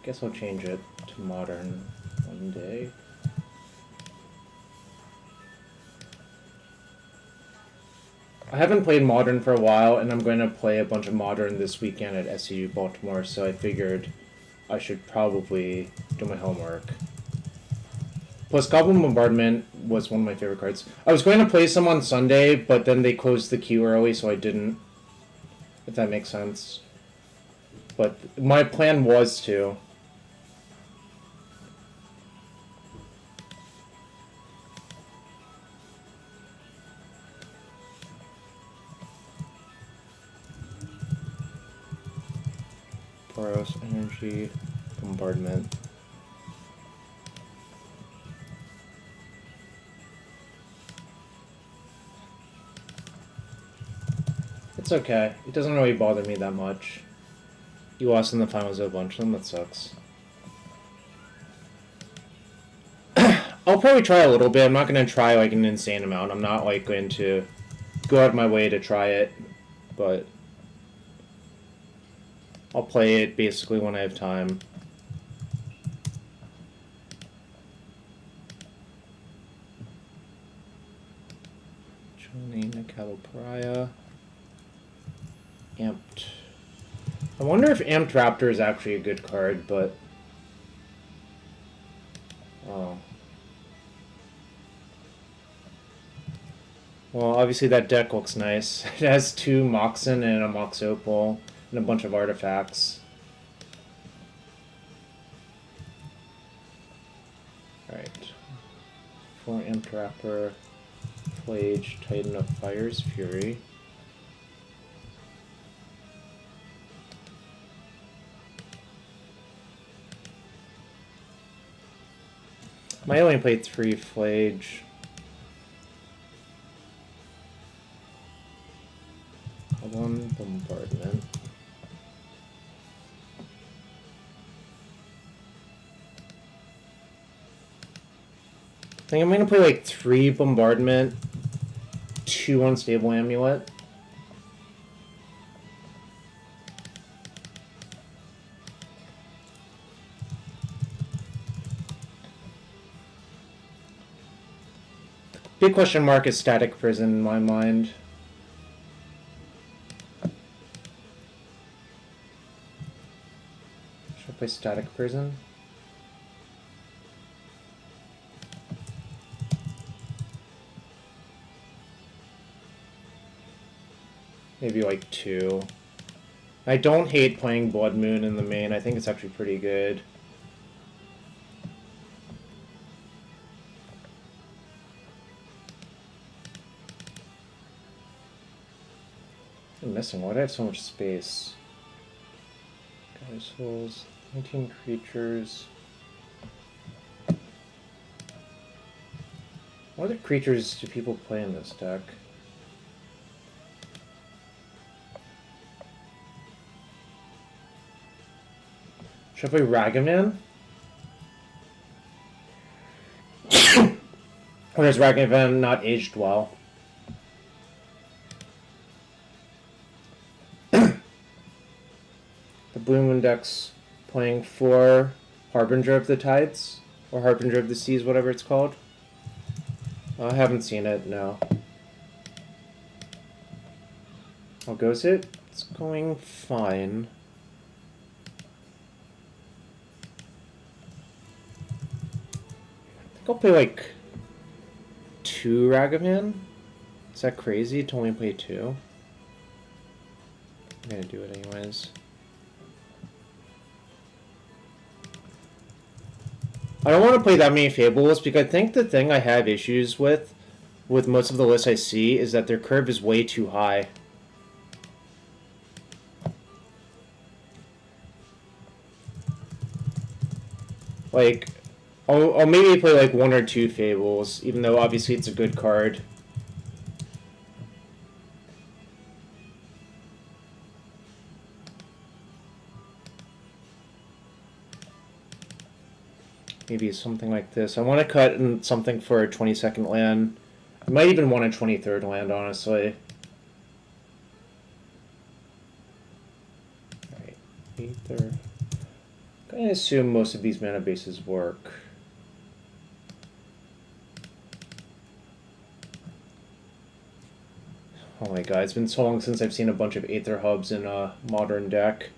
Guess I'll change it to modern one day. I haven't played Modern for a while, and I'm going to play a bunch of Modern this weekend at SCU Baltimore, so I figured I should probably do my homework. Plus, Goblin Bombardment was one of my favorite cards. I was going to play some on Sunday, but then they closed the queue early, so I didn't. If that makes sense. But my plan was to. Boros Energy, Bombardment. It's okay. It doesn't really bother me that much. You lost in the finals of a bunch of them, that sucks. I'll probably try a little bit. I'm not going to try like an insane amount. I'm not like going to go out of my way to try it, but I'll play it basically when I have time. Ajani Nacatl Pariah. Amped. I wonder if Amped Raptor is actually a good card, but... Oh. Well, obviously that deck looks nice. It has 2 Moxen and a Mox Opal and a bunch of artifacts. Alright. 4 Amped Raptor, Flage, Titan of Fire's Fury. I only played 3 Flage. Goblin Bombardment. I think I'm gonna play like 3 Bombardment, 2 Unstable Amulet. Big question mark is Static Prison in my mind. Should I play Static Prison? Maybe like 2. I don't hate playing Blood Moon in the main. I think it's actually pretty good. I'm missing. Why do I have so much space? Guys, souls, 19 creatures. What other creatures do people play in this deck? Should I play Ragavan? Or is Ragavan not aged well? The Blue Moon deck's playing 4 Harbinger of the Tides, or Harbinger of the Seas, whatever it's called. I haven't seen it, no. How goes it? It's going fine. I think I'll play like 2 Ragavan. Is that crazy to only play 2? I'm gonna do it anyways. I don't want to play that many Fables because I think the thing I have issues with most of the lists I see is that their curve is way too high. Like, I'll maybe play like 1 or 2 Fables, even though obviously it's a good card. Maybe something like this. I want to cut in something for a 22nd land. I might even want a 23rd land, honestly. Alright, Aether. I assume most of these mana bases work. Oh my god, it's been so long since I've seen a bunch of Aether Hubs in a modern deck.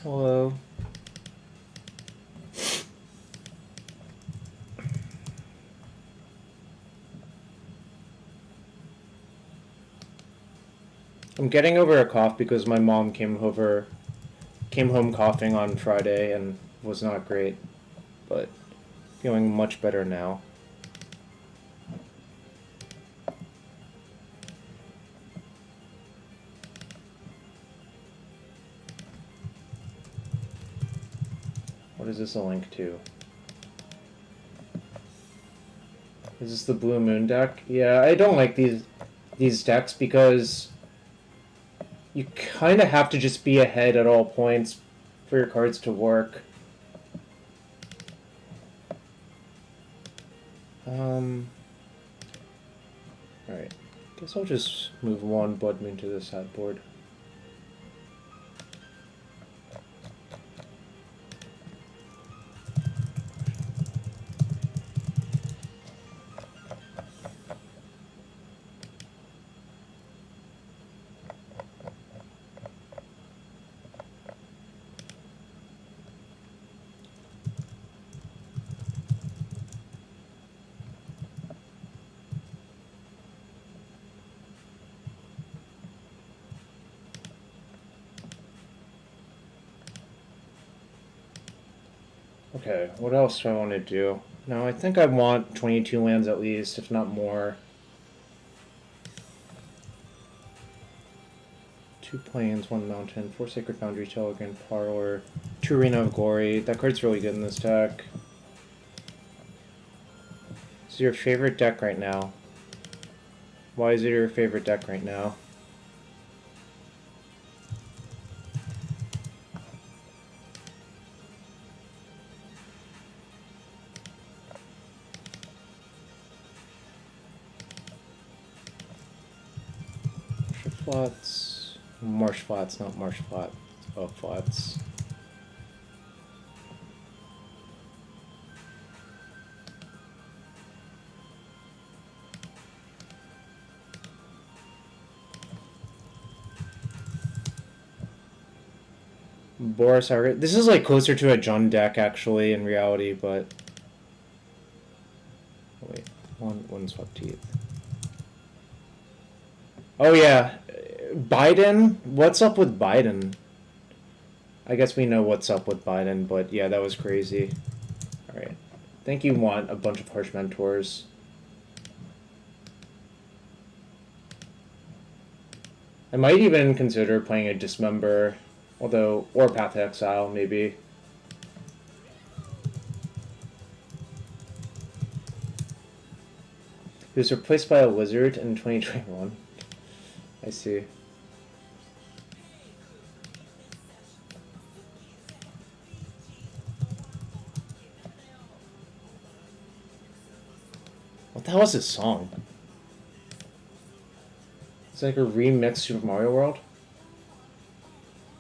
Hello. I'm getting over a cough because my mom came home coughing on Friday and was not great, but feeling much better now. What is this a link to? Is this the Blue Moon deck? Yeah, I don't like these decks because you kind of have to just be ahead at all points for your cards to work. Alright. Guess I'll just move one Blood Moon to the sideboard. Okay, what else do I want to do? No, I think I want 22 lands at least, if not more. 2 plains, 1 mountain, 4 Sacred Foundry, Telegram Parlor, 2 Arena of Glory. That card's really good in this deck. This is your favorite deck right now. Why is it your favorite deck right now? Flats. Marsh Flats, not Marsh Flat. Oh, Flats. Boros Energy. This is like closer to a Jund deck actually in reality, but wait, one Swept Teeth. Oh yeah, Biden. What's up with Biden? I guess we know what's up with Biden, but yeah, that was crazy. All right, I think you want a bunch of Harsh Mentors. I might even consider playing a Dismember, although, or Path to Exile, maybe. He was replaced by a Wizard in 2021. I see. What the hell is this song? It's like a remixed Super Mario World.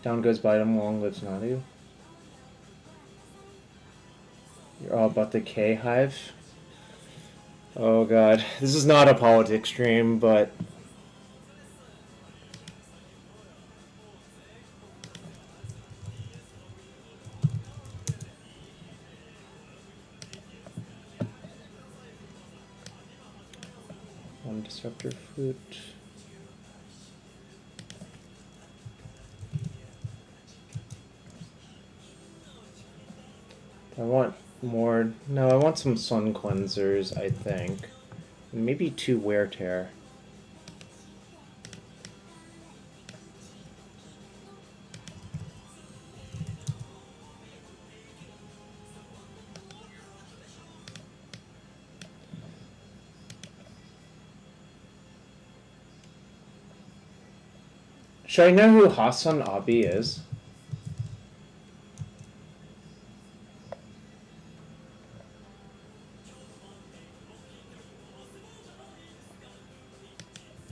Down goes Biden, long lives Nadu. You're all about the K-Hive. Oh god, this is not a politics stream, but one Disruptor Flute. I want more. No, I want some Sun Cleansers, I think. Maybe 2 Wear Tear. Should I know who Hassan Abi is?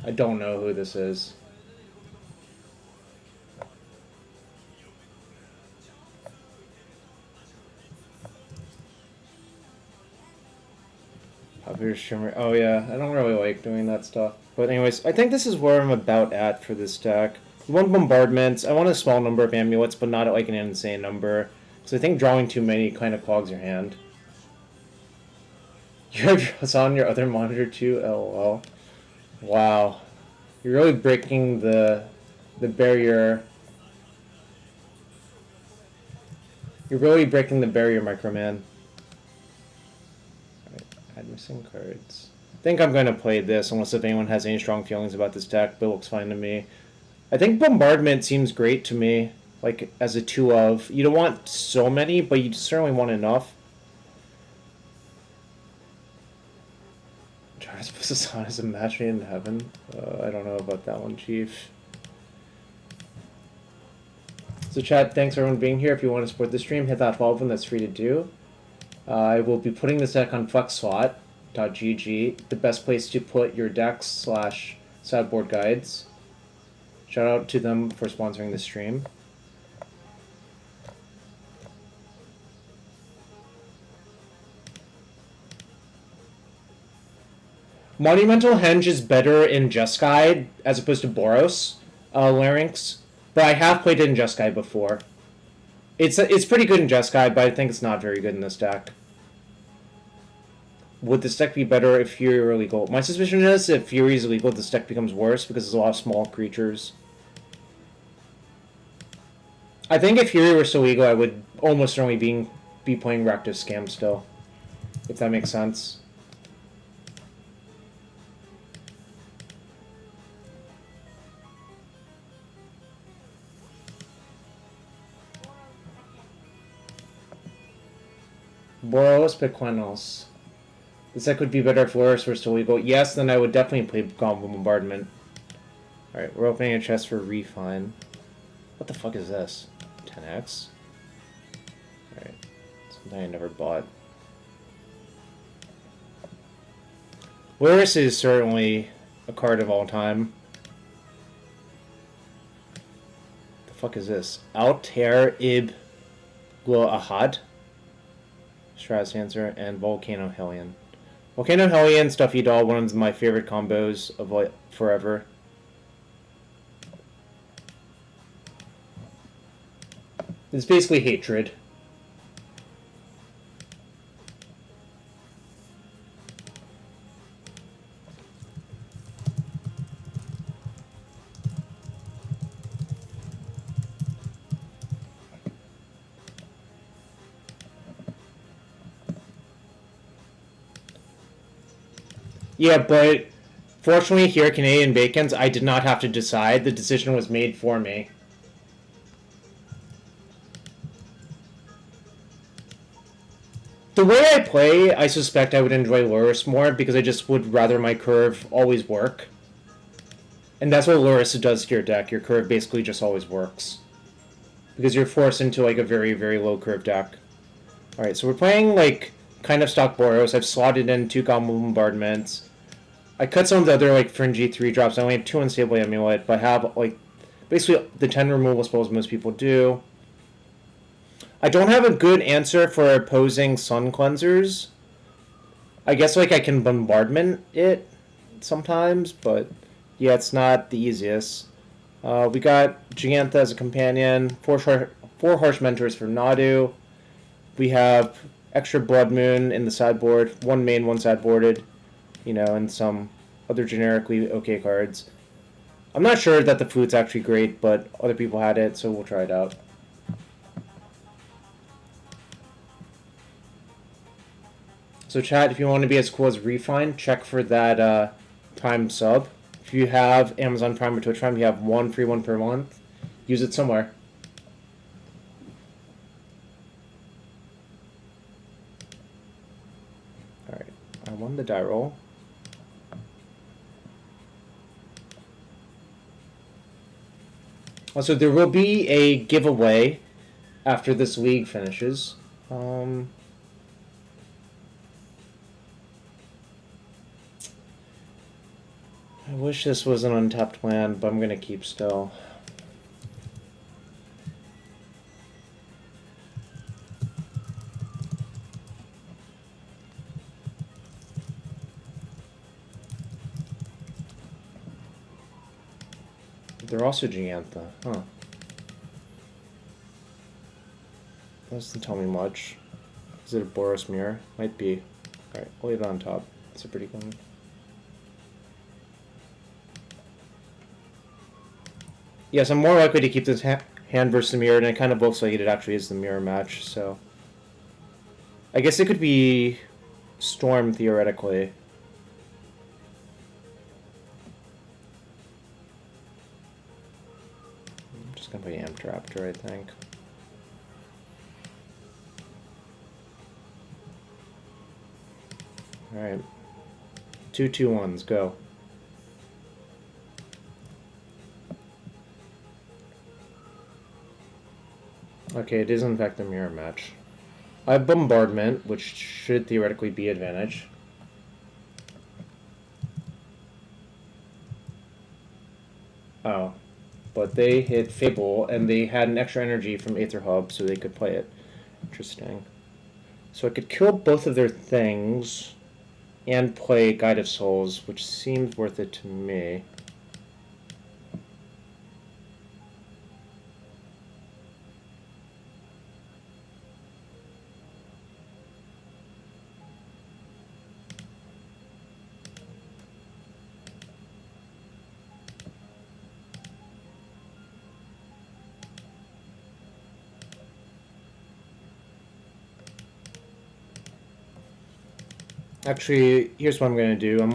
I don't know who this is. Popular streamer. Oh yeah, I don't really like doing that stuff. But anyways, I think this is where I'm about at for this deck. I want bombardments. I want a small number of amulets, but not like an insane number. Because I think drawing too many kind of clogs your hand. It's on your other monitor too? LOL. Wow. You're really breaking the barrier. You're really breaking the barrier, Microman. Alright, add missing cards. I think I'm going to play this, unless if anyone has any strong feelings about this deck, but it looks fine to me. I think Bombardment seems great to me, like, as a 2 of. You don't want so many, but you certainly want enough. Jarvis puts this on as a match made in heaven. I don't know about that one, Chief. So chat, thanks for everyone being here. If you want to support the stream, hit that follow button. That's free to do. I will be putting this deck on flexslot.gg, the best place to put your decks / sideboard guides. Shout out to them for sponsoring the stream. Monumental Henge is better in Jeskai as opposed to Boros Larynx, but I have played it in Jeskai before. It's pretty good in Jeskai, but I think it's not very good in this deck. Would this deck be better if Fury were legal? My suspicion is if Fury is legal, this deck becomes worse because there's a lot of small creatures. I think if Fury were still legal, I would almost certainly be playing Raptor Scam still, if that makes sense. Boros Pequenos. This deck would be better if Loris were still legal. Yes, then I would definitely play Goblin Bombardment. Alright, we're opening a chest for Refine. What the fuck is this? 10x? Alright. Something I never bought. Loris is certainly a card of all time. The fuck is this? Altair Ib Glo Ahad? Straz Dancer, and Volcano Hellion. Volcano Hellion, Stuffy Doll, one of my favorite combos of like forever. It's basically hatred. Yeah, but fortunately here, Canadian Bacons, I did not have to decide. The decision was made for me. The way I play, I suspect I would enjoy Loris more because I just would rather my curve always work. And that's what Loris does to your deck. Your curve basically just always works. Because you're forced into like a very, very low curve deck. Alright, so we're playing like kind of stock Boros. I've slotted in 2 Goblin Bombardments. I cut some of the other like fringy 3-drops. I only have 2 Unstable Amulet, but I have like basically the 10 removal spells most people do. I don't have a good answer for opposing Sun Cleansers. I guess like I can Bombardment it sometimes, but yeah, it's not the easiest. We got Gigantha as a companion, 4 Harsh Mentors for Nadu. We have extra Blood Moon in the sideboard, 1 main, 1 sideboarded, you know, and some other generically okay cards. I'm not sure that the food's actually great, but other people had it, so we'll try it out. So chat, if you want to be as cool as Refine, check for that Prime sub. If you have Amazon Prime or Twitch Prime, you have 1 free 1 per month. Use it somewhere. Alright, I won the die roll. Also, there will be a giveaway after this league finishes. I wish this was an untapped land, but I'm gonna keep still. They're also Gigantha, huh? That doesn't tell me much. Is it a Boros Mirror? Might be. Alright, I'll leave it on top. It's a pretty good one. Yes, I'm more likely to keep this hand versus the mirror, and it kind of looks like it actually is the mirror match, so... I guess it could be Storm, theoretically. I'm just gonna play Amped Raptor, I think. Alright. 2/2/1s, go. Okay, it is in fact a mirror match. I have Bombardment, which should theoretically be advantage. Oh. But they hit Fable, and they had an extra energy from Aether Hub, so they could play it. Interesting. So I could kill both of their things, and play Guide of Souls, which seems worth it to me. Actually, here's what I'm gonna do. I'm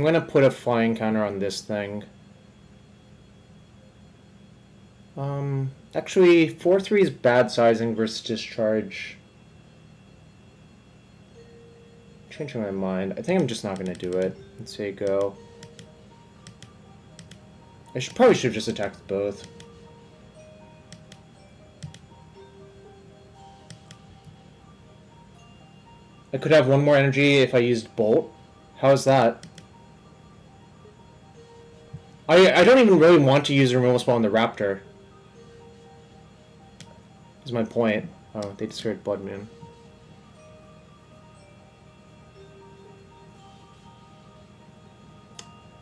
gonna put a flying counter on this thing. Actually, 4/3 is bad sizing versus discharge. Changing my mind. I think I'm just not gonna do it. Let's say go. I probably should have just attacked both. I could have one more energy if I used Bolt. How's that? I don't even really want to use a removal spell on the Raptor. Is my point. Oh, they destroyed Blood Moon.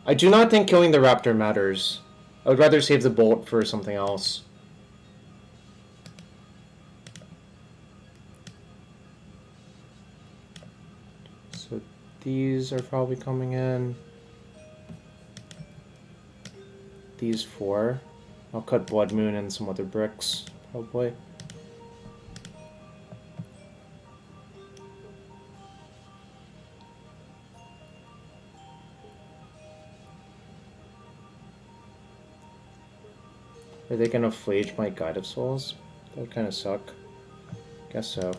I do not think killing the Raptor matters. I would rather save the Bolt for something else. So these are probably coming in. These 4. I'll cut Blood Moon and some other bricks, probably. Are they gonna flage my Guide of Souls? That would kind of suck. Guess so.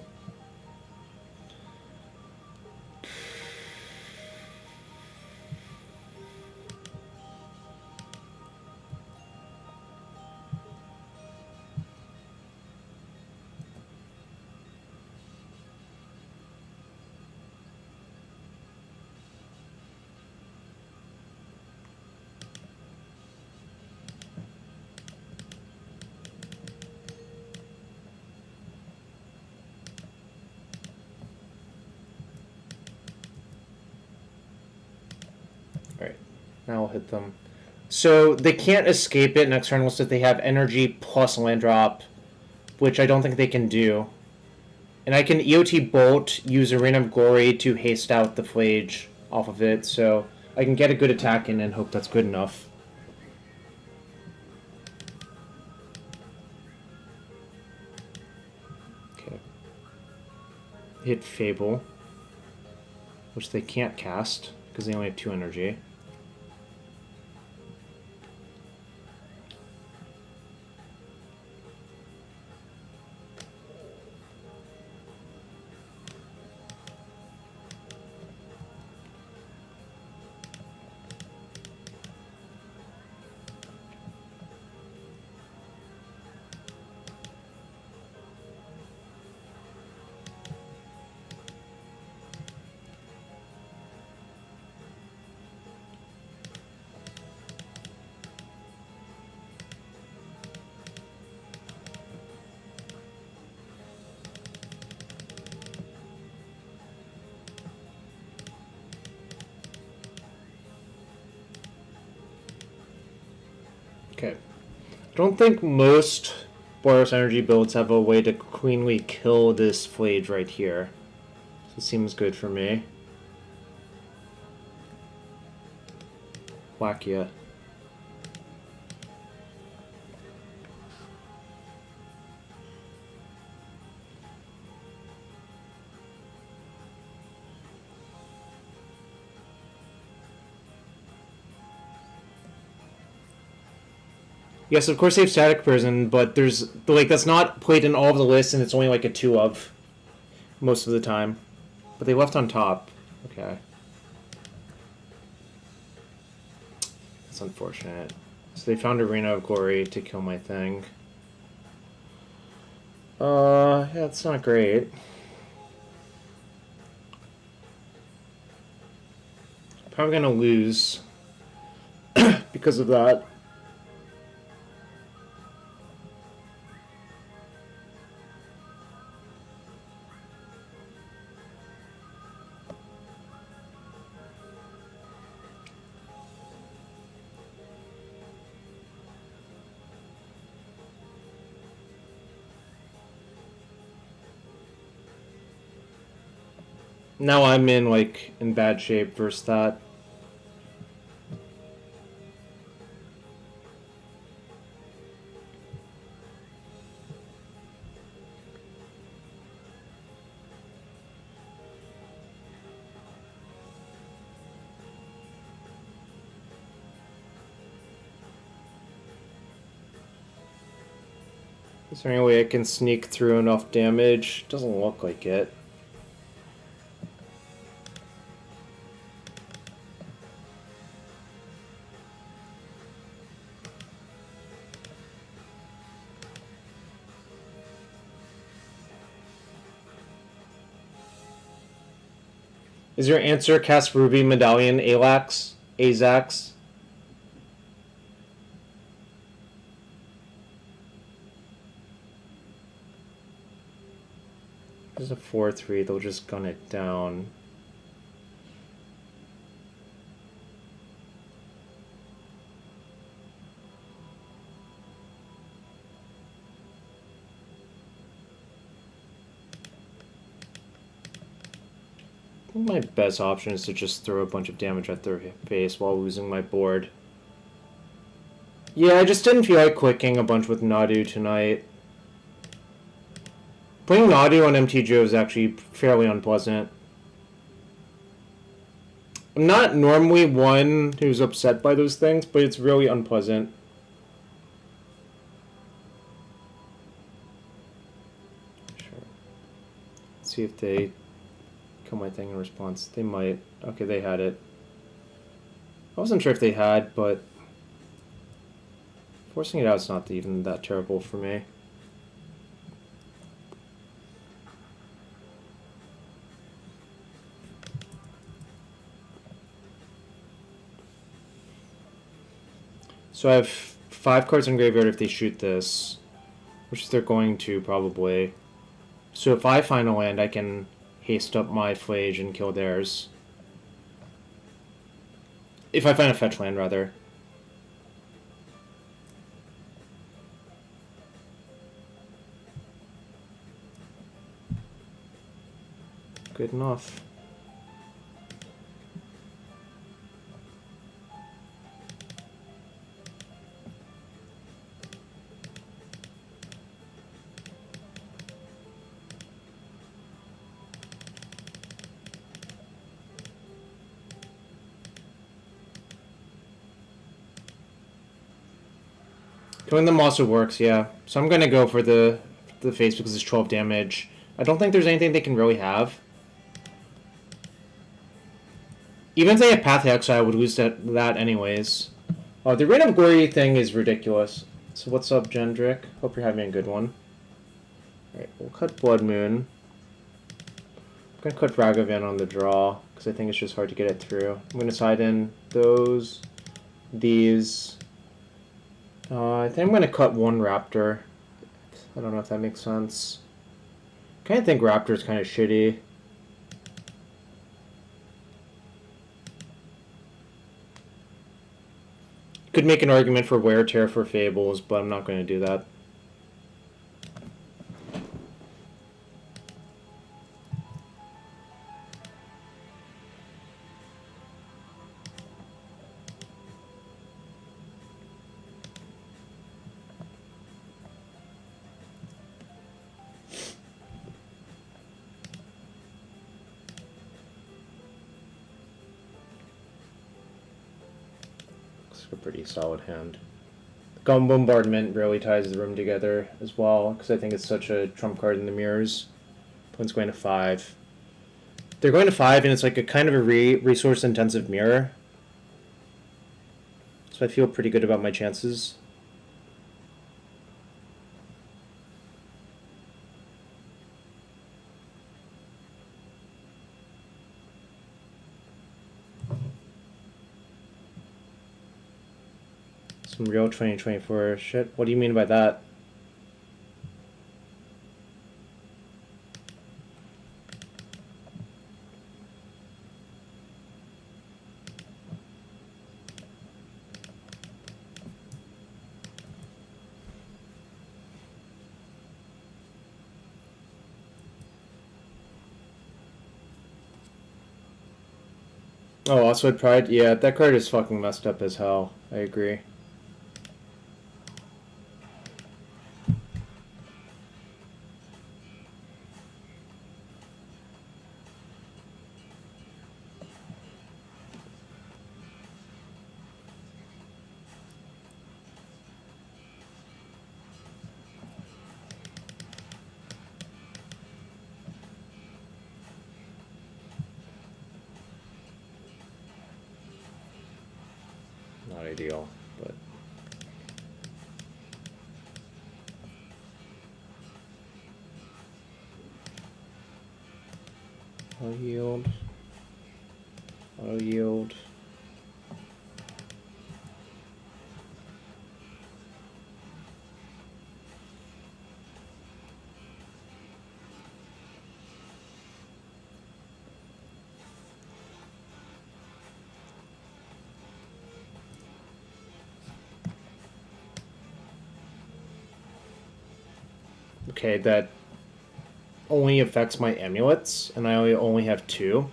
Now I'll hit them. So they can't escape it next turn unless they have energy plus land drop, which I don't think they can do. And I can EOT Bolt, use Arena of Glory to haste out the Flage off of it, so I can get a good attack in and hope that's good enough. Okay. Hit Fable, which they can't cast because they only have 2 energy. Okay. I don't think most Boros Energy builds have a way to cleanly kill this Flage right here. So it seems good for me. Whack ya. Yes, of course they have Static Prison, but there's like that's not played in all of the lists, and it's only like a 2 of most of the time. But they left on top. Okay. That's unfortunate. So they found Arena of Glory to kill my thing. Yeah, it's not great. Probably gonna lose because of that. Now I'm in bad shape versus that. Is there any way I can sneak through enough damage? Doesn't look like it. Is your answer cast Ruby Medallion Alax? Azax? There's a 4-3, they'll just gun it down. I think my best option is to just throw a bunch of damage at their face while losing my board. Yeah, I just didn't feel like clicking a bunch with Nadu tonight. Playing Nadu on MTGO is actually fairly unpleasant. I'm not normally one who's upset by those things, but it's really unpleasant. Sure. Let's see if they kill my thing in response. They might. Okay, they had it. I wasn't sure if they had, but forcing it out is not even that terrible for me. So I have 5 cards in graveyard if they shoot this, which they're going to probably. So if I find a land, I can haste up my Flage and kill theirs. If I find a fetch land, rather. Good enough. Killing them also works, yeah. So I'm gonna go for the face because it's 12 damage. I don't think there's anything they can really have. Even if they have Path to Exile, I would lose that anyways. Oh, the Reign of Glory thing is ridiculous. So what's up, Jendrick? Hope you're having a good one. Alright, we'll cut Blood Moon. I'm gonna cut Ragavan on the draw, because I think it's just hard to get it through. I'm gonna side in those, these. I think I'm gonna cut one Raptor. I don't know if that makes sense. I kinda think Raptor's kinda shitty. Could make an argument for Wear Tear for Fables, but I'm not going to do that. A pretty solid hand. Goblin Bombardment really ties the room together as well, because I think it's such a trump card in the mirrors. Opponent's going to 5. They're going to 5, and it's like a kind of a resource-intensive mirror. So I feel pretty good about my chances. Some real 2024 shit. What do you mean by that? Oh, Ocelot Pride? Yeah, that card is fucking messed up as hell. I agree. Not ideal, but auto yield. Auto yield. Okay, that only affects my amulets, and I only have 2.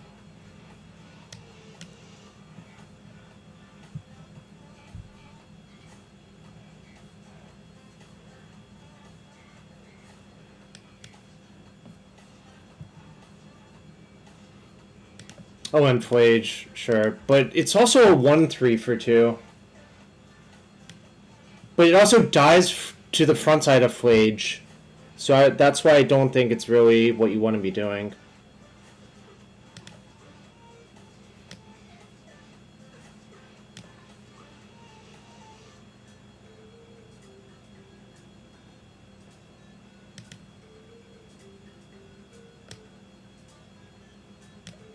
Oh, and Flage, sure. But it's also a 1/3 for 2. But it also dies to the front side of Flage. So that's why I don't think it's really what you want to be doing.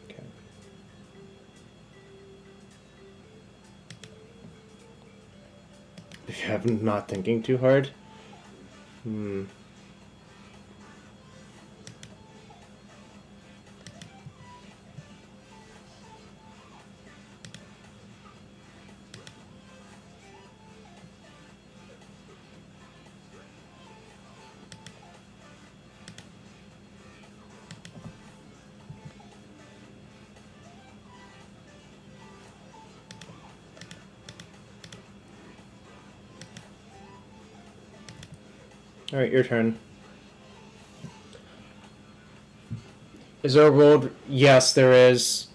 Okay. If I'm not thinking too hard. Alright, your turn. Is there a world? Yes, there is.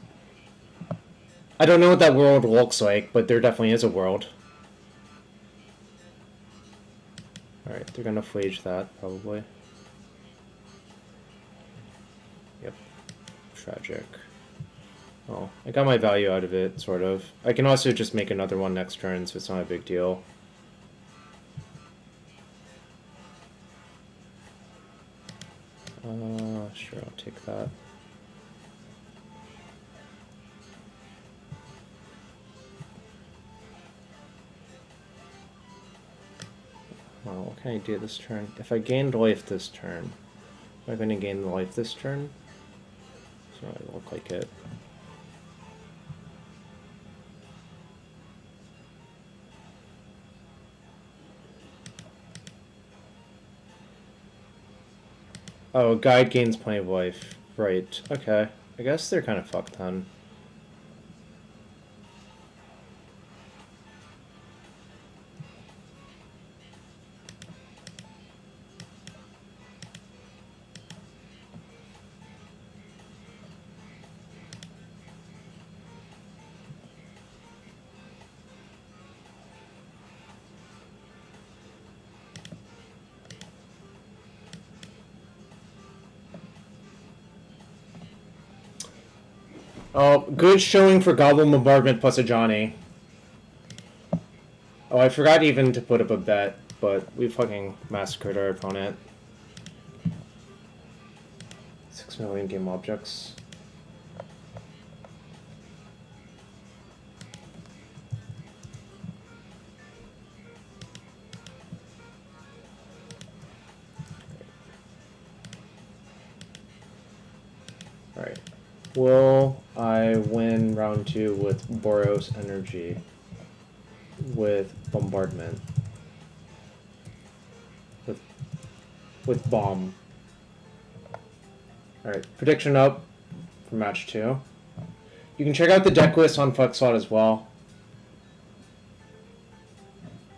I don't know what that world looks like, but there definitely is a world. Alright, they're gonna Flage that, probably. Yep. Tragic. Oh, I got my value out of it, sort of. I can also just make another one next turn, so it's not a big deal. Sure, I'll take that. Well, what can I do this turn? If I gained life this turn, am I going to gain the life this turn? Doesn't really look like it. Oh, guide gains plenty of life. Right. Okay. I guess they're kind of fucked then. Oh, good showing for Goblin Bombardment plus Ajani. Oh, I forgot even to put up a bet, but we fucking massacred our opponent. 6 million game objects. Alright. Will I win round 2 with Boros Energy? With Bombardment? With Bomb? Alright, prediction up for match 2. You can check out the deck list on Ocelot as well.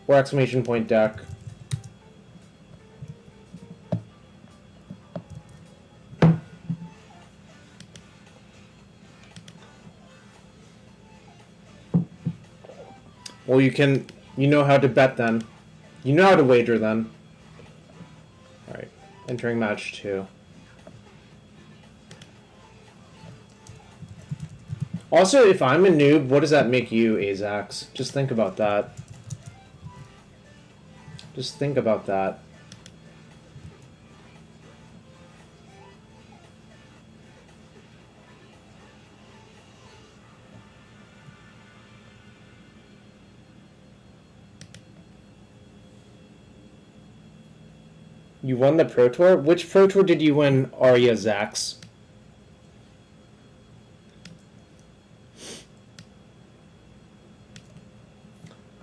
Or exclamation point deck. Well, you know how to bet then. You know how to wager then. Alright, entering match 2. Also, if I'm a noob, what does that make you, Azax? Just think about that. Just think about that. You won the Pro Tour? Which Pro Tour did you win, Arya Zax?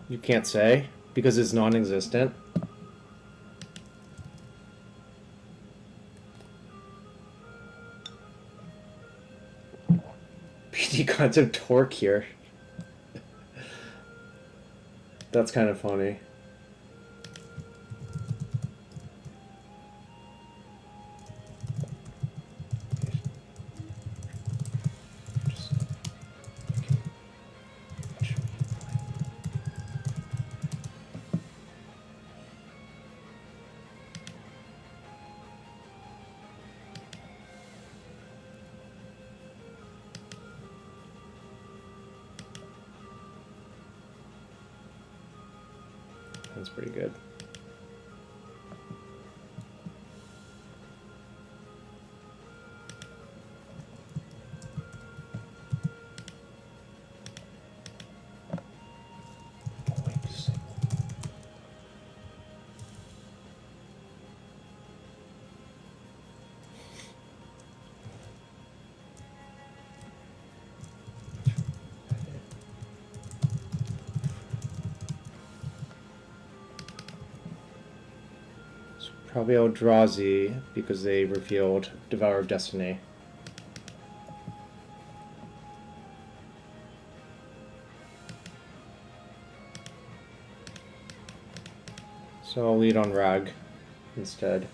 You can't say, because it's non-existent. PD gods of torque here. That's kind of funny. That's pretty good. Probably Eldrazi, because they revealed Devour of Destiny. So I'll lead on Rag instead.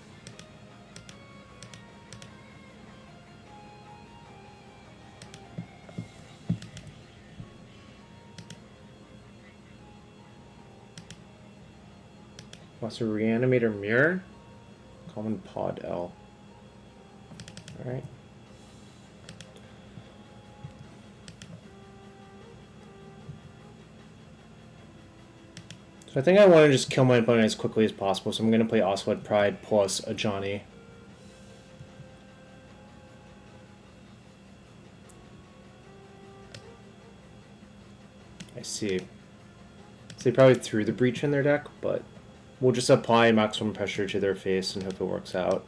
Plus a Reanimator Mirror. Common Pod L. Alright. So I think I want to just kill my opponent as quickly as possible, so I'm going to play Ocelot Pride plus Ajani. I see. So they probably threw the Breach in their deck, but we'll just apply maximum pressure to their face and hope it works out.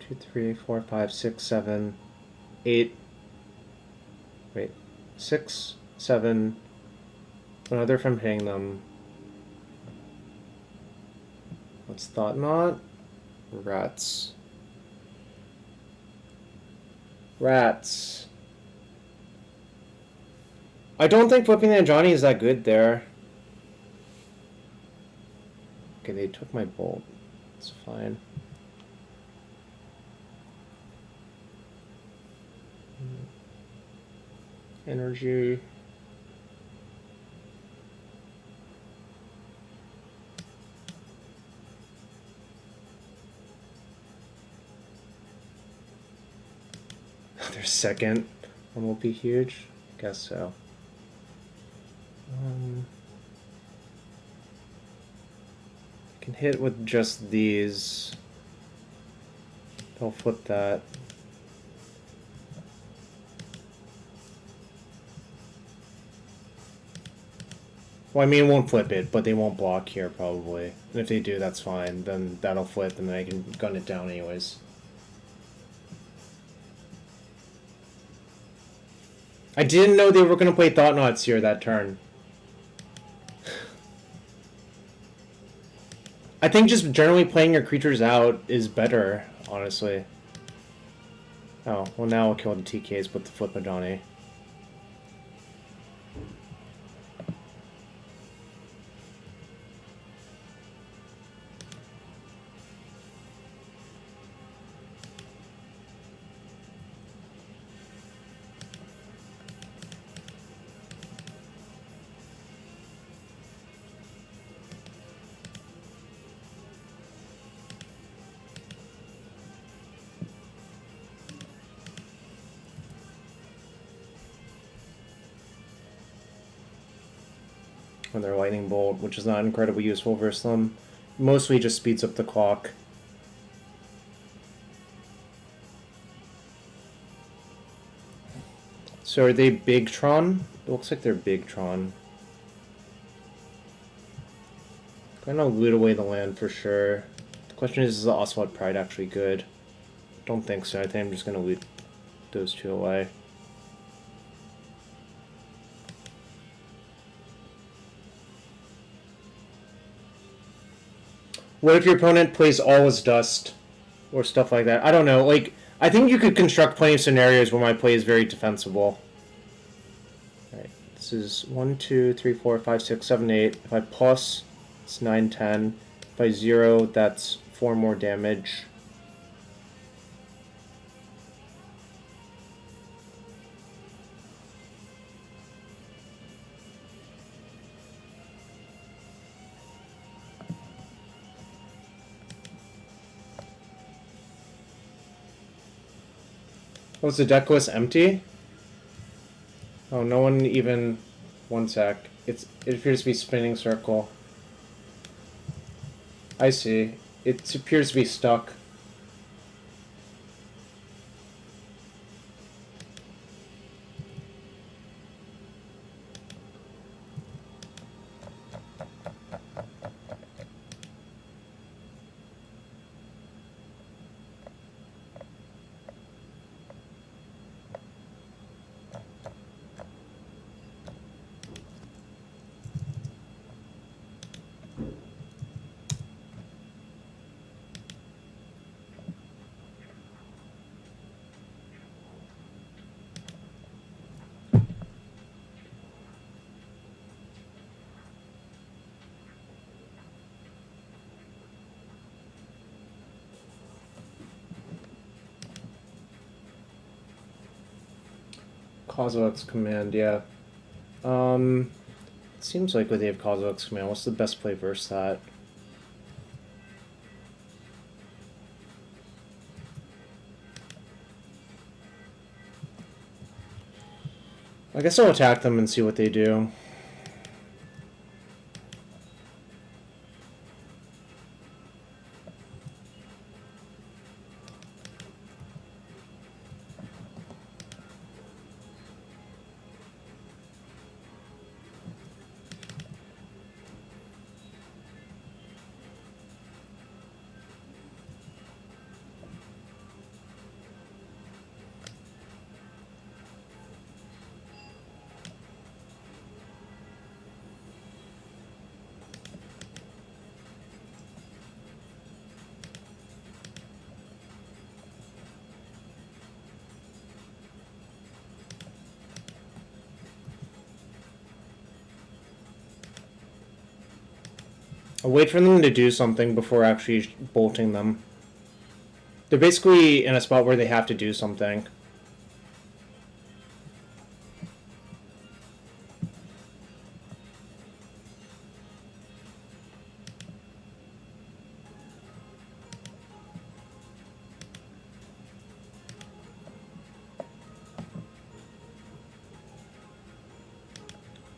2, 3, 4, 5, 6, 7, 8. Wait. 6, 7. Another from hitting them. What's Thought Knot? Rats. Rats. I don't think flipping the Ajani is that good there. Okay, they took my bolt. It's fine. Energy. Their second one will be huge. Guess so. I can hit with just these. They'll flip that. Well, I mean, it won't flip it, but they won't block here, probably. And if they do, that's fine. Then that'll flip, and then I can gun it down anyways. I didn't know they were going to play Thought Knots here that turn. I think just generally playing your creatures out is better, honestly. Oh, well now I'll kill the TKs with the Flip Ajani. When their Lightning Bolt, which is not incredibly useful versus them. Mostly just speeds up the clock. So are they Big Tron? It looks like they're Big Tron. Gonna loot away the land for sure. The question is the Ocelot Pride actually good? Don't think so. I think I'm just gonna loot those two away. What if your opponent plays all as dust? Or stuff like that. I don't know. Like, I think you could construct plenty of scenarios where my play is very defensible. Alright, this is 1, 2, 3, 4, 5, 6, 7, 8. If I plus, it's 9, 10. If I 0, that's 4 more damage. Oh, is the Decklist empty? Oh, no one even... One sec. It appears to be spinning circle. I see. It appears to be stuck. Kozilek's Command, yeah. It seems like they have Kozilek's Command. What's the best play versus that? I guess I'll attack them and see what they do. I'll wait for them to do something before actually bolting them. They're basically in a spot where they have to do something.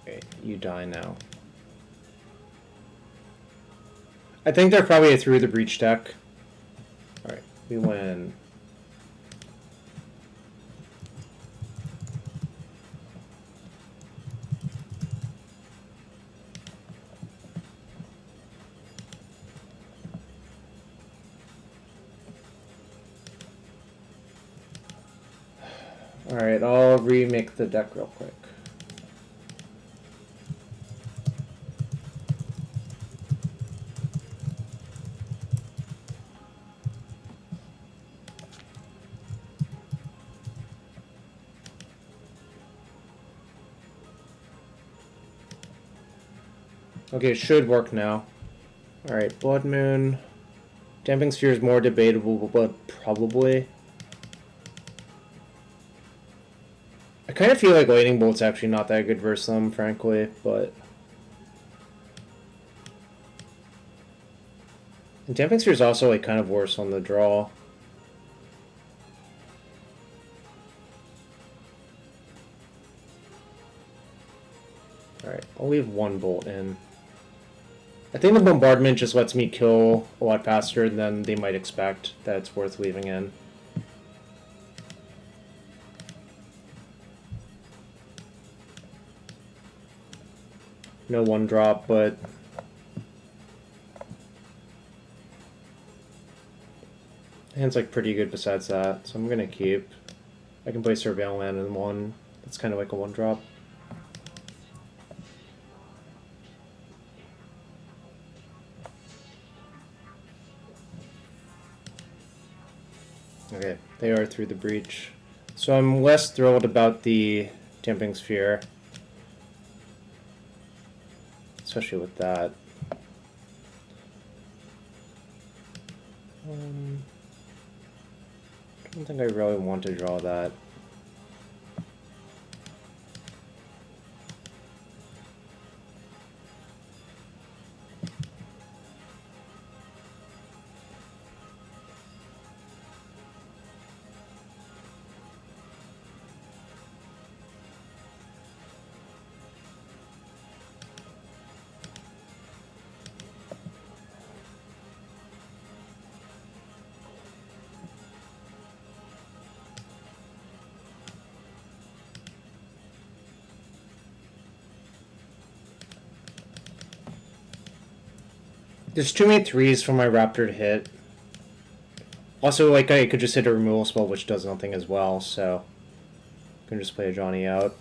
Okay, you die now. I think they're probably through the breach deck. Alright, we win. Alright, I'll remake the deck real quick. Okay, it should work now. Alright, Blood Moon. Damping Sphere is more debatable, but probably. I kind of feel like Lightning Bolt's actually not that good versus them, frankly, but... And Damping Sphere is also like kind of worse on the draw. Alright, I'll leave one bolt in. I think the Bombardment just lets me kill a lot faster than they might expect that it's worth leaving in. No one drop, but hand's like pretty good besides that, so I'm gonna keep. I can play Surveil Land in one. That's kind of like a one drop. Okay, they are through the breach. So I'm less thrilled about the Damping Sphere. Especially with that. I don't think I really want to draw that. There's too many threes for my Raptor to hit. Also, like, I could just hit a removal spell, which does nothing as well, so I can just play Ajani out.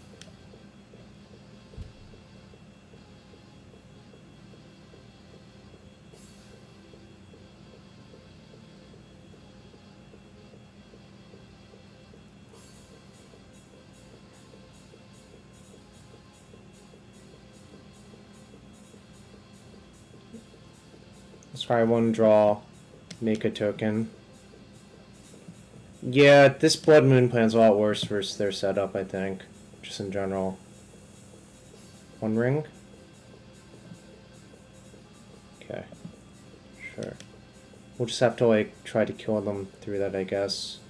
Let's try one draw, make a token. Yeah, this Blood Moon plan's a lot worse versus their setup, I think. Just in general. One ring? Okay. Sure. We'll just have to, like, try to kill them through that, I guess.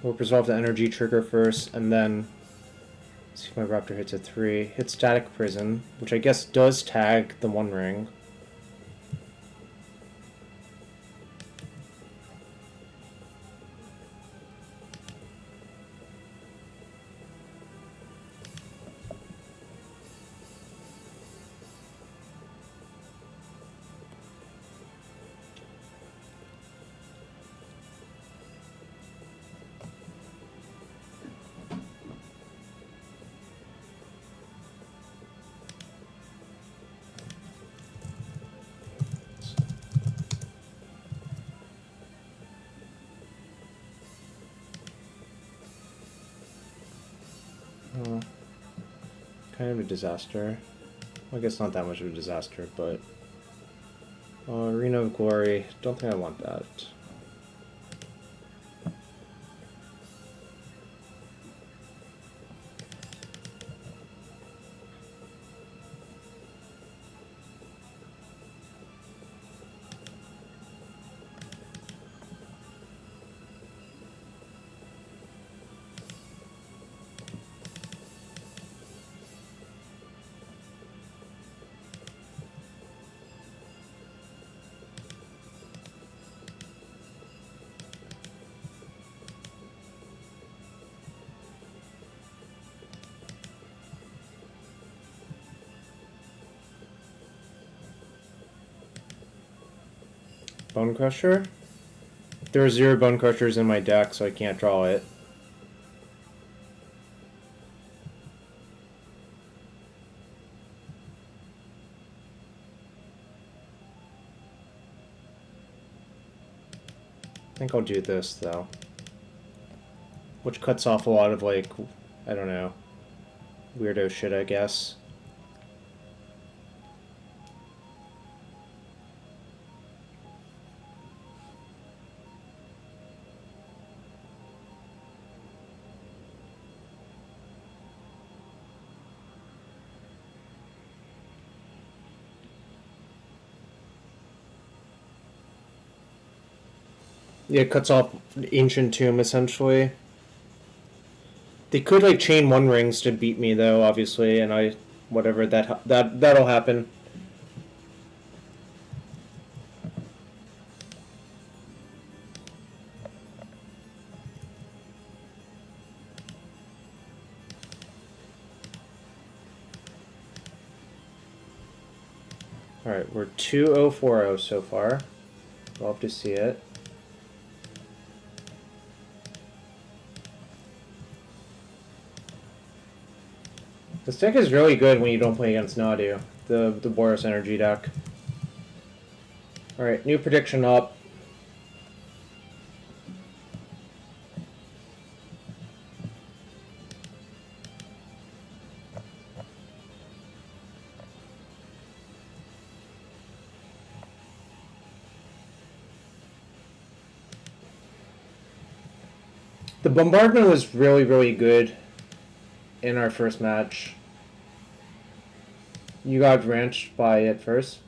We'll resolve the energy trigger first, and then see if my Raptor hits a 3. Hits Static Prison, which I guess does tag the One Ring. Kind of a disaster. Well, I guess not that much of a disaster, but... Arena of Glory. Don't think I want that. Bone Crusher? There are 0 Bone Crushers in my deck, so I can't draw it. I think I'll do this, though. Which cuts off a lot of, like, I don't know, weirdo shit, I guess. Yeah, it cuts off Ancient Tomb, essentially. They could, like, chain One Rings to beat me, though, obviously, and whatever, that'll happen. Alright, we're 2-0-4-0 so far. Love to see it. This deck is really good when you don't play against Nadu, the Boros Energy deck. Alright, new prediction up. The Bombardment was really, really good in our first match. You got ranched by it first.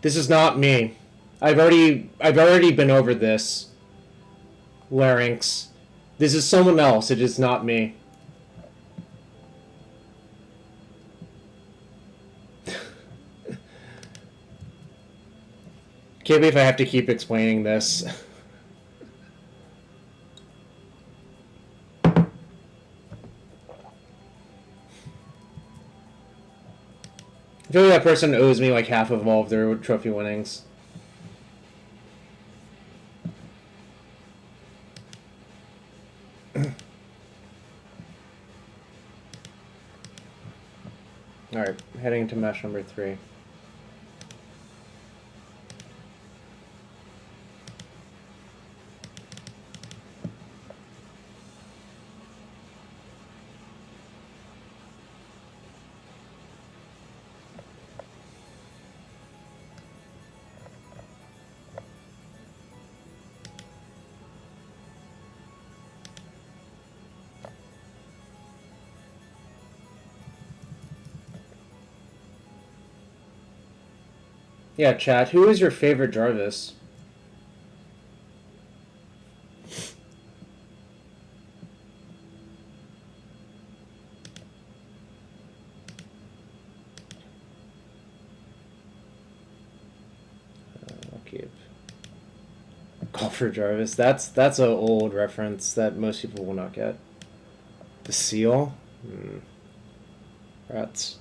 This is not me. I've already been over this. Larynx. This is someone else. It is not me. Can't believe I have to keep explaining this. I feel like that person owes me like half of all of their trophy winnings. Alright, heading to match number 3. Yeah, chat, who is your favorite Jarvis? I'll keep Golfer Jarvis. That's an old reference that most people will not get. The seal? Rats.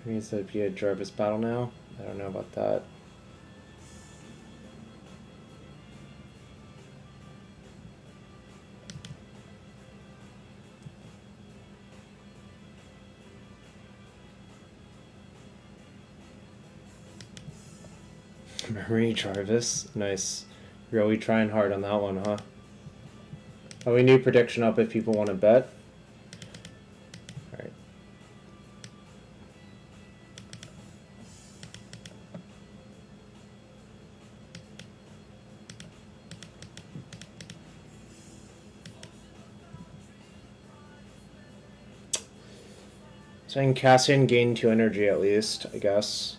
Needs to be a Jarvis battle now. I don't know about that. Marie Jarvis. Nice. Really trying hard on that one, huh? Are we new prediction up if people want to bet? Alright. So I can cast in, gain 2 energy at least, I guess.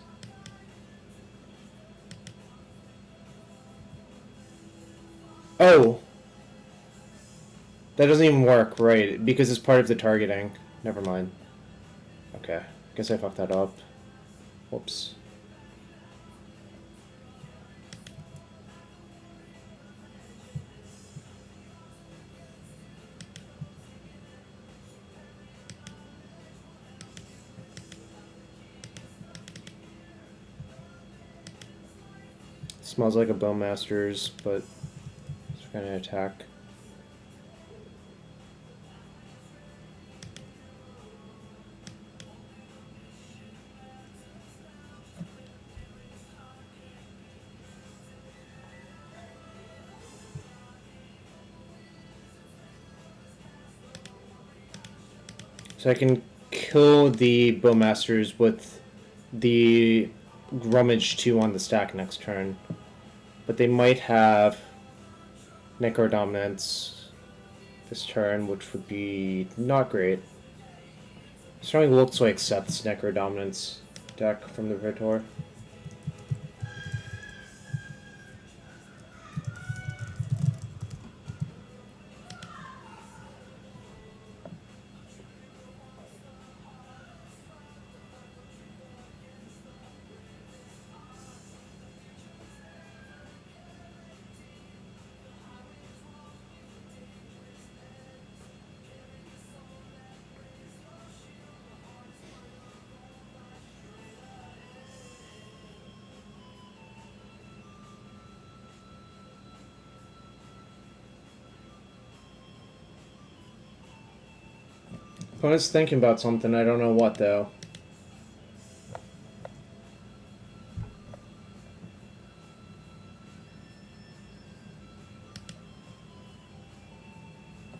Oh! That doesn't even work, right, because it's part of the targeting. Never mind. Okay, guess I fucked that up. Whoops. Smells like a Bowmaster's, but it's gonna attack. So I can kill the Bowmasters with the Rummage 2 on the stack next turn. But they might have Necro Dominance this turn, which would be not great. Certainly looks like Seth's Necro Dominance deck from the Raptor. Opponent's thinking about something, I don't know what though.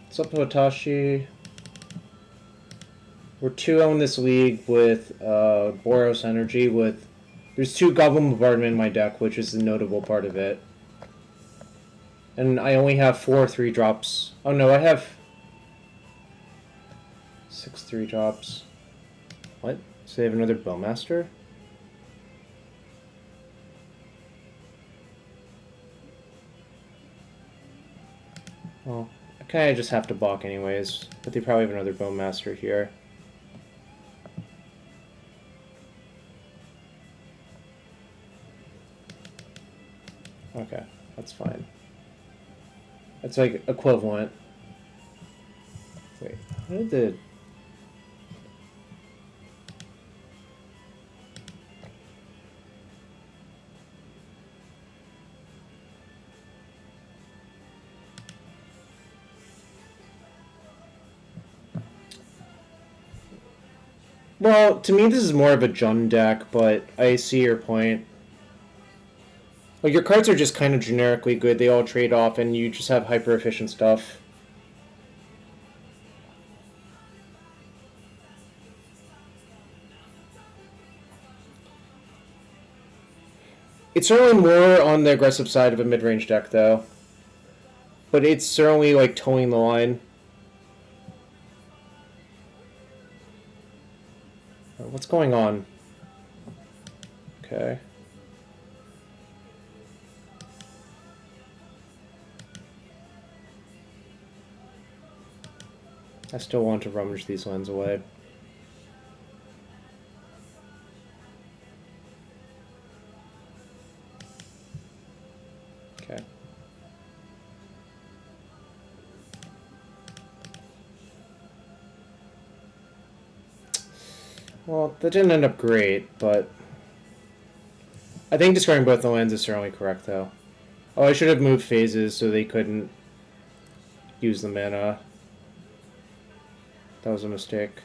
What's up, Hotashi? We're 2-0 in this league with Boros Energy with... There's 2 Goblin Bombardment in my deck, which is the notable part of it. And I only have 4 3-drops. Oh no, I have 6 3-drops. What? So they have another Bowmaster? Well, I kinda just have to balk anyways, but they probably have another Bowmaster here. Okay, that's fine. That's like equivalent. Wait, how did the... Well, to me this is more of a Jund deck, but I see your point. Like, your cards are just kind of generically good, they all trade off, and you just have hyper-efficient stuff. It's certainly more on the aggressive side of a mid-range deck, though. But it's certainly, like, towing the line. What's going on? Okay. I still want to rummage these lands away. Okay. Well, that didn't end up great, but... I think discarding both the lands is certainly correct, though. Oh, I should have moved phases so they couldn't use the mana. That was a mistake.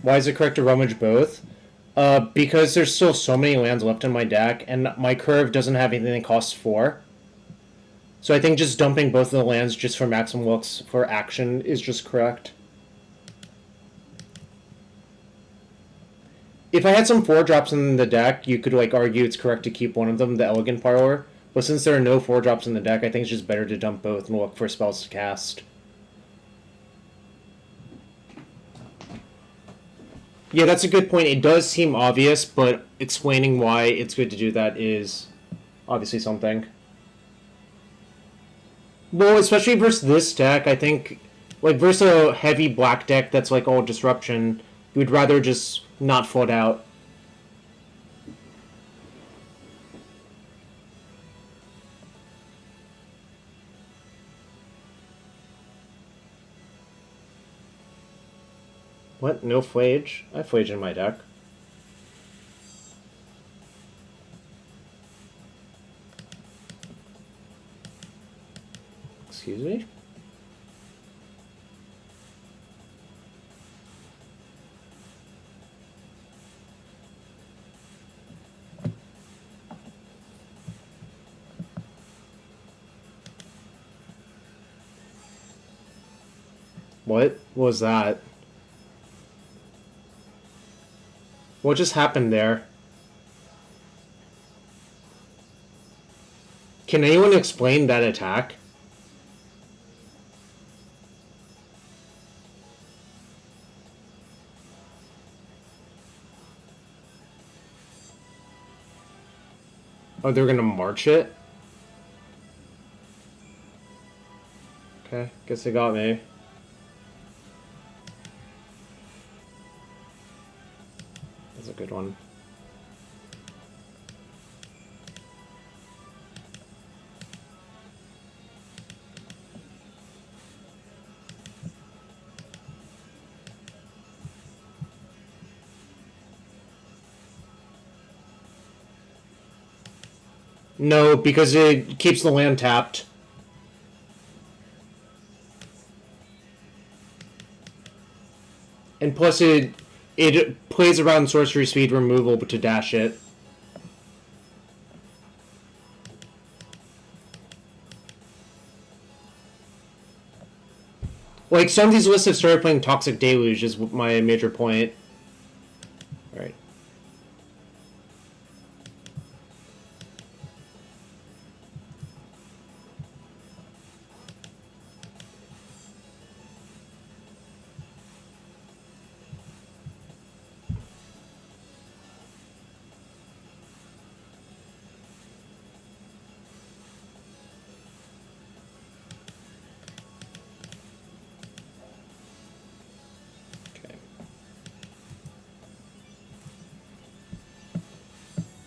Why is it correct to rummage both? Because there's still so many lands left in my deck, and my curve doesn't have anything that costs 4. So I think just dumping both of the lands just for maximum looks for action is just correct. If I had some 4-drops in the deck, you could like argue it's correct to keep one of them, the Elegant Parlor. But since there are no 4-drops in the deck, I think it's just better to dump both and look for spells to cast. Yeah, that's a good point. It does seem obvious, but explaining why it's good to do that is obviously something. Well, especially versus this deck, I think, like, versus a heavy black deck that's, like, all disruption, you would rather just not float out. What? No Flage? I have Flage in my deck. Excuse me? What was that? What just happened there? Can anyone explain that attack? Oh, they're gonna march it? Okay, guess they got me. That's a good one. No, because it keeps the land tapped. And plus it plays around sorcery speed removal to dash it. Like, some of these lists have started playing Toxic Deluge is my major point. Alright.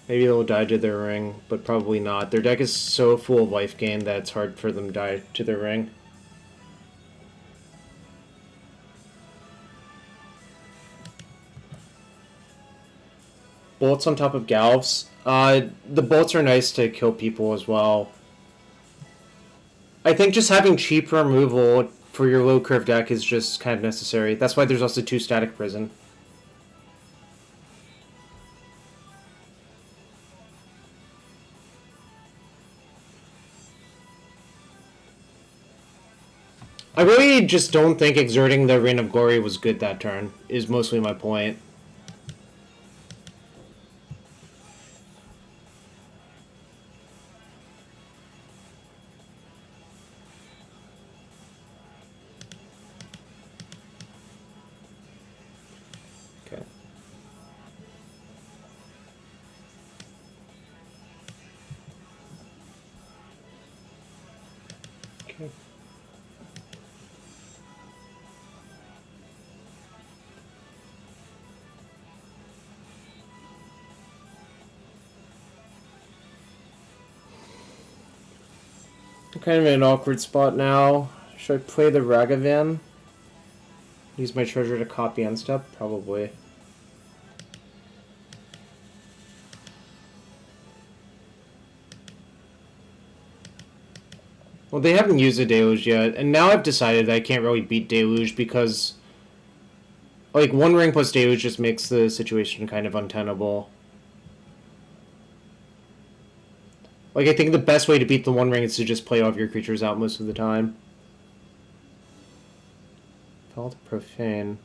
Maybe they'll die to their ring, but probably not. Their deck is so full of life gain that it's hard for them to die to their ring. Bolts on top of Galvs. The bolts are nice to kill people as well. I think just having cheap removal for your low curve deck is just kind of necessary. That's why there's also 2 Static Prison. I really just don't think exerting the Reign of Glory was good that turn, is mostly my point. Okay. Okay. I'm kind of in an awkward spot now. Should I play the Ragavan? Use my treasure to copy Unstep? Probably. Well, they haven't used a Deluge yet, and now I've decided that I can't really beat Deluge because Like, one ring plus damage just makes the situation kind of untenable. Like, I think the best way to beat the one ring is to just play all of your creatures out most of the time. Felt Profane.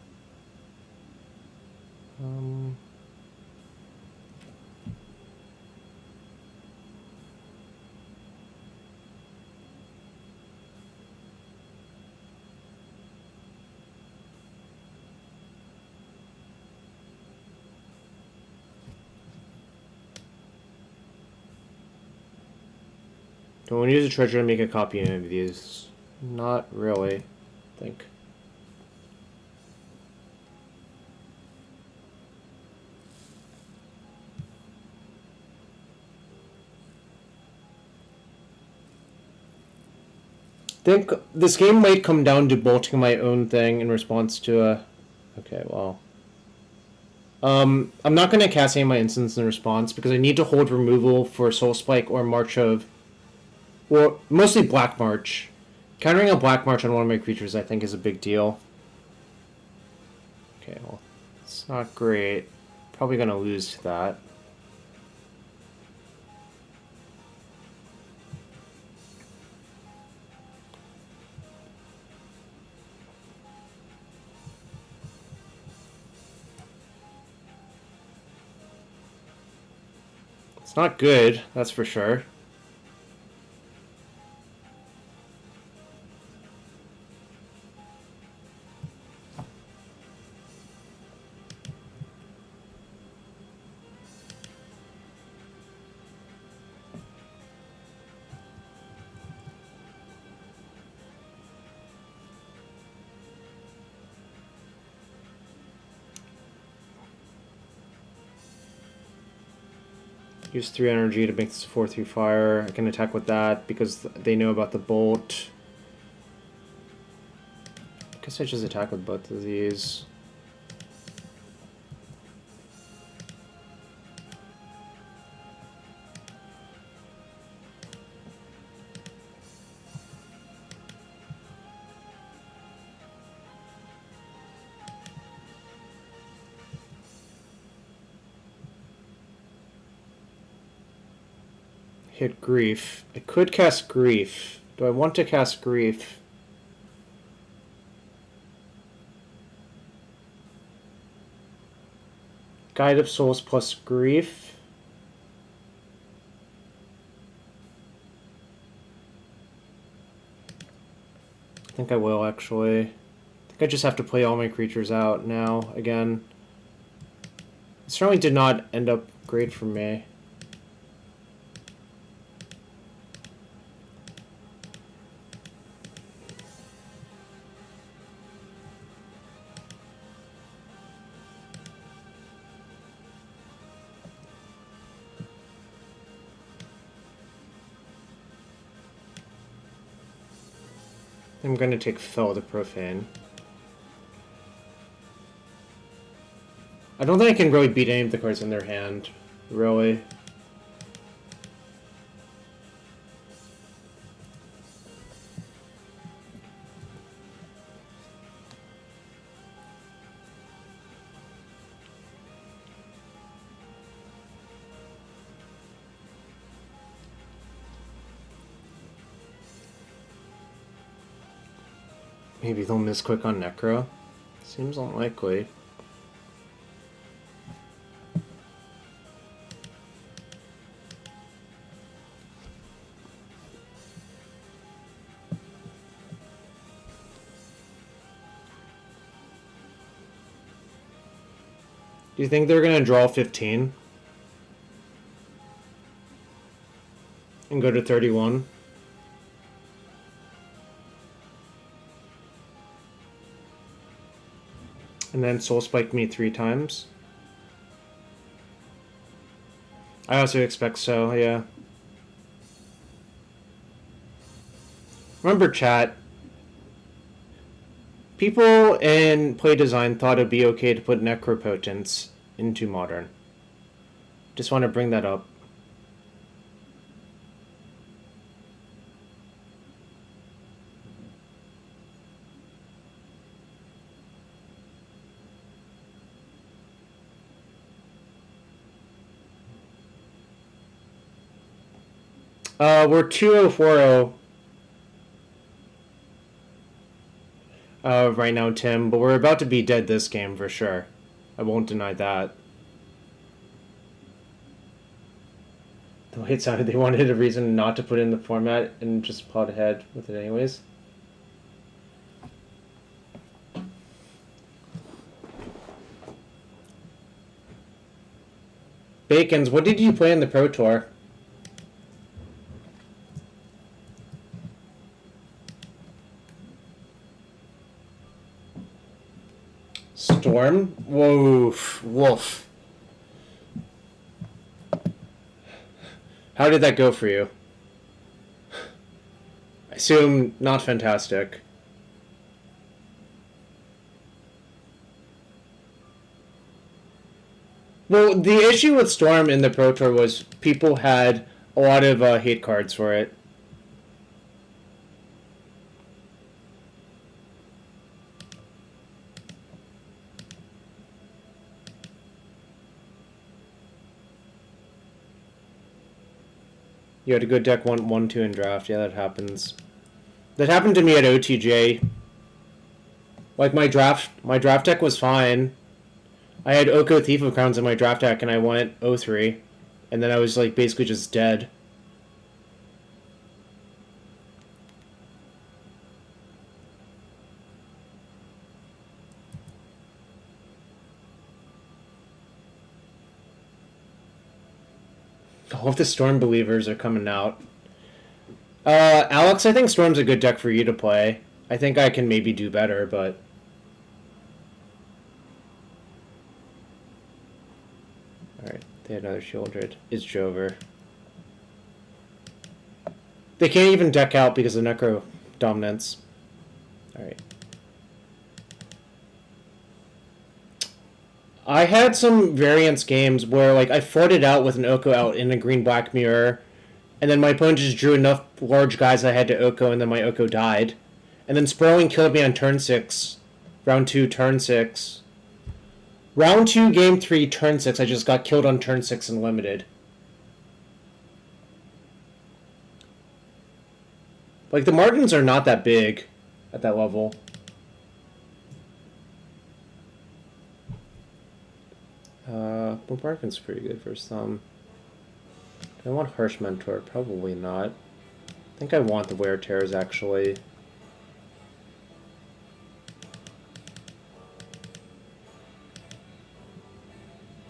Do I want to use a treasure to make a copy of these? Not really, I think. I think this game might come down to bolting my own thing in response to a... Okay, well... I'm not going to cast any of my instants in response because I need to hold removal for Soul Spike or March of... Well, mostly Black March. Countering a Black March on one of my creatures I think is a big deal. Okay, well, it's not great. Probably going to lose to that. It's not good, that's for sure. Use 3 energy to make this 4/3 fire. I can attack with that because they know about the bolt. I guess I just attack with both of these. Hit Grief. I could cast Grief. Do I want to cast Grief? Guide of Souls plus Grief. I think I will, actually. I think I just have to play all my creatures out now, again. It certainly did not end up great for me. I'm going to take Fel the Profane. I don't think I can really beat any of the cards in their hand, really. Maybe they'll misclick on Necro. Seems unlikely. Do you think they're going to draw 15? And go to 31? And then Soul Spike me 3 times? I also expect so, yeah. Remember, chat, people in play design thought it'd be okay to put Necropotence into Modern. Just want to bring that up. We're 2-0-4-0 right now, Tim, but we're about to be dead this game for sure. I won't deny that. The way it sounded, they wanted a reason not to put in the format and just plot ahead with it anyways. Bacons, what did you play in the Pro Tour? Storm? Woof. Woof. How did that go for you? I assume not fantastic. Well, the issue with Storm in the Pro Tour was people had a lot of hate cards for it. You had a good deck 1-2 in draft. Yeah, that happens. That happened to me at OTJ. Like my draft deck was fine. I had Oko Thief of Crowns in my draft deck, and I went 0-3, and then I was like basically just dead. All of the Storm believers are coming out. Alex, I think Storm's a good deck for you to play. I think I can maybe do better, but... Alright, they had another Shieldred. It's Jover. They can't even deck out because of Necro dominance. Alright. I had some variance games where like I fought it out with an Oko out in a green-black mirror, and then my opponent just drew enough large guys I had to Oko, and then my Oko died. And then Sproling killed me on turn 6. Round 2, turn 6. Round 2, game 3, turn 6. I just got killed on turn 6 and limited. Like, the margins are not that big at that level. Bombardment's pretty good for some. Do I want Harsh Mentor? Probably not. I think I want the Wear Tears, actually.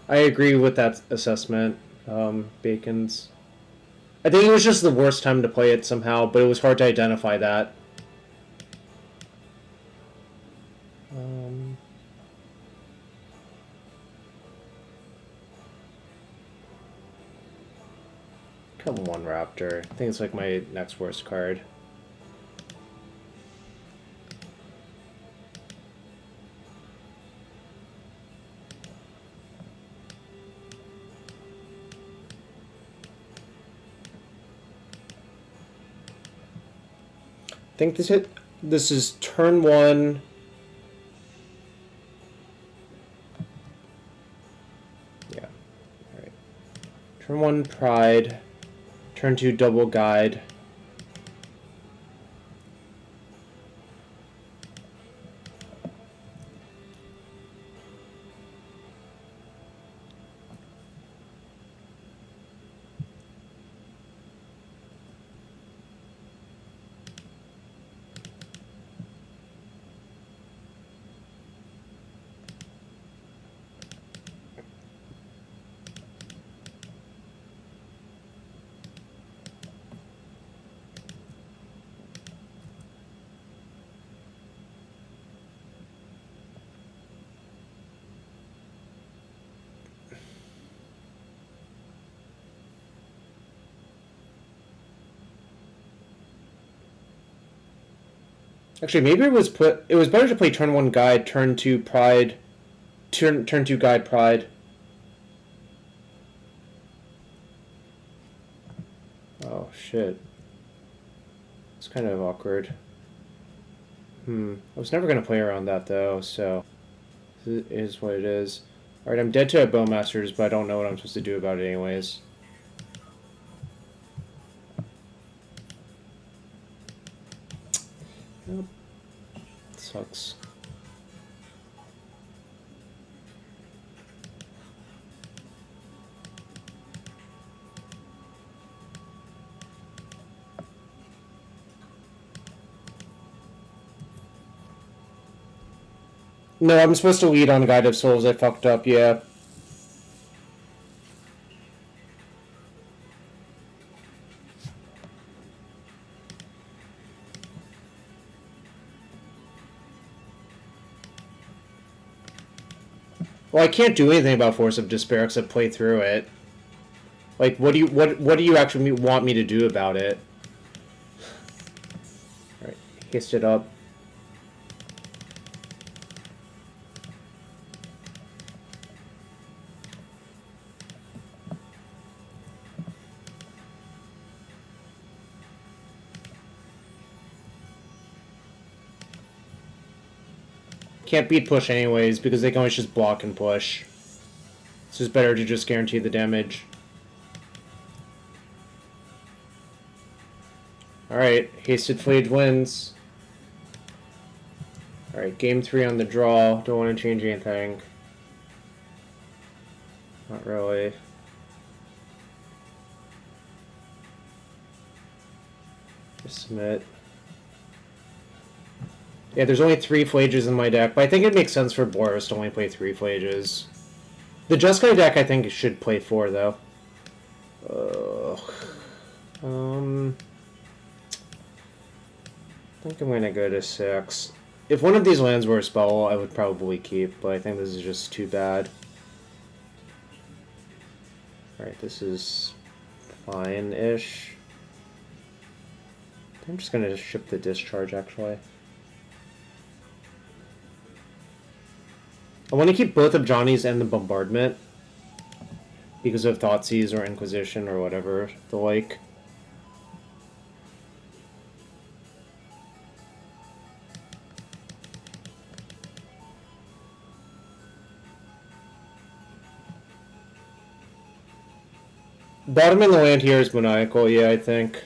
I agree with that assessment, Bacons. I think it was just the worst time to play it somehow, but it was hard to identify that. Come on, Raptor. I think it's like my next worst card. I think this is turn 1. Yeah. Alright. Turn 1 Pride. Turn 2 Double Guide. Actually, maybe it was better to play turn 1 Guide, turn 2 Pride, turn 2 Guide Pride. Oh shit. It's kind of awkward. I was never gonna play around that though, so it is what it is. Alright, I'm dead to a Bowmasters, but I don't know what I'm supposed to do about it anyways. No, I'm supposed to lead on Guide of Souls. I fucked up, yeah. Well, I can't do anything about Force of Despair except play through it. Like, what do you actually want me to do about it? Alright, hissed it up. Can't beat push anyways, because they can always just block and push. So it's better to just guarantee the damage. Alright, Hasted Flage wins. Alright, game 3 on the draw. Don't want to change anything. Not really. Just submit. Yeah, there's only 3 Flages in my deck, but I think it makes sense for Boros to only play 3 Flages. The Jeskai deck, I think, should play 4, though. I think I'm going to go to 6. If one of these lands were a spell, I would probably keep, but I think this is just too bad. Alright, this is fine-ish. I'm just going to ship the Discharge, actually. I want to keep both Ajani's and the Bombardment because of Thoughtseize or Inquisition or whatever the like. Bottoming the land here is maniacal, yeah, I think.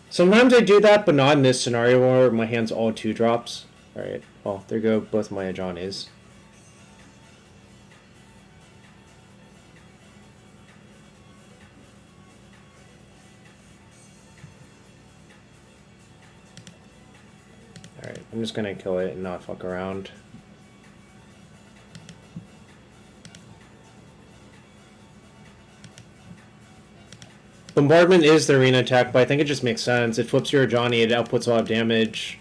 Sometimes I do that, but not in this scenario where my hand's all 2-drops. Alright, well, there go both my Ajani's. Alright, I'm just gonna kill it and not fuck around. Bombardment is the arena attack, but I think it just makes sense. It flips your Ajani, it outputs a lot of damage.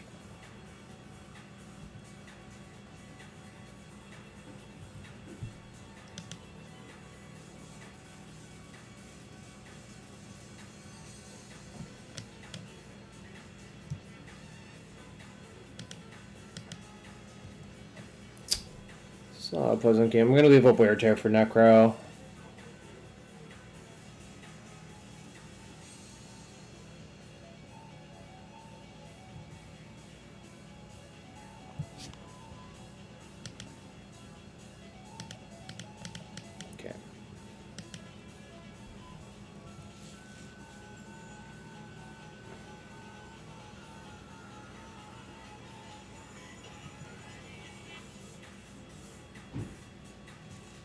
It's not a pleasant game. I'm gonna leave up Wear Tear for Necro.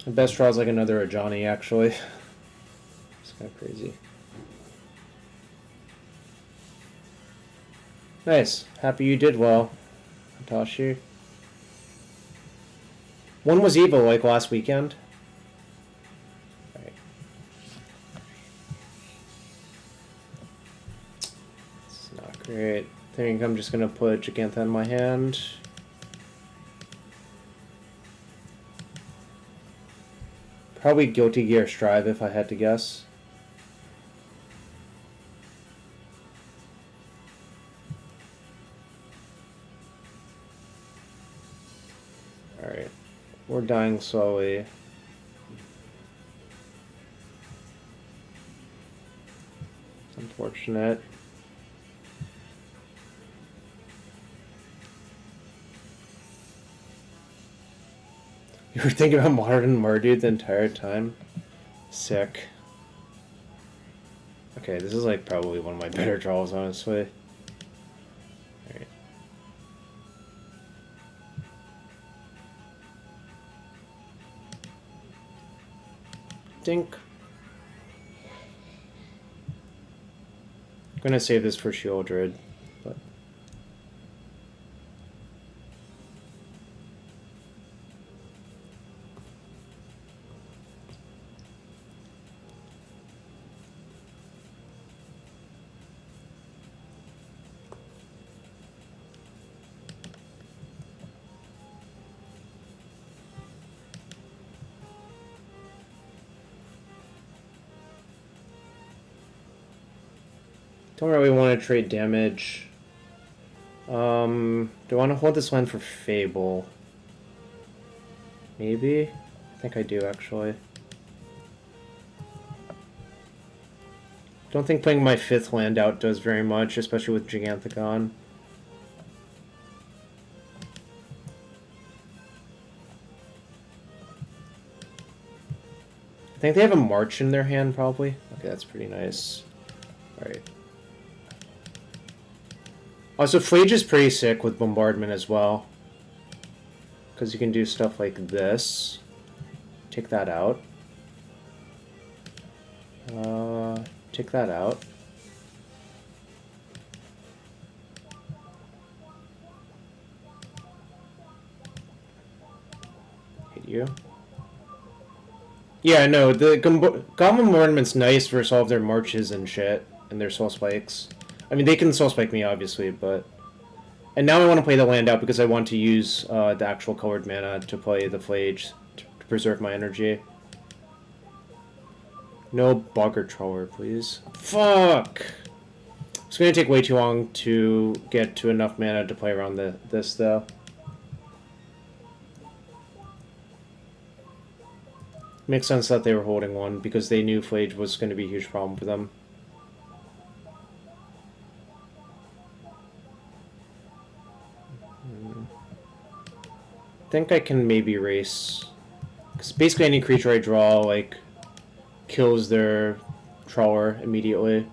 The best draw is like another Ajani, actually. It's kind of crazy. Nice. Happy you did well, Hitachi. One was evil, like last weekend. Right. It's not great. I think I'm just gonna put Gigantha in my hand. Probably Guilty Gear Strive if I had to guess. Alright. We're dying slowly. It's unfortunate. You were thinking about modern Mardu the entire time? Sick. Okay, this is like probably one of my better draws, honestly. Alright. Dink. I'm gonna save this for Shieldred, but Don't really want to trade damage. Do I want to hold this land for Fable? Maybe? I think I do, actually. Don't think playing my 5th land out does very much, especially with Giganticon. I think they have a March in their hand, probably. Okay, that's pretty nice. Alright. Also, Flage is pretty sick with Bombardment as well. Because you can do stuff like this. Take that out. Take that out. Hit you. Yeah, no, the Goblin Bombardment's nice versus all of their marches and shit, and their soul spikes. I mean, they can soul spike me, obviously, but... And now I want to play the land out because I want to use the actual colored mana to play the Flage to preserve my energy. No Bogger Troller, please. Fuck! It's going to take way too long to get to enough mana to play around this, though. Makes sense that they were holding one, because they knew Flage was going to be a huge problem for them. I think I can maybe race. Because basically any creature I draw, like, kills their Trawler immediately.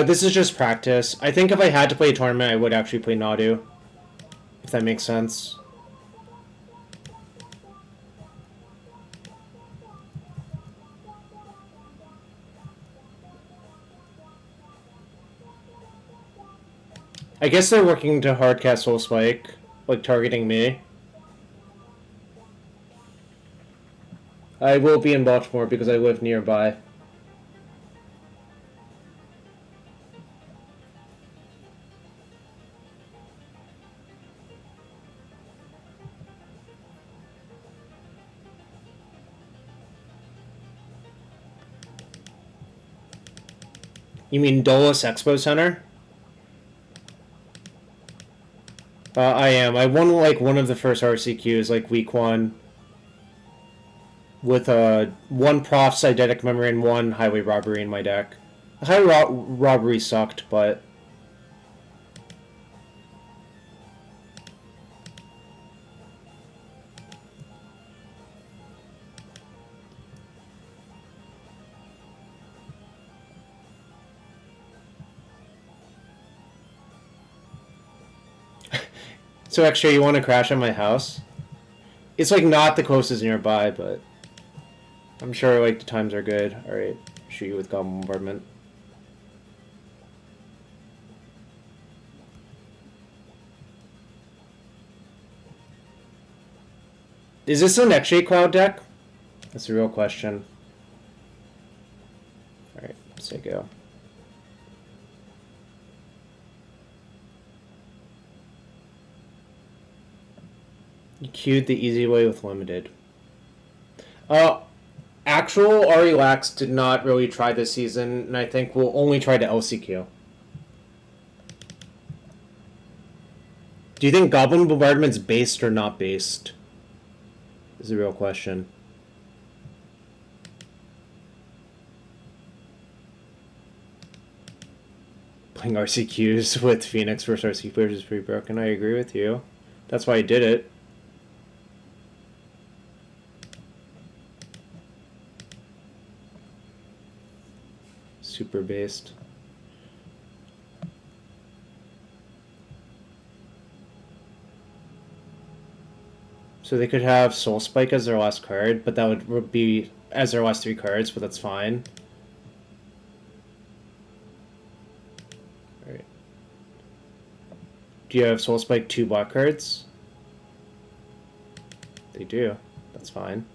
This is just practice. I think if I had to play a tournament, I would actually play Nadu. If that makes sense. I guess they're working to hardcast Soul Spike, like targeting me. I will be in Baltimore because I live nearby. You mean Dulles Expo Center? I am. I won like one of the first RCQs, like week 1. With 1 Prof, Eidetic Memory, and 1 Highway Robbery in my deck. The Highway Robbery sucked, but... So extra, you want to crash at my house? It's like not the closest nearby, but I'm sure like the times are good. Alright, shoot you with Goblin Bombardment. Is this a Nextshade Cloud deck? That's a real question. Alright, say go. You queued the easy way with limited. Actual Ari Lax did not really try this season, and I think we'll only try to LCQ. Do you think Goblin Bombardment's based or not based? Is the real question. Playing RCQs with Phoenix versus RC players is pretty broken. I agree with you. That's why I did it. Super based. So they could have Soul Spike as their last card, but that would be as their last 3 cards, but that's fine. Alright. Do you have Soul Spike 2 black cards? They do. That's fine.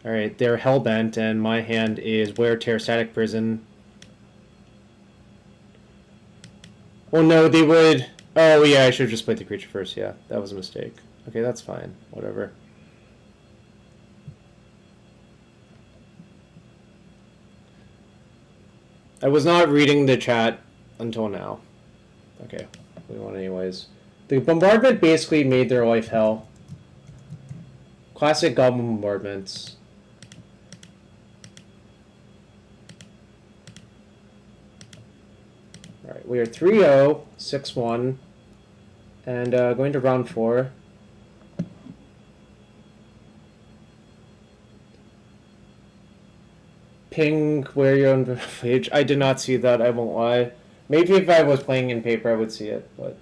Alright, they're Hellbent, and my hand is Wear Tear Static Prison. Well, no, they would... Oh, yeah, I should have just played the creature first. Yeah, that was a mistake. Okay, that's fine. Whatever. I was not reading the chat until now. Okay, we want anyways. The bombardment basically made their life hell. Classic Goblin Bombardments. Alright, we are 3-0, 6-1, and going to round 4. Ping where you're on the page. I did not see that, I won't lie. Maybe if I was playing in paper I would see it, but...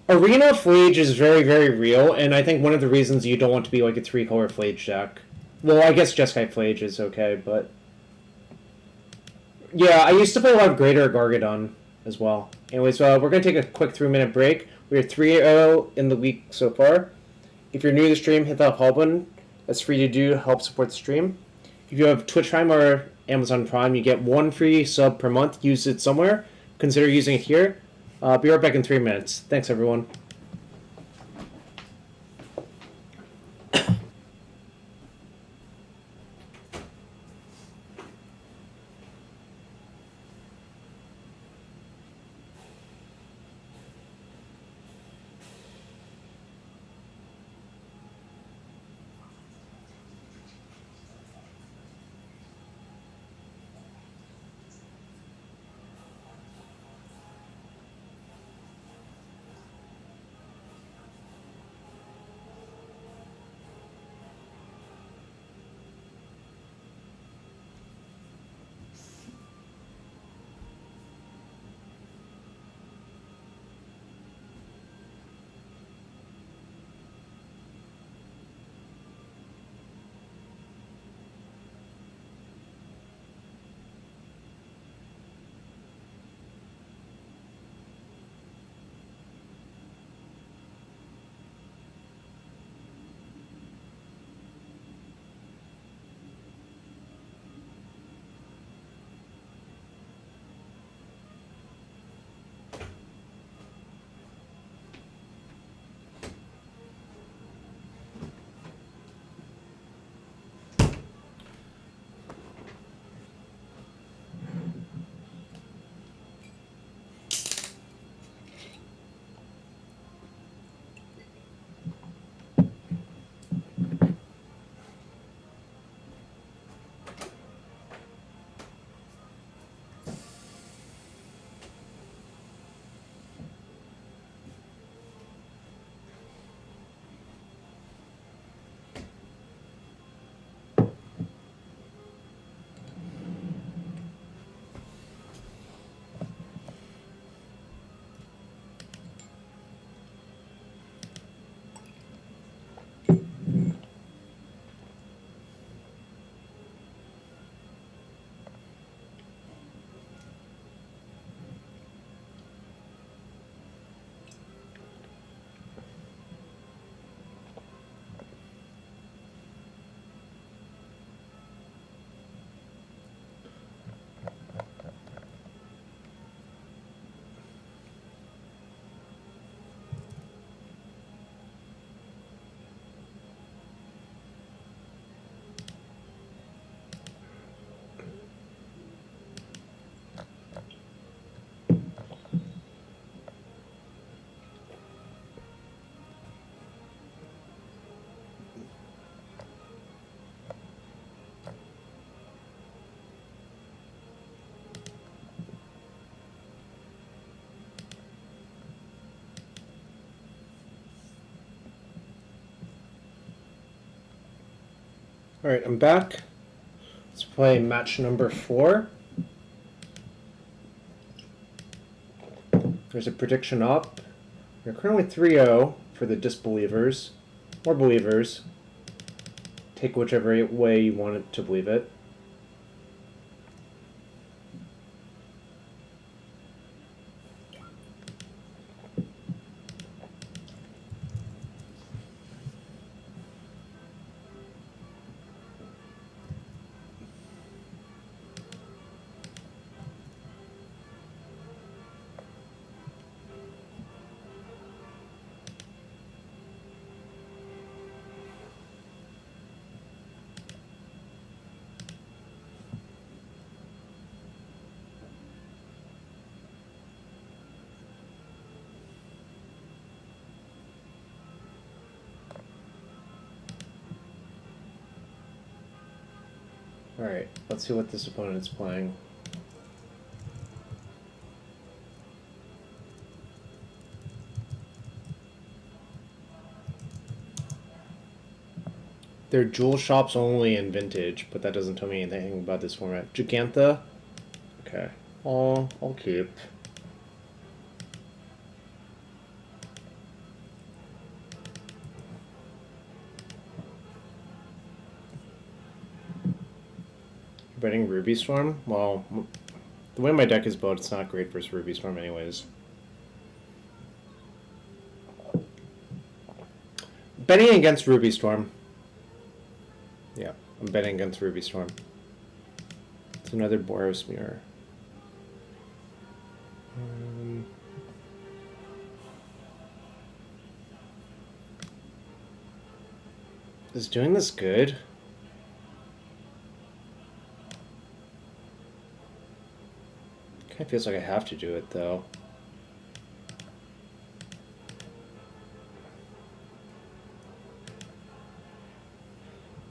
Arena Flage is very, very real, and I think one of the reasons you don't want to be like a 3-color Flage deck. Well, I guess Jeskai Flage is okay, but... Yeah, I used to play a lot of Greater Gargadon as well. Anyways, we're going to take a quick 3-minute break. We are 3-0 in the week so far. If you're new to the stream, hit that follow button. That's free to do to help support the stream. If you have Twitch Prime or Amazon Prime, you get 1 free sub per month. Use it somewhere. Consider using it here. Be right back in 3 minutes. Thanks, everyone. Alright, I'm back. Let's play match number 4. There's a prediction up. We're currently 3-0 for the disbelievers. Or believers. Take whichever way you want it to believe it. Alright, let's see what this opponent's playing. They're jewel shops only in Vintage, but that doesn't tell me anything about this format. Gigantha? Okay. I'll keep. Betting Ruby Storm? Well, the way my deck is built, it's not great versus Ruby Storm anyways. Betting against Ruby Storm. Yeah, I'm betting against Ruby Storm. It's another Boros Mirror. Is doing this good? Kind of feels like I have to do it though.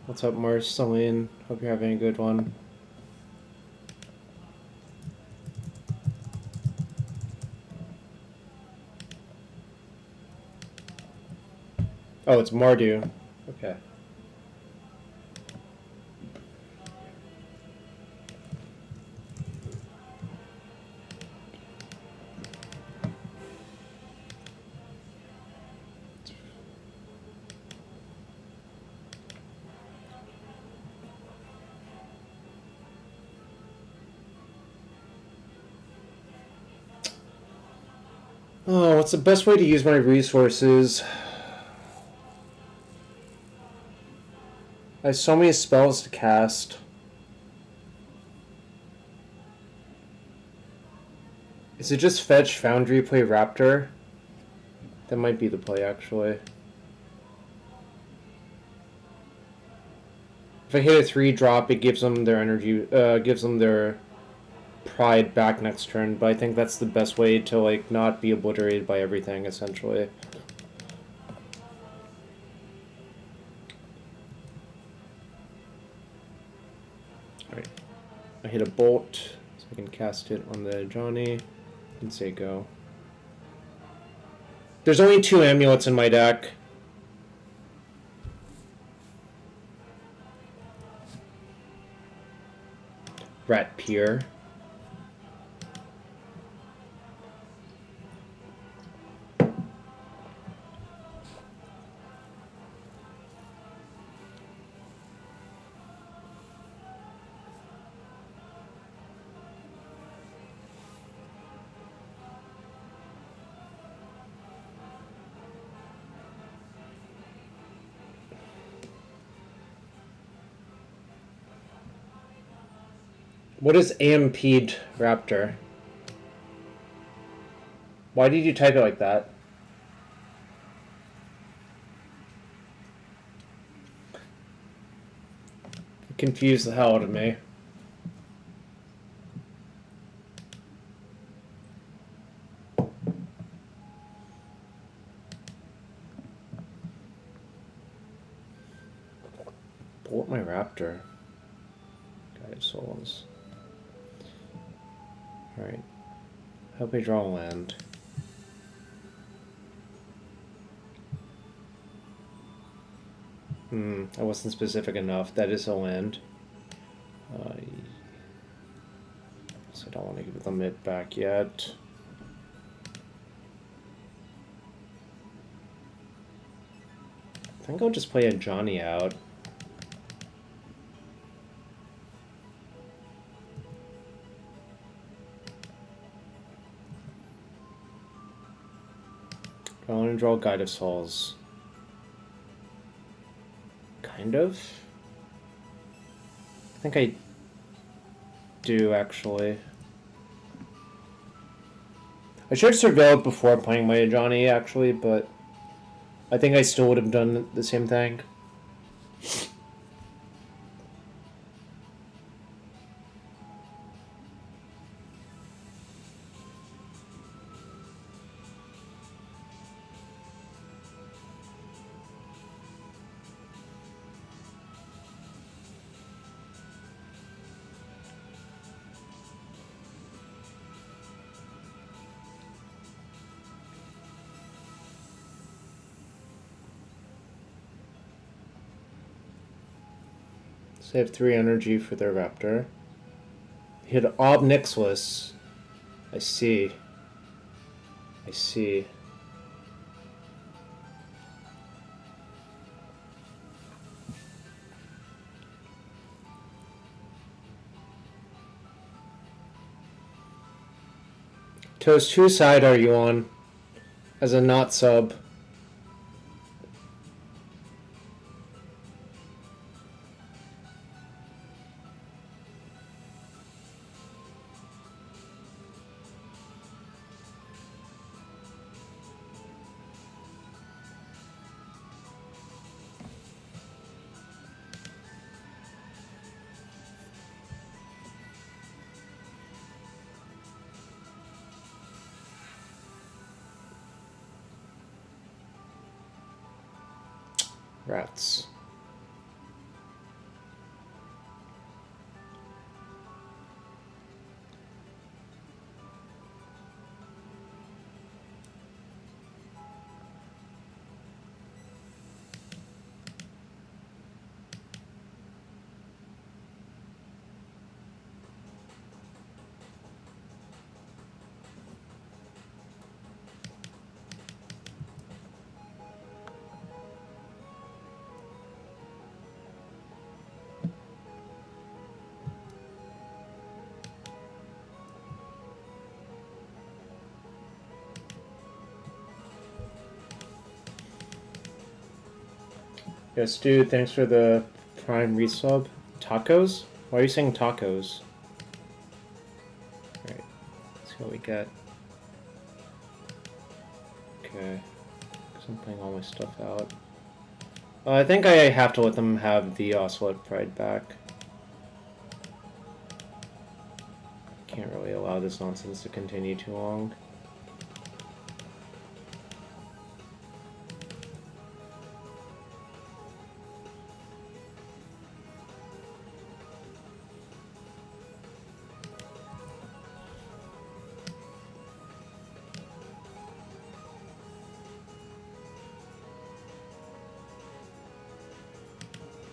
What's up, Marceline? Hope you're having a good one. Oh, it's Mardu. Okay. Oh, what's the best way to use my resources? I have so many spells to cast. Is it just fetch, Foundry, play Raptor? That might be the play, actually. If I hit a 3-drop, it gives them their energy, gives them their Pride back next turn, but I think that's the best way to, like, not be obliterated by everything, essentially. Alright. I hit a bolt, so I can cast it on the Ajani, and say go. There's only 2 amulets in my deck. Rat Pier. What is AMP'd Raptor? Why did you type it like that? It confused the hell out of me. Pull up my Raptor. Guide souls. Alright. Hope I draw a land. I wasn't specific enough. That is a land. So I don't want to give them it back yet. think I'll just play Ajani out. I want to draw Guide of Souls. Kind of. I think I do, actually. I should have surveilled before playing my Ajani, actually, but I think I still would have done the same thing. So they have 3 energy for their Raptor. Hit Ob Nixilis. I see. I see. Toast, whose side are you on? As a not sub. Rats. Yes, dude, thanks for the Prime resub. Tacos? Why are you saying tacos? Alright, let's see what we get. Okay, because I'm putting all my stuff out. I think I have to let them have the Ocelot Pride back. Can't really allow this nonsense to continue too long.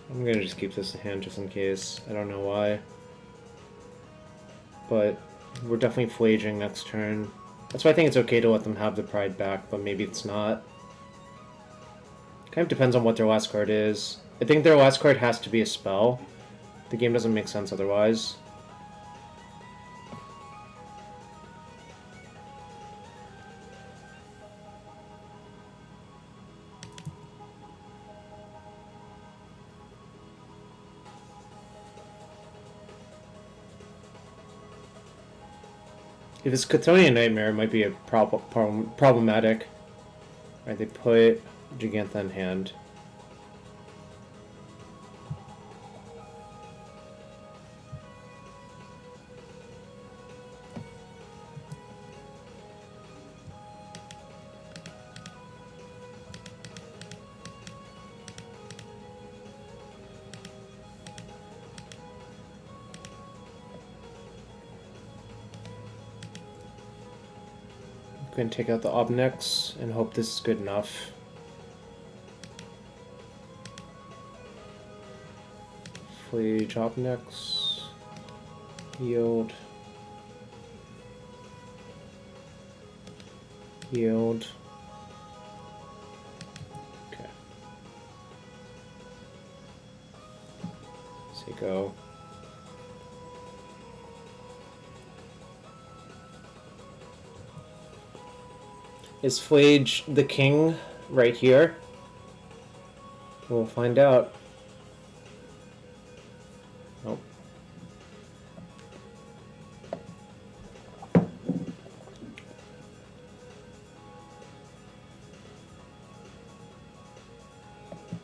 I'm gonna just keep this in hand just in case. I don't know why. But we're definitely flaging next turn. That's why I think it's okay to let them have the Pride back, but maybe it's not. Kind of depends on what their last card is. I think their last card has to be a spell. The game doesn't make sense otherwise. If it's Chthonian Nightmare, it might be a problematic. Alright, they put Gigantha in hand. Going to take out the Obnex and hope this is good enough. Flage Obnex. Yield. Yield. Okay. They go. Is Flage the king right here? We'll find out. Nope.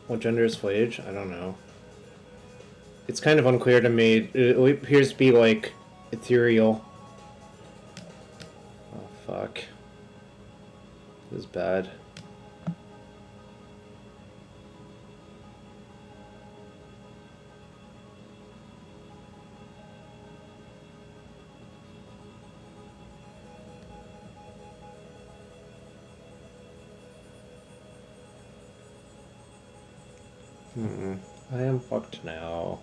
What gender is Flage? I don't know. It's kind of unclear to me. It appears to be like ethereal. Oh fuck. This is bad. I am fucked now.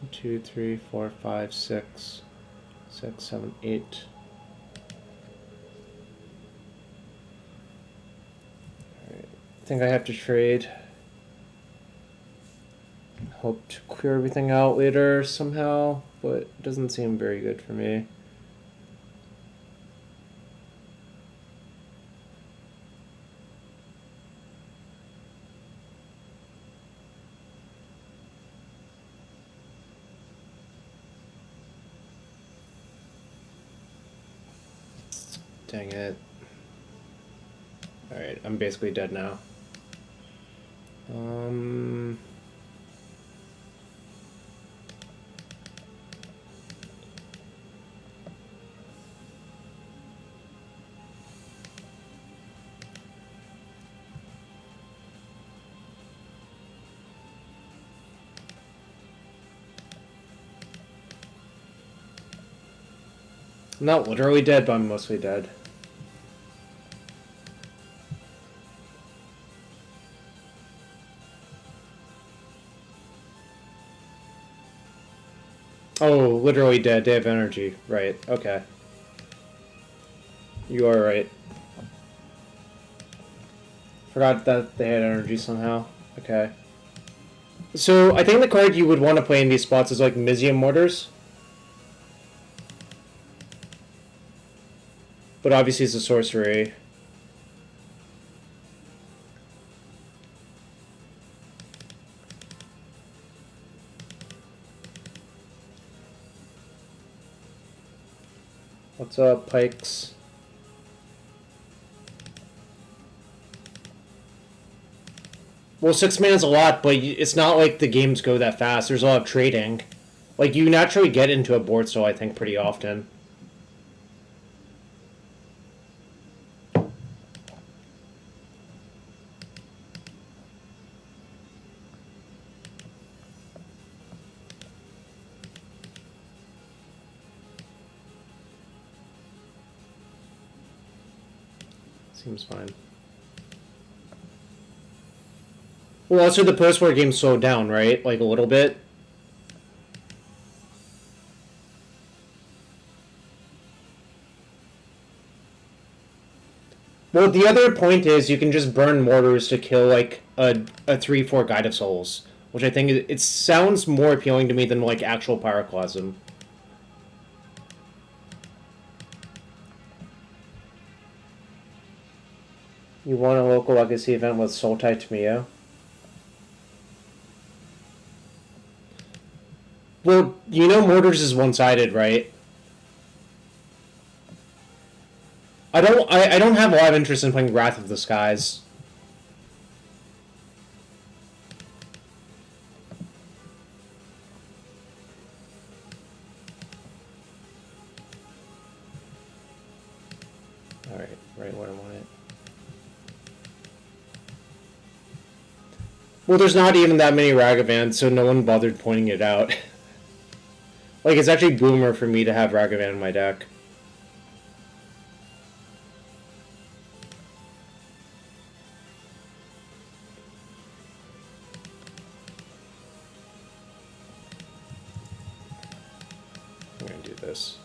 1, 2, 3, 4, 5, 6, 6, 7, 8. Alright. I think I have to trade. Hope to clear everything out later somehow, but it doesn't seem very good for me. Dang it. Alright, I'm basically dead now. I'm not literally dead, but I'm mostly dead. Oh, literally dead. They have energy. Right, okay. You are right. Forgot that they had energy somehow. Okay. So, I think the card you would want to play in these spots is like Mizium Mortars. But obviously it's a sorcery. What's up, Pikes? Well, 6 mana is a lot, but it's not like the games go that fast. There's a lot of trading. Like, you naturally get into a board stall, I think, pretty often. Seems fine. Well, also the post-war game slowed down, right? Like, a little bit. Well, the other point is you can just burn mortars to kill, like, a 3/4 Guide of Souls. Which I think, it sounds more appealing to me than, like, actual Pyroclasm. You want a local legacy event with Sultai Tamiyo? Well, you know Mortars is one-sided, right? I don't have a lot of interest in playing Wrath of the Skies. Alright, right where I want it. Well, there's not even that many Ragavans, so no one bothered pointing it out. Like, it's actually boomer for me to have Ragavan in my deck. I'm gonna do this.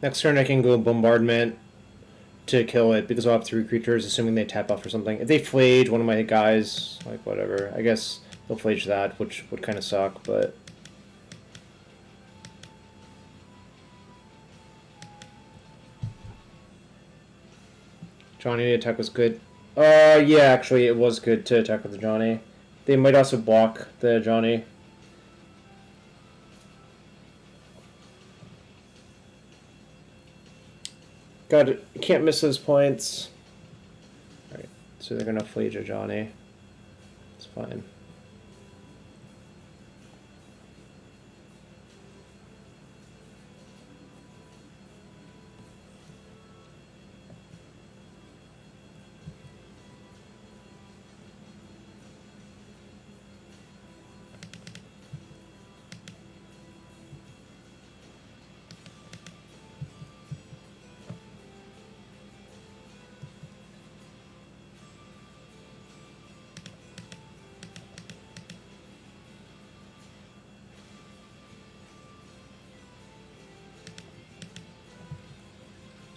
Next turn I can go Bombardment to kill it because I'll have 3 creatures, assuming they tap off or something. If they Flage one of my guys, like whatever. I guess they'll Flage that, which would kind of suck, but... Ajani attack was good. Yeah, actually it was good to attack with the Ajani. They might also block the Ajani. God, can't miss those points. Alright, so they're gonna Flage Ajani. It's fine.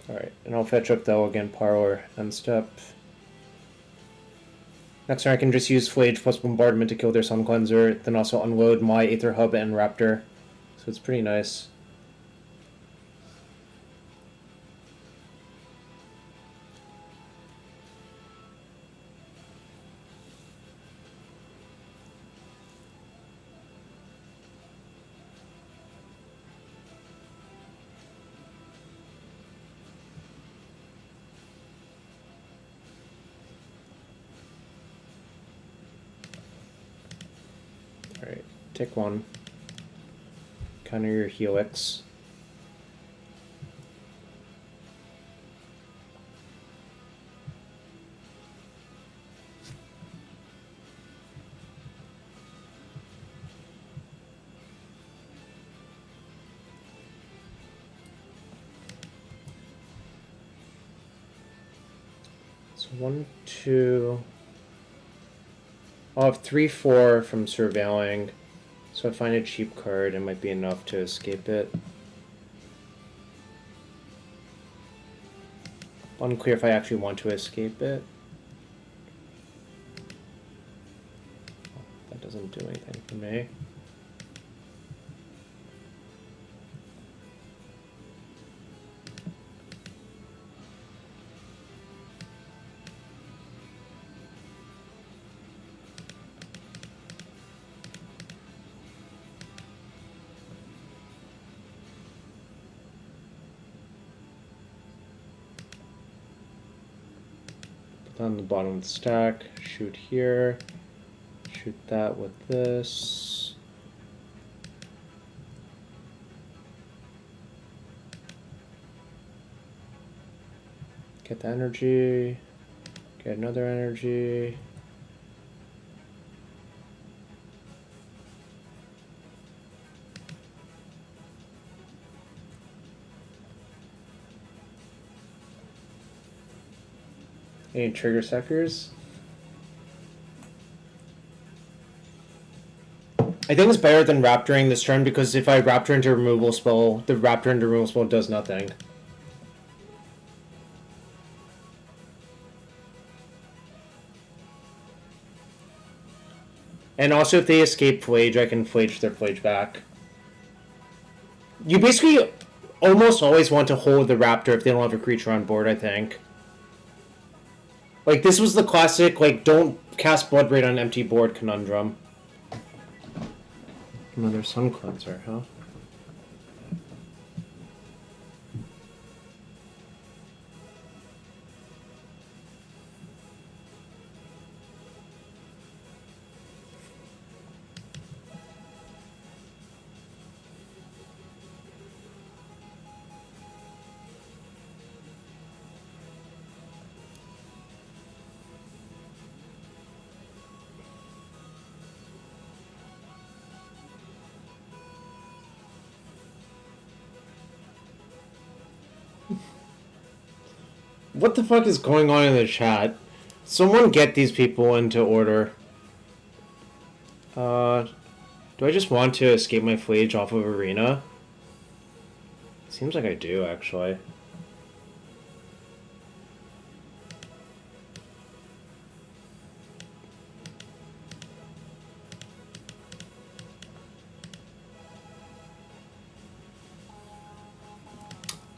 Alright, and I'll fetch up the Elegant Parlor end step. Next turn I can just use Flage plus Bombardment to kill their Sun Cleanser, then also unload my Aether Hub and Raptor. So it's pretty nice. Alright, take 1. Counter your Helix. So 1, 2... I'll have 3, 4 from Surveilling, so if I find a cheap card, it might be enough to escape it. Unclear if I actually want to escape it. That doesn't do anything for me. Down the bottom of the stack, shoot here, shoot that with this. Get the energy, get another energy. Any trigger suckers? I think it's better than Raptoring this turn because if I Raptor into a removal spell, the Raptor into removal spell does nothing. And also if they escape Flage, I can Flage their Flage back. You basically almost always want to hold the Raptor if they don't have a creature on board, I think. Like, this was the classic, like, don't cast Blood Raid on an empty board conundrum. Another Sun Cleanser, huh? What the fuck is going on in the chat? Someone get these people into order. Do I just want to escape my Flage off of Arena? Seems like I do, actually.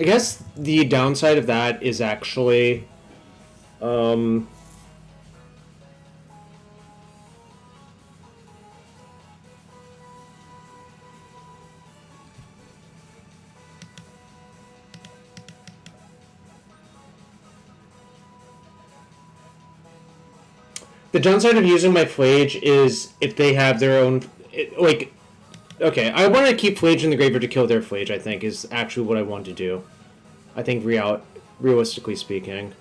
I guess the downside of that is actually, the downside of using my Flage is if they have their own, like, okay, I want to keep Flage in the graveyard to kill their Flage, I think, is actually what I want to do. I think realistically speaking.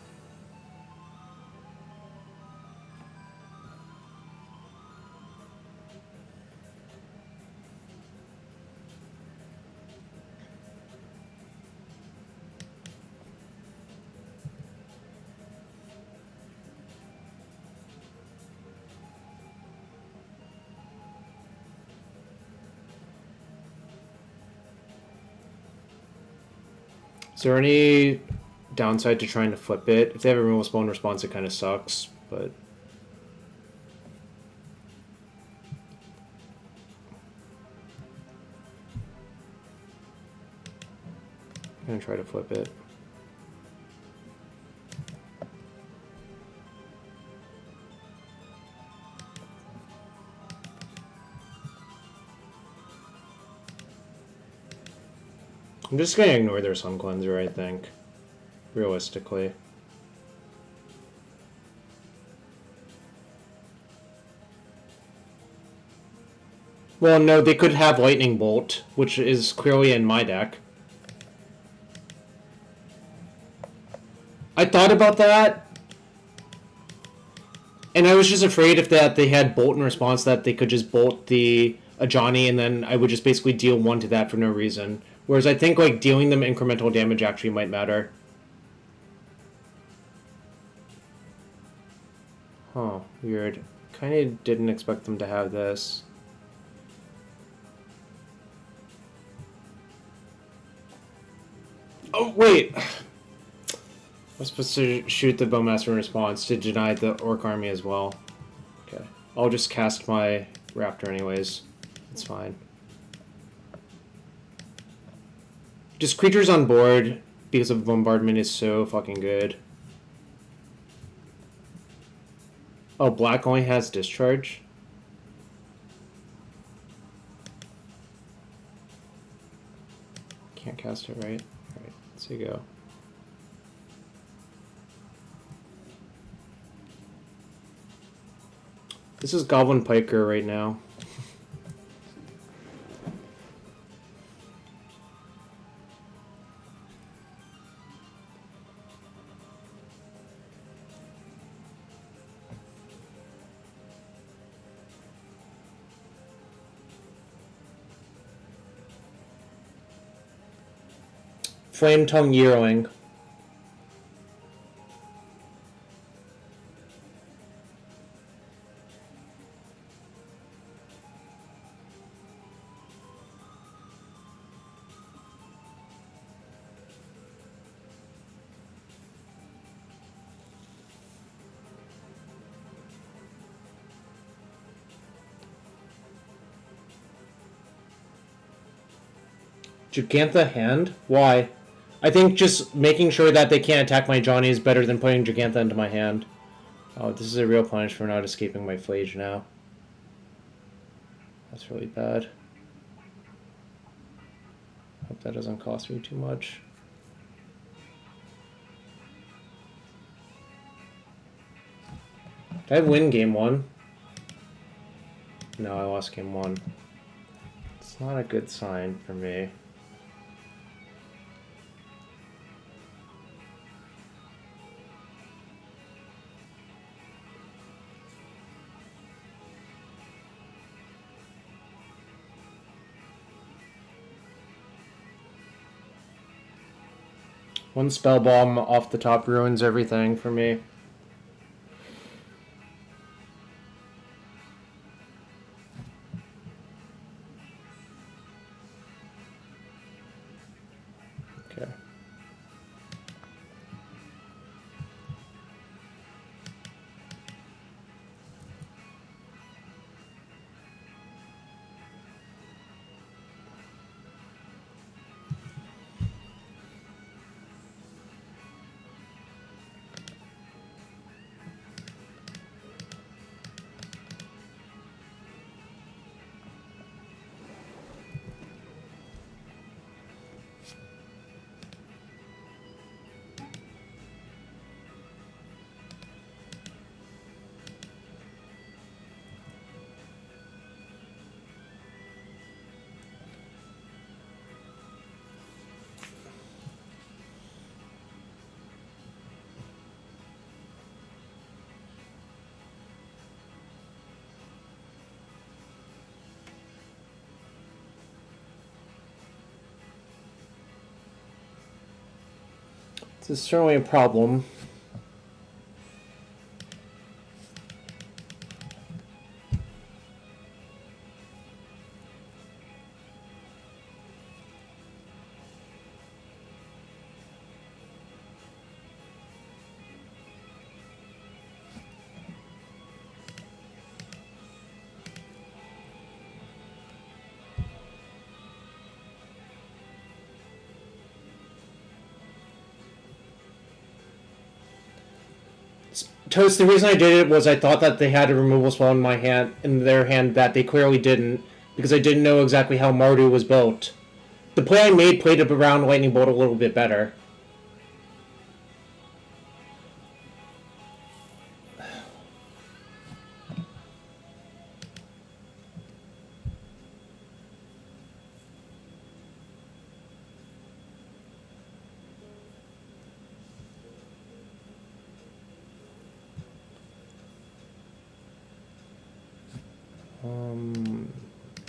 Is there any downside to trying to flip it? If they have a removal spell in response, it kind of sucks, but... I'm going to try to flip it. I'm just going to ignore their Sun Cleanser, I think. Realistically. Well, no, they could have Lightning Bolt, which is clearly in my deck. I thought about that. And I was just afraid if that they had Bolt in response that they could just Bolt the Ajani and then I would just basically deal 1 to that for no reason. Whereas I think like dealing them incremental damage actually might matter. Huh, weird. Kinda didn't expect them to have this. Oh, wait! I was supposed to shoot the Bowmaster in response to deny the Orc army as well. Okay. I'll just cast my Raptor anyways. It's fine. Just creatures on board because of Bombardment is so fucking good. Oh, black only has Discharge? Can't cast it, right? Alright, so you go. This is Goblin Piker right now. Flame Tongue Yearling. Gigantha hand? Why? I think just making sure that they can't attack my Johnny is better than putting Gigantha into my hand. Oh, this is a real punish for not escaping my Flage now. That's really bad. Hope that doesn't cost me too much. Did I win game 1? No, I lost game 1. It's not a good sign for me. One spell bomb off the top ruins everything for me. Okay. This is certainly a problem. Toast, the reason I did it was I thought that they had a removal spell in my hand, in their hand, that they clearly didn't, because I didn't know exactly how Mardu was built. The play I made played up around Lightning Bolt a little bit better.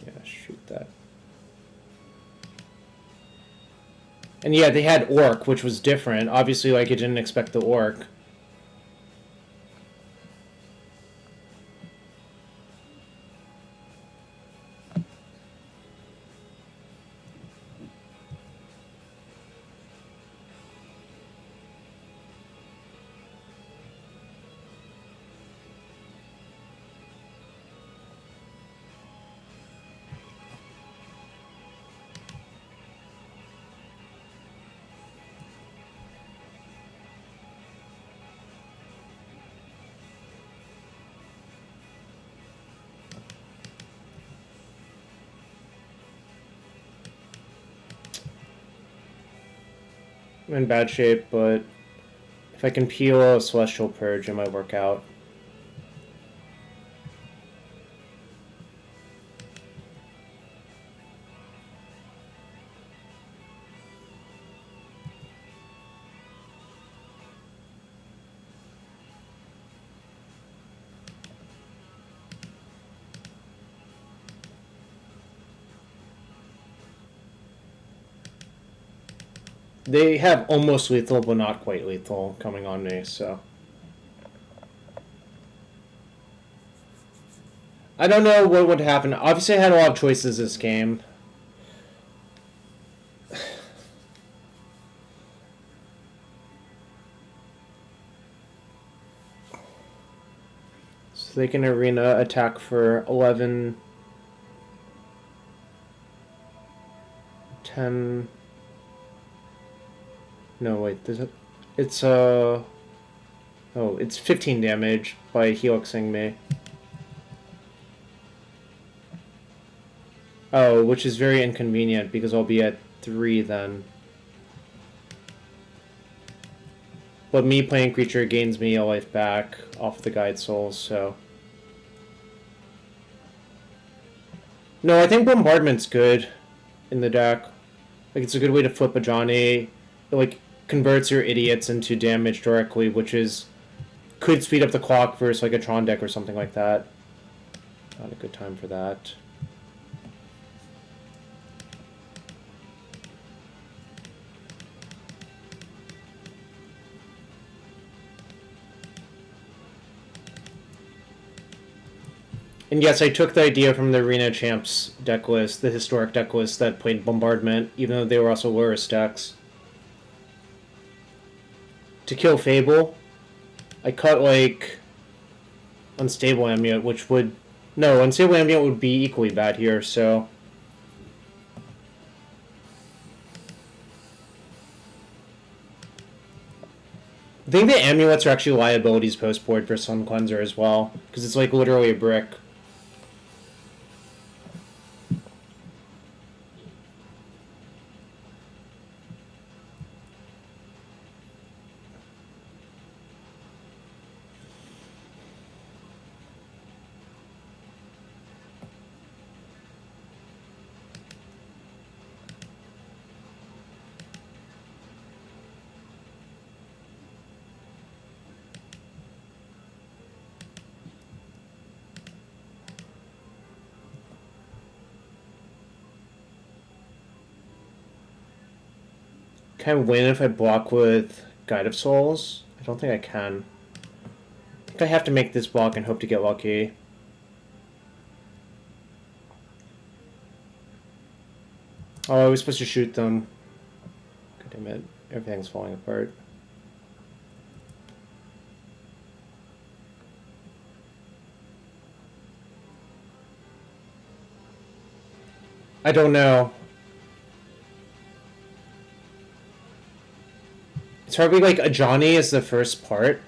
Yeah, shoot that. And yeah, they had Orc, which was different. Obviously, like, I didn't expect the Orc. I'm in bad shape, but if I can peel a Celestial Purge, it might work out. They have almost lethal, but not quite lethal coming on me, so. I don't know what would happen. Obviously, I had a lot of choices this game. So they can arena attack for 11, 10... No, wait, it's oh, it's 15 damage by helixing me. Oh, which is very inconvenient because I'll be at 3 then. But me playing creature gains me a life back off the Guide Souls, so. No, I think Bombardment's good in the deck. Like, it's a good way to flip Ajani. Like, converts your idiots into damage directly, which is could speed up the clock versus like a Tron deck or something like that. Not a good time for that. And yes, I took the idea from the Arena Champs deck list, the historic deck list that played Bombardment, even though they were also Lurrus decks. to kill Fable, I cut like Unstable Amulet, which would... No, Unstable Amulet would be equally bad here, so... I think the amulets are actually liabilities post-board for Sun Cleanser as well, because it's like literally a brick. Can I win if I block with Guide of Souls? I don't think I can. I think I have to make this block and hope to get lucky. Oh, I was supposed to shoot them. God damn it. Everything's falling apart. I don't know. It's probably like Ajani is the first part.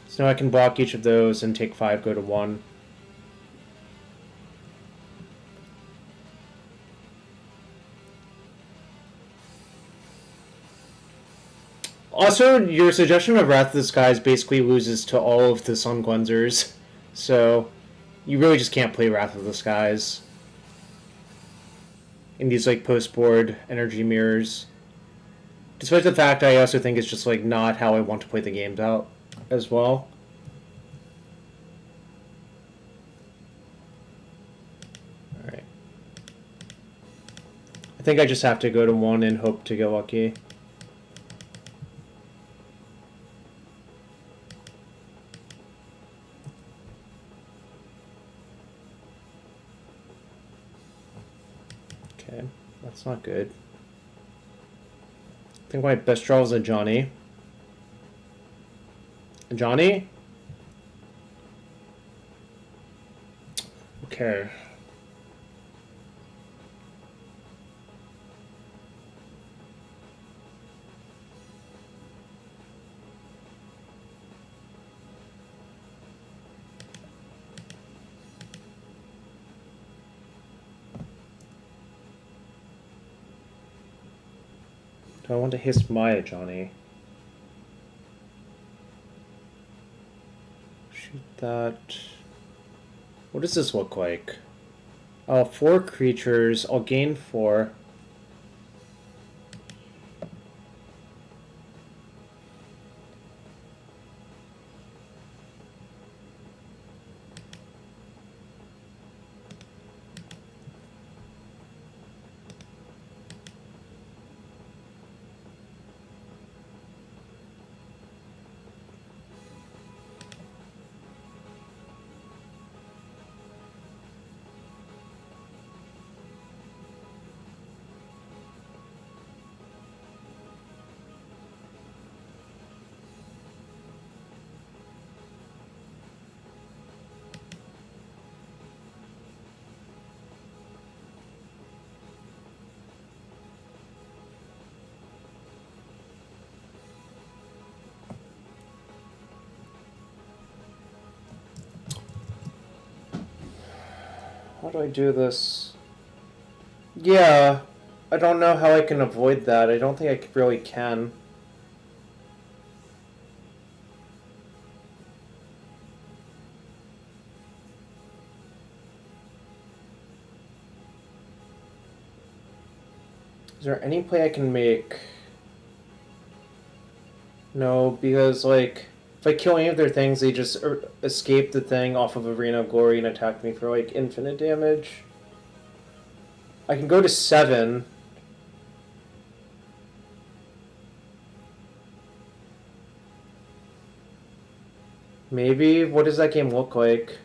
So now I can block each of those and take 5, go to 1. Also, your suggestion of Wrath of the Skies basically loses to all of the Sun Cleansers. So, you really just can't play Wrath of the Skies in these, like, post-board energy mirrors. Despite the fact I also think it's just, like, not how I want to play the games out as well. Alright. I think I just have to go to 1 and hope to get lucky. Okay, that's not good. I think my best draw is Ajani. Ajani? Okay. Do I want to hiss my Ajani? Shoot that. What does this look like? 4 creatures. I'll gain 4. How do I do this? Yeah, I don't know how I can avoid that. I don't think I really can. Is there any play I can make? No, because, like, if I kill any of their things, they just escape the thing off of Arena of Glory and attack me for, like, infinite damage. I can go to 7. Maybe? What does that game look like?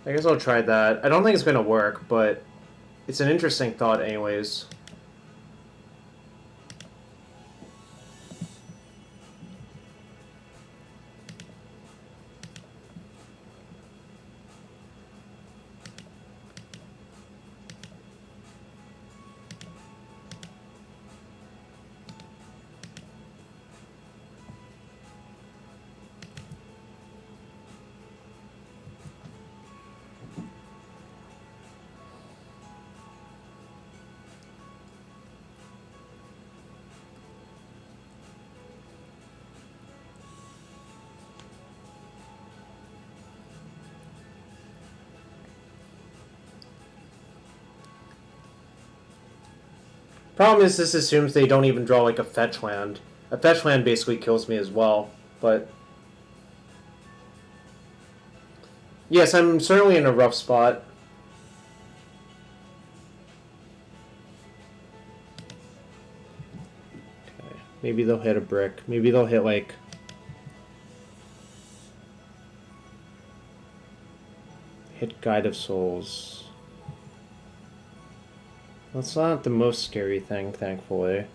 I guess I'll try that. I don't think it's going to work, but it's an interesting thought anyways. Problem is, this assumes they don't even draw like a fetch land. A fetch land basically kills me as well, but... Yes, I'm certainly in a rough spot. Okay, maybe they'll hit a brick. Maybe they'll hit like... Hit Guide of Souls. That's not the most scary thing, thankfully.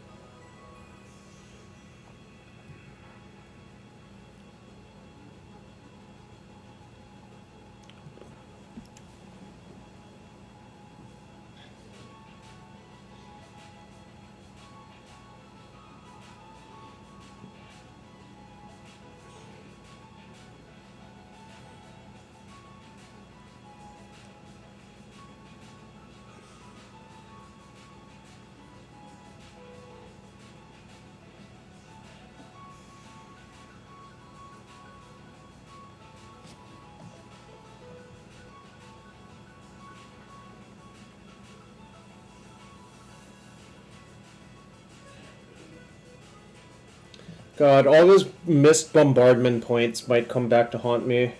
God, all those missed bombardment points might come back to haunt me.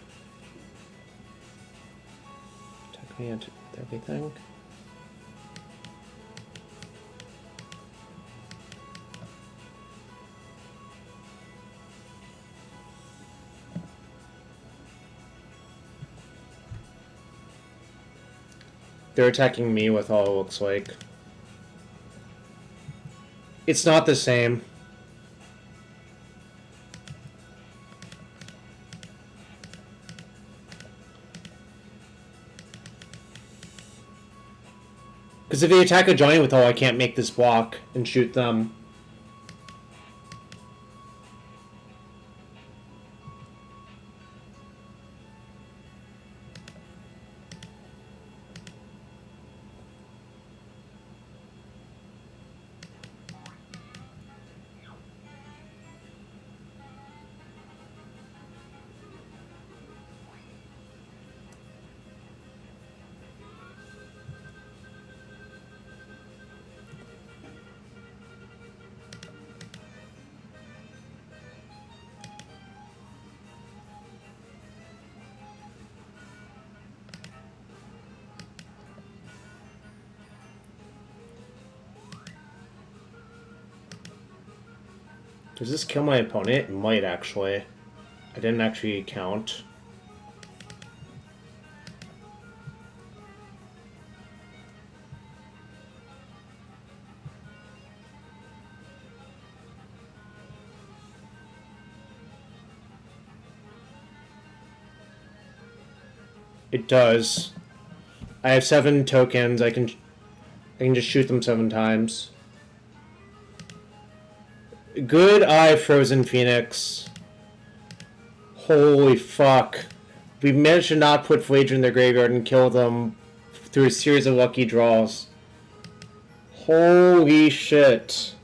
Attack me into everything. They're attacking me with all it looks like. It's not the same. Because if they attack a giant with all, I can't make this block and shoot them. Does this kill my opponent? It might, actually. I didn't actually count. It does. I have 7 tokens. I can just shoot them 7 times. Good eye, Frozen Phoenix. Holy fuck. We managed to not put Flager in their graveyard and kill them through a series of lucky draws. Holy shit.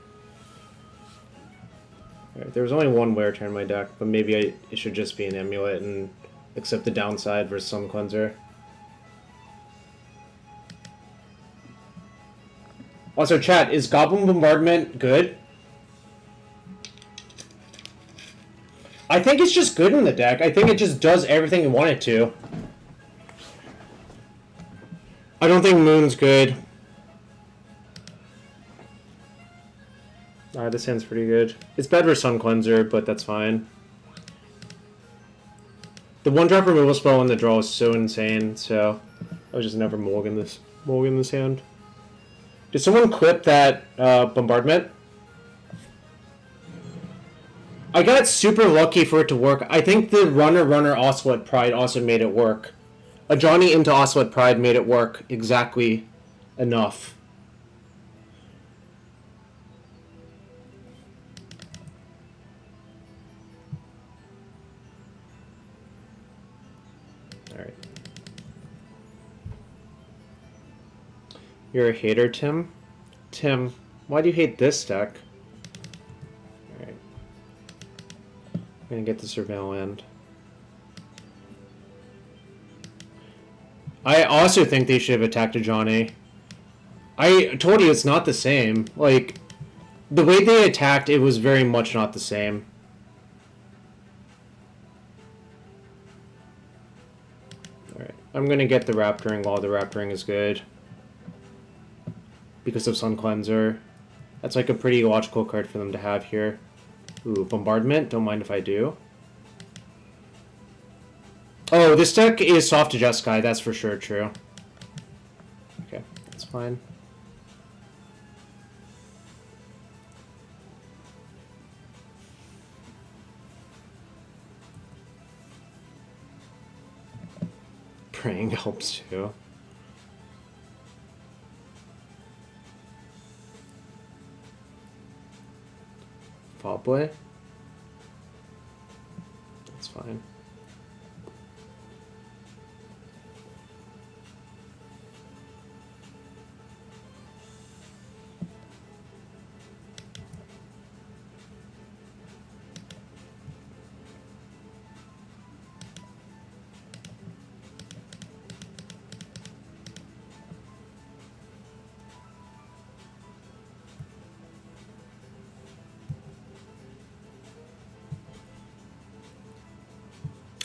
Right, there was only one wear turn in my deck, but maybe it should just be an amulet and accept the downside versus Sun Cleanser. Also, chat, is Goblin Bombardment good? I think it's just good in the deck. I think it just does everything you want it to. I don't think Moon's good. This hand's pretty good. It's better for Sun Cleanser, but that's fine. The one-drop removal spell on the draw is so insane, so I was just never mulligan this hand. Did someone clip that bombardment? I got super lucky for it to work. I think the runner Ocelot Pride also made it work. Ajani into Ocelot Pride made it work exactly enough. Alright. You're a hater, Tim? Tim, why do you hate this deck? Alright. I'm gonna get the Surveil end. I also think they should have attacked Ajani. I told you it's not the same. Like, the way they attacked, it was very much not the same. Alright, I'm gonna get the Raptoring while the Raptoring is good. Because of Sun Cleanser. That's like a pretty logical card for them to have here. Ooh, Bombardment, don't mind if I do. Oh, this deck is soft to Jeskai, that's for sure true. Okay, that's fine. Praying helps too. Fobble. That's fine.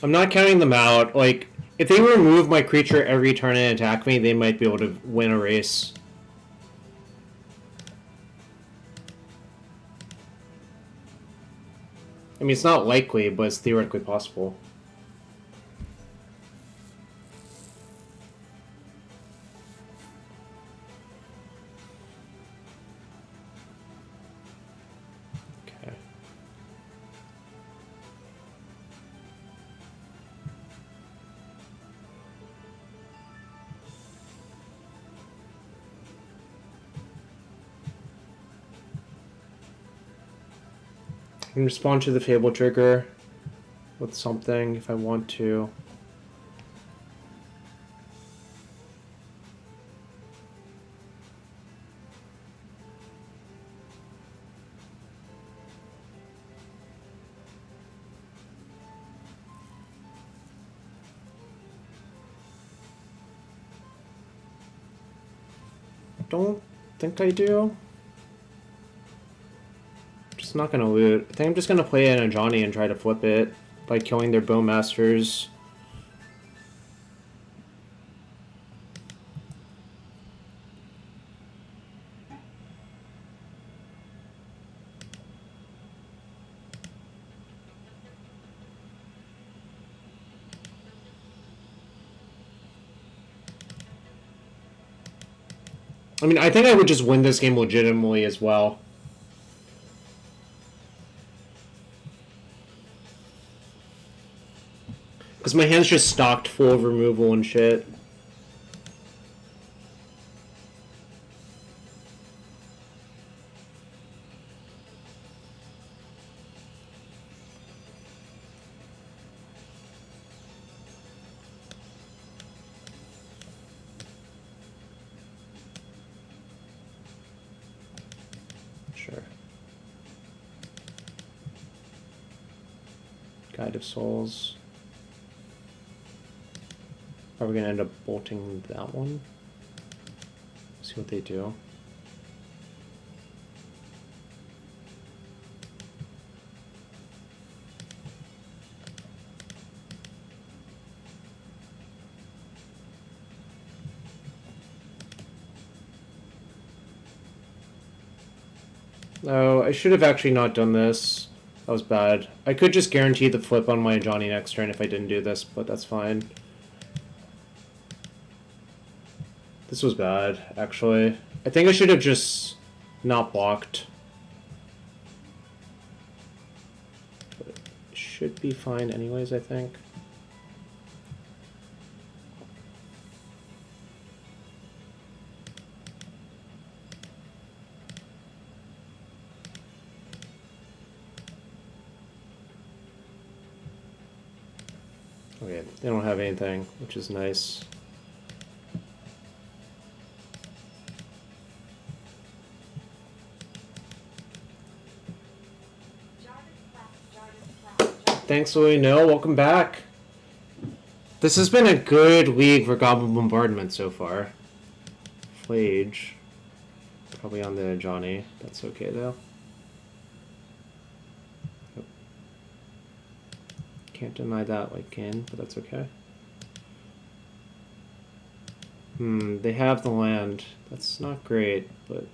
I'm not counting them out. Like, if they remove my creature every turn and attack me, they might be able to win a race. I mean, it's not likely, but it's theoretically possible. Okay. I can respond to the Fable trigger with something if I want to. Don't think I do. Just not gonna loot. I think I'm just gonna play an Ajani and try to flip it by killing their Bowmasters. I mean, I think I would just win this game legitimately as well. Because my hand's just stocked full of removal and shit. Sure. Guide of Souls. Are we going to end up bolting that one? See what they do. Oh, I should have actually not done this. That was bad. I could just guarantee the flip on my Ajani next turn if I didn't do this, but that's fine. This was bad, actually. I think I should have just not blocked. But it should be fine anyways, I think. Okay, they don't have anything, which is nice. Thanks, Louis. No, welcome back. This has been a good league for Goblin Bombardment so far. Flage. Probably on the Ajani. That's okay, though. Yep. Can't deny that like Ken, but that's okay. They have the land. That's not great, but...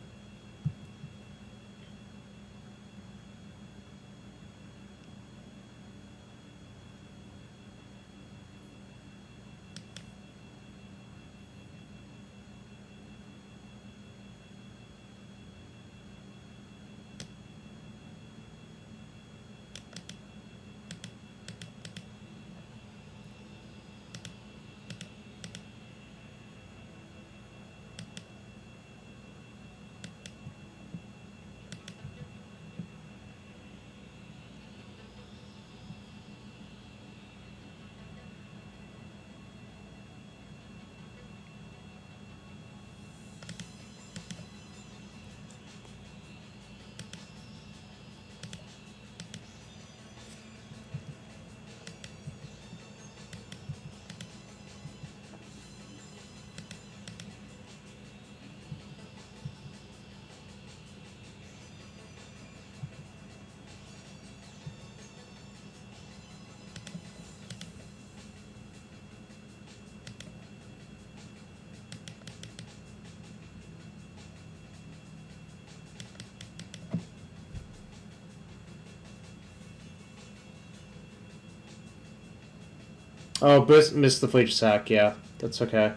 Oh, missed the Flage sack, yeah. That's okay.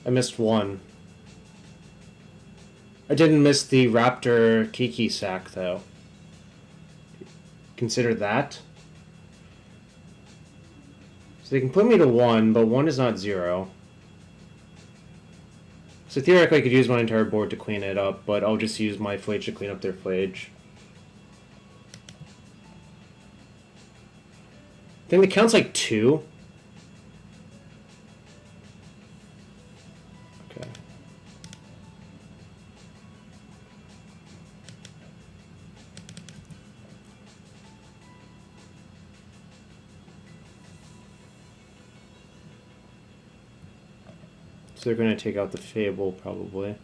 I missed one. I didn't miss the Raptor Kiki sack, though. Consider that. So they can put me to 1, but 1 is not 0. So theoretically I could use my entire board to clean it up, but I'll just use my Flage to clean up their Flage. I think the count's like 2. Okay. So they're going to take out the Fable, probably.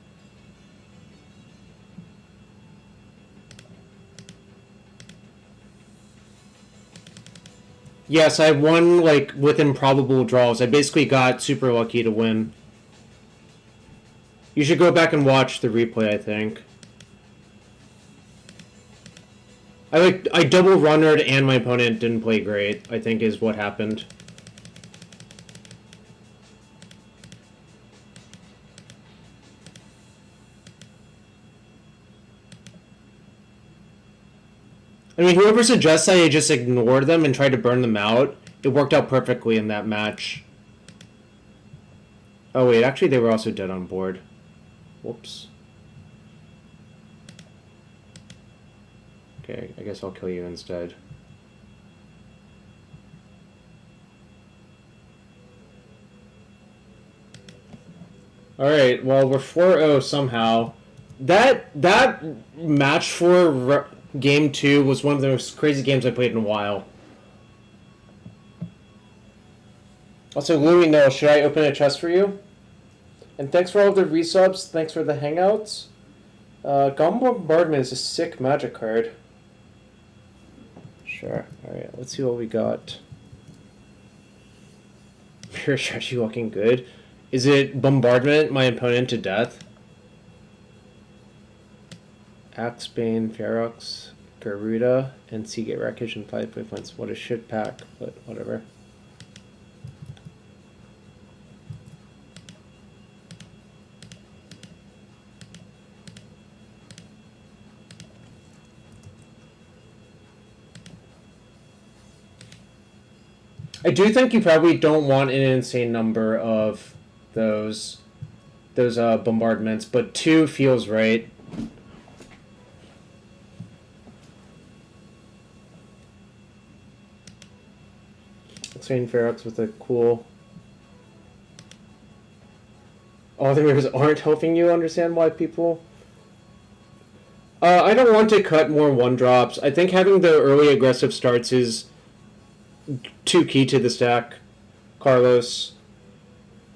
Yes, I won, like, with improbable draws. I basically got super lucky to win. You should go back and watch the replay, I think. I double runnered and my opponent didn't play great, I think is what happened. I mean, whoever suggests I just ignore them and try to burn them out, it worked out perfectly in that match. Oh wait, actually they were also dead on board. Whoops. Okay, I guess I'll kill you instead. Alright, well, we're 4-0 somehow. That match for Game 2 was one of the most crazy games I played in a while. Also, Louis, no, should I open a chest for you? And thanks for all the resubs, thanks for the hangouts. Goblin Bombardment is a sick magic card. Sure, alright, let's see what we got. Pure strategy looking good. Is it Bombardment, my opponent to death? Axebane, Ferox. Garuda and Seagate Wreckage and 5 points. What a shit pack, but whatever. I do think you probably don't want an insane number of those bombardments, but 2 feels right. Insane Ferox with a cool... Others aren't helping you understand why people... I don't want to cut more 1-drops. I think having the early aggressive starts is too key to the stack, Carlos.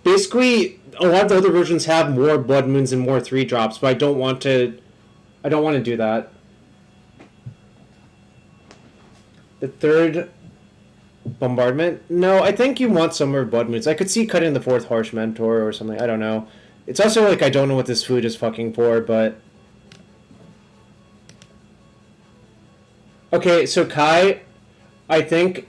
Basically, a lot of the other versions have more Blood Moons and more 3-drops, but I don't want to do that. The 3rd bombardment? No, I think you want some more Blood Moons. I could see cutting the 4th Harsh Mentor or something. I don't know. It's also like I don't know what this food is fucking for, but... Okay, so Kai, I think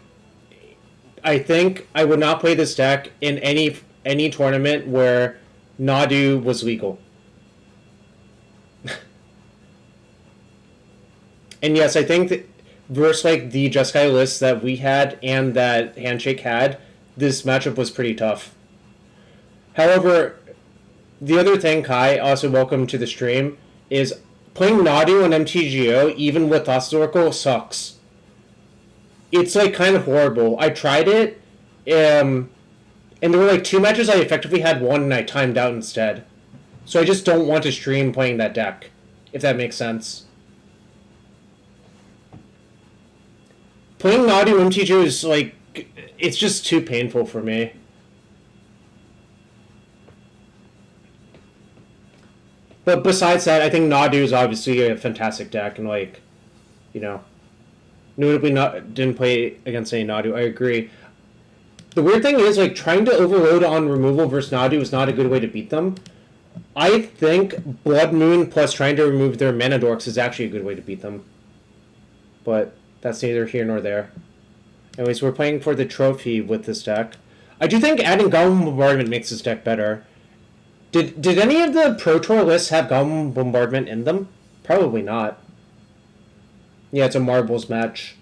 I would not play this deck in any tournament where Nadu was legal. And yes, I think that versus like the Jeskai list that we had and that Handshake had, this matchup was pretty tough. However, the other thing, Kai, also welcome to the stream, is playing Nadu on MTGO, even with Thassa's Oracle, sucks. It's like kind of horrible. I tried it, and there were like 2 matches I effectively had 1 and I timed out instead. So I just don't want to stream playing that deck, if that makes sense. Playing Nadu MTGO is like, it's just too painful for me. But besides that, I think Nadu is obviously a fantastic deck, and like, you know, notably didn't play against any Nadu. I agree. The weird thing is, like, trying to overload on removal versus Nadu is not a good way to beat them. I think Blood Moon plus trying to remove their mana dorks is actually a good way to beat them. But that's neither here nor there. Anyways, we're playing for the trophy with this deck. I do think adding Goblin Bombardment makes this deck better. Did any of the Pro Tour lists have Goblin Bombardment in them? Probably not. Yeah, it's a marbles match.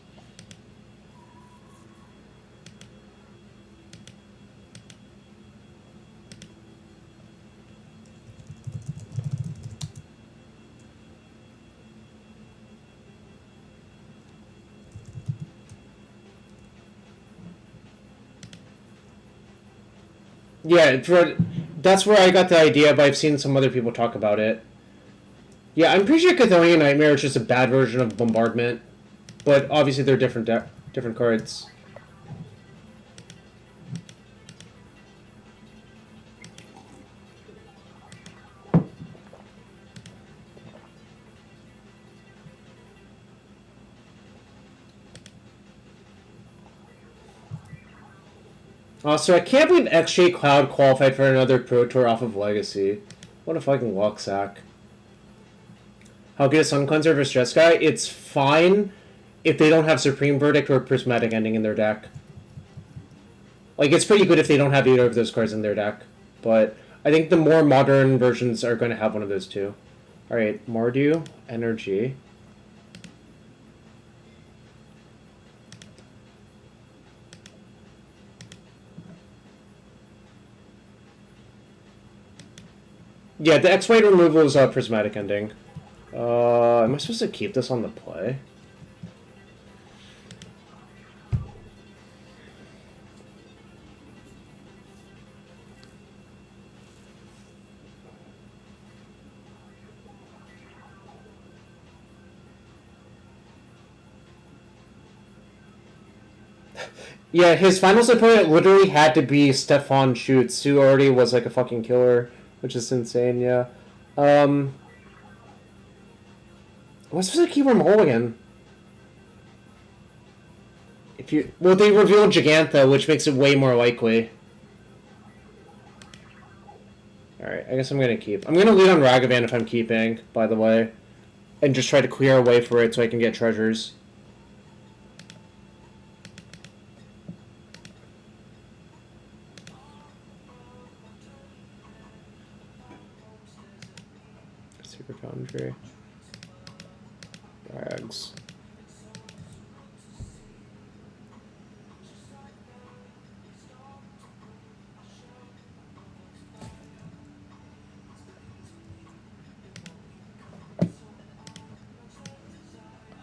Yeah, that's where I got the idea, but I've seen some other people talk about it. Yeah, I'm pretty sure Chthonian Nightmare is just a bad version of Bombardment, but obviously they're different cards. So I can't believe XJ Cloud qualified for another Pro Tour off of Legacy. What a fucking luck sack. How good is Sun Cleanser versus Jeskai? It's fine if they don't have Supreme Verdict or Prismatic Ending in their deck. Like, it's pretty good if they don't have either of those cards in their deck. But I think the more modern versions are going to have one of those too. Alright, Mardu, Energy. Yeah, the X-White removal is Prismatic Ending. Am I supposed to keep this on the play? Yeah, his finals opponent literally had to be Stefan Schutz, who already was like a fucking killer, which is insane, yeah. What's supposed to keep him whole again? Well, they revealed Gigantha, which makes it way more likely. Alright, I guess I'm gonna keep. I'm gonna lead on Ragavan if I'm keeping, by the way. and just try to clear a way for it so I can get treasures. Super Foundry. Rags.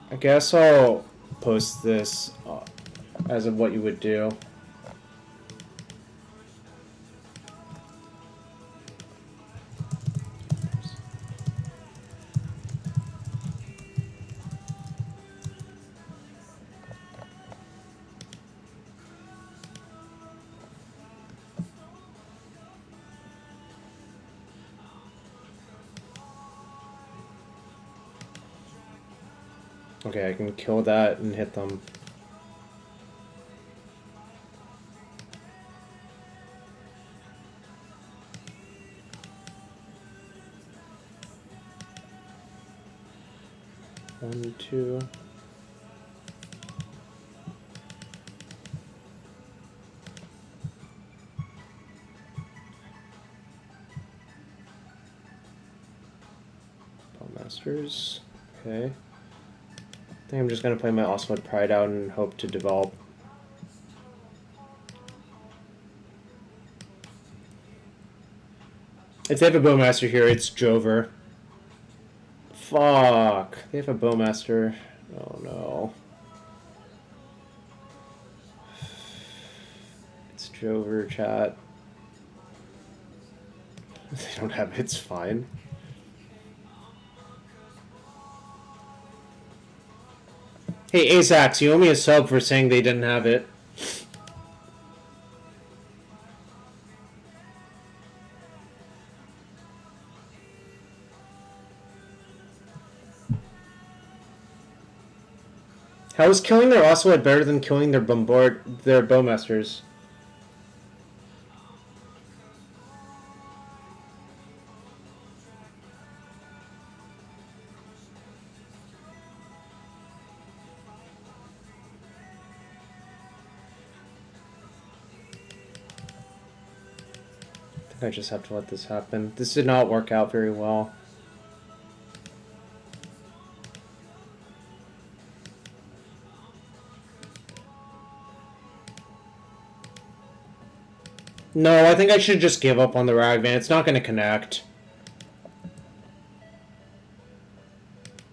I guess I'll post this as of what you would do. Okay, I can kill that and hit them. One, two. Masters. Okay. I think I'm just gonna play my Ocelot Pride out and hope to develop. If they have a Bowmaster here, it's Jover. Fuck. They have a Bowmaster. Oh no. It's Jover, chat. They don't have it, it's fine. Hey, Azax, you owe me a sub for saying they didn't have it. How is killing their Ocelot better than killing their Bowmasters? I just have to let this happen. This did not work out very well. No, I think I should just give up on the Ragman. It's not going to connect.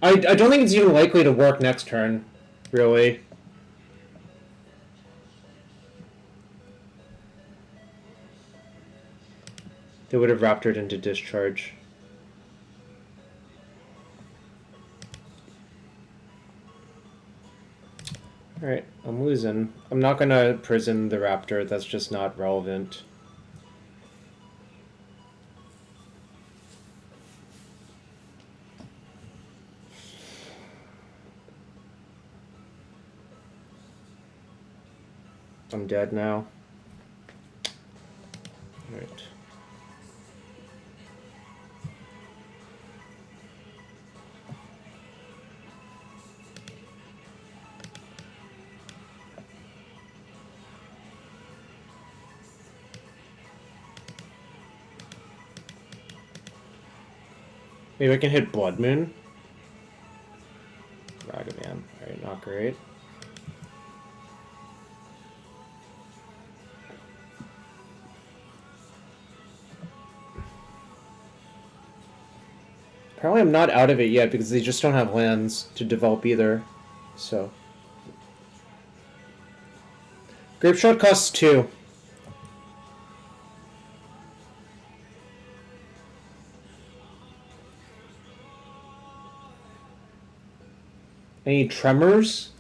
I don't think it's even likely to work next turn, really. They would have Raptored into Discharge. Alright, I'm losing. I'm not gonna prison the Raptor, that's just not relevant. I'm dead now. Alright. Maybe I can hit Blood Moon. Ragavan. Alright, not great. Apparently I'm not out of it yet because they just don't have lands to develop either. So. Grape Shot costs 2. I need Tremors.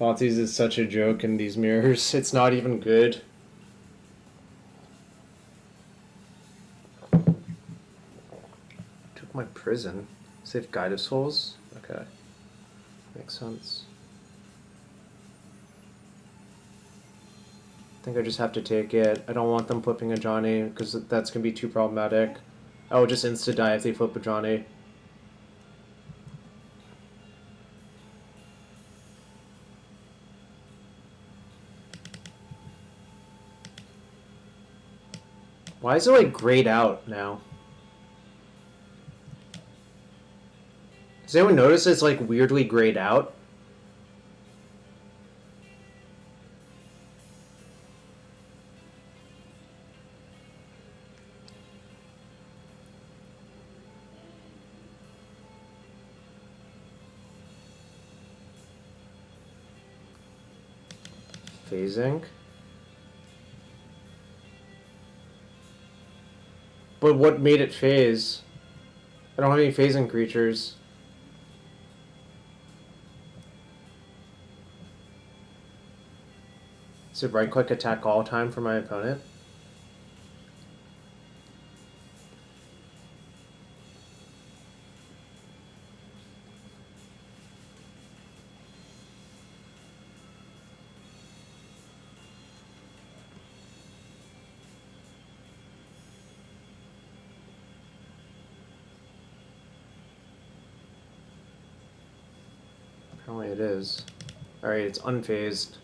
Thoughtseize is such a joke in these mirrors. It's not even good. Took my prison. Save Guide of Souls? Okay. Makes sense. I think I just have to take it. I don't want them flipping Ajani because that's going to be too problematic. I will just insta-die if they flip Ajani. Why is it like grayed out now? Does anyone notice it's like weirdly grayed out? Phasing. But what made it phase? I don't have any phasing creatures. Is it right-click attack all time for my opponent? Apparently it is. Alright, it's unphased.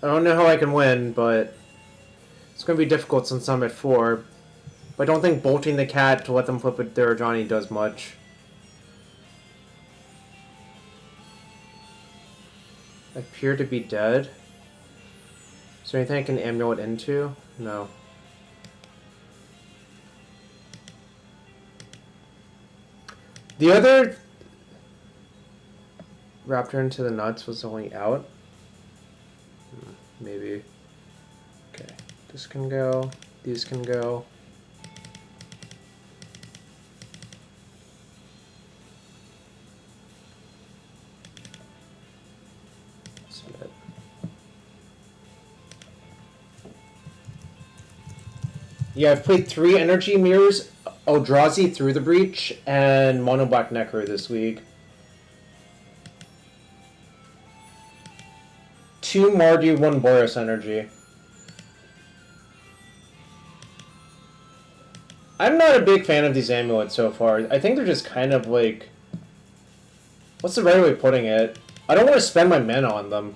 I don't know how I can win, but it's going to be difficult since I'm at 4. But I don't think bolting the cat to let them flip it their Ajani does much. I appear to be dead. Is there anything I can amulet into? No. The other Raptor into the nuts was only out. Maybe. Okay. This can go. These can go. Submit. Yeah, I've played 3 energy mirrors, Eldrazi through the breach, and Monoblack Necro this week. 2 Mardu, 1 Boros Energy. I'm not a big fan of these amulets so far. I think they're just kind of like... What's the right way of putting it? I don't want to spend my mana on them.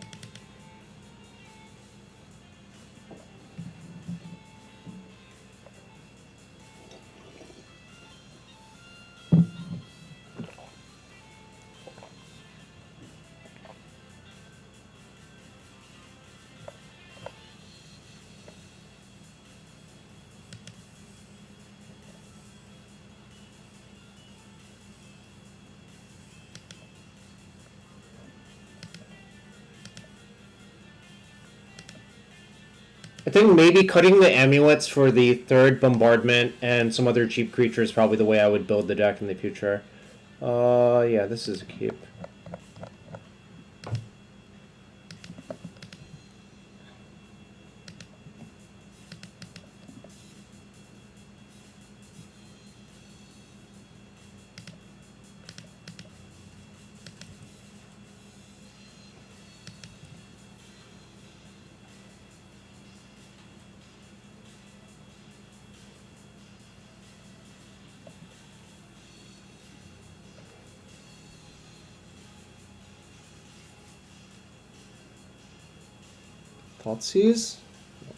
I think maybe cutting the amulets for the 3rd bombardment and some other cheap creature is probably the way I would build the deck in the future. Yeah, this is a keep. Thoughtseize?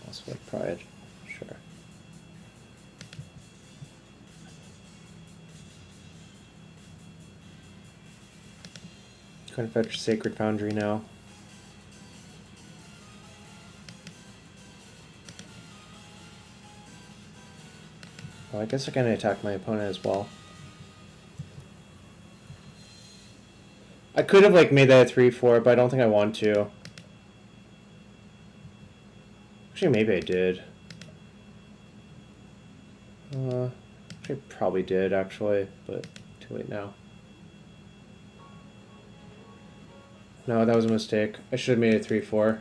Ocelot Pride. Sure. Gonna fetch Sacred Foundry now. Oh, I guess I can attack my opponent as well. I could have like made that a 3/4, but I don't think I want to. Actually, maybe I did. I probably did actually, but too late now. No, that was a mistake. I should have made it 3/4.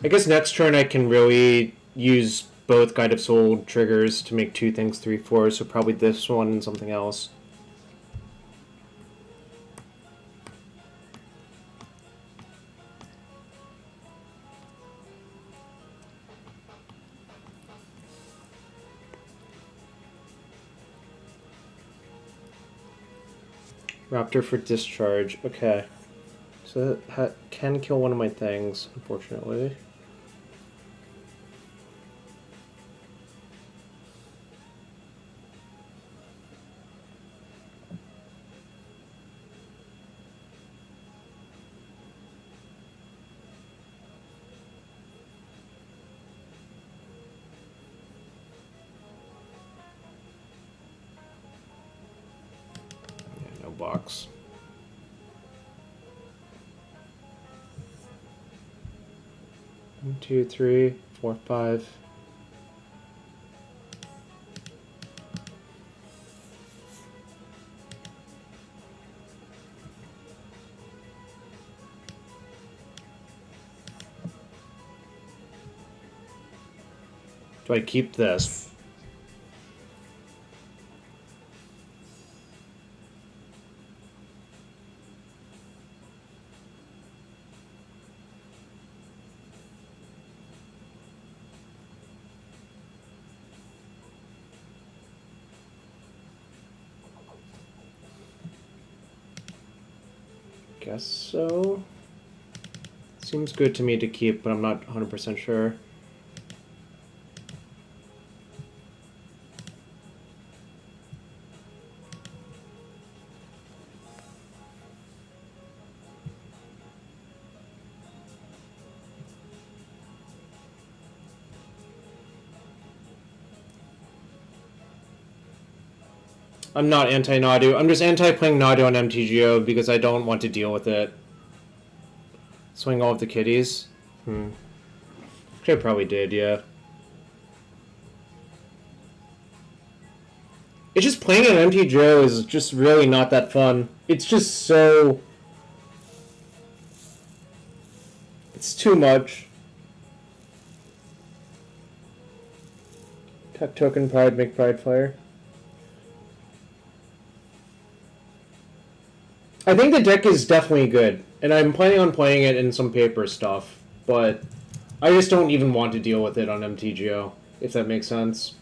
I guess next turn I can really use both Guide of Soul triggers to make two things 3/4, so probably this one and something else. Raptor for discharge. Okay. So that can kill one of my things, unfortunately. Yeah, no box. One, two, three, four, five. Do I keep this? Guess so. Seems good to me to keep, but I'm not 100% sure. I'm not anti-Nadu. I'm just anti-playing Nadu on MTGO because I don't want to deal with it. Swing all of the kitties? Actually, I probably did, yeah. It's just playing on MTGO is just really not that fun. It's just so... It's too much. Tech token Pride, make Pride fire. I think the deck is definitely good, and I'm planning on playing it in some paper stuff, but I just don't even want to deal with it on MTGO, if that makes sense.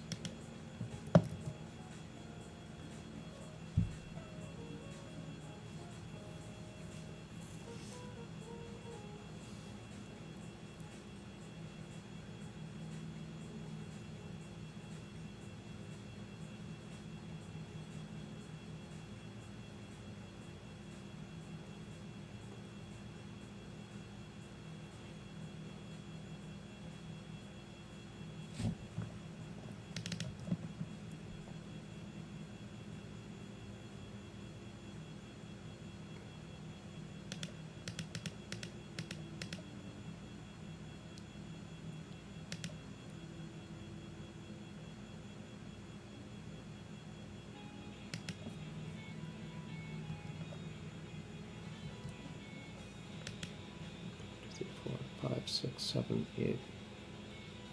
Five, six, seven, eight,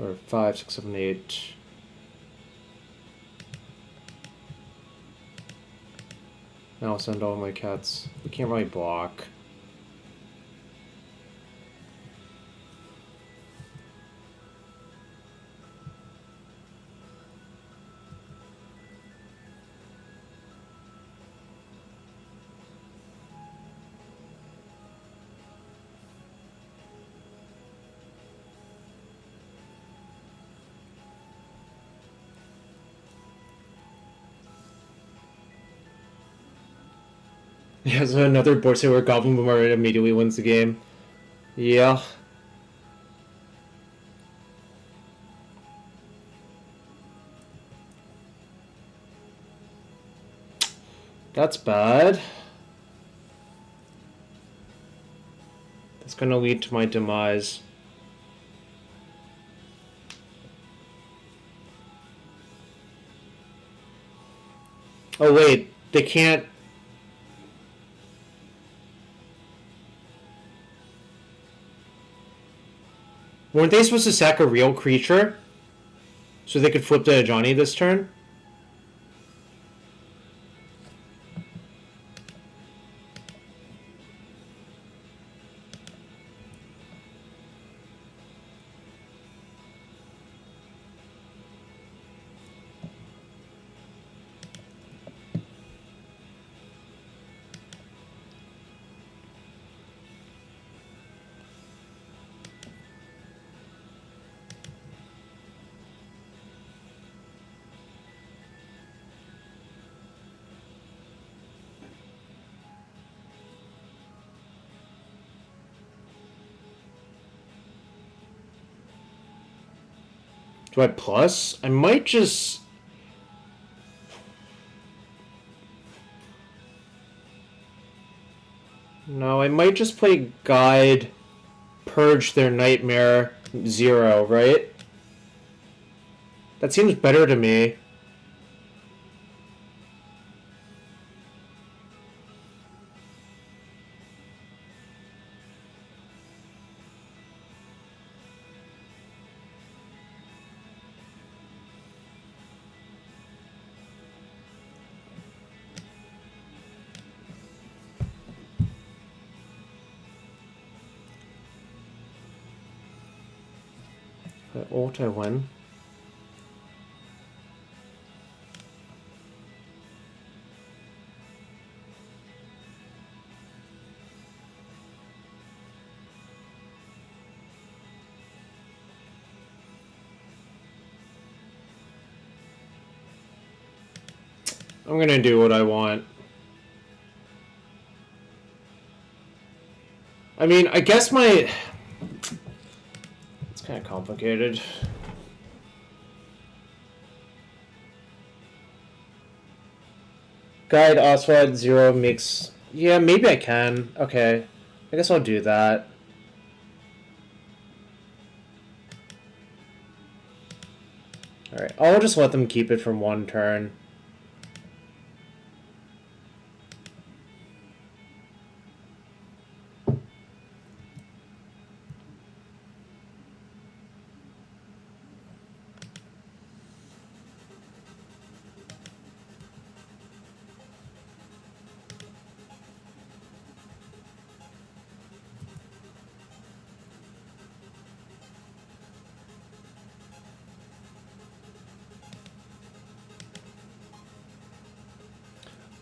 or 5, 6, 7, 8. Now I'll send all my cats. We can't really block. Yeah, so another board state where Goblin Bombardment immediately wins the game. Yeah. That's bad. That's gonna lead to my demise. Oh wait, they can't... Weren't they supposed to sack a real creature? So they could flip to Ajani this turn? Do I plus? I might just... No, I might just play Guide, Purge their Nightmare, 0, right? That seems better to me. Ult, I win. I'm gonna do what I want. I mean, I guess my... It's kind of complicated. Guide Ocelot 0 makes... Yeah, maybe I can. Okay. I guess I'll do that. Alright, I'll just let them keep it from one turn.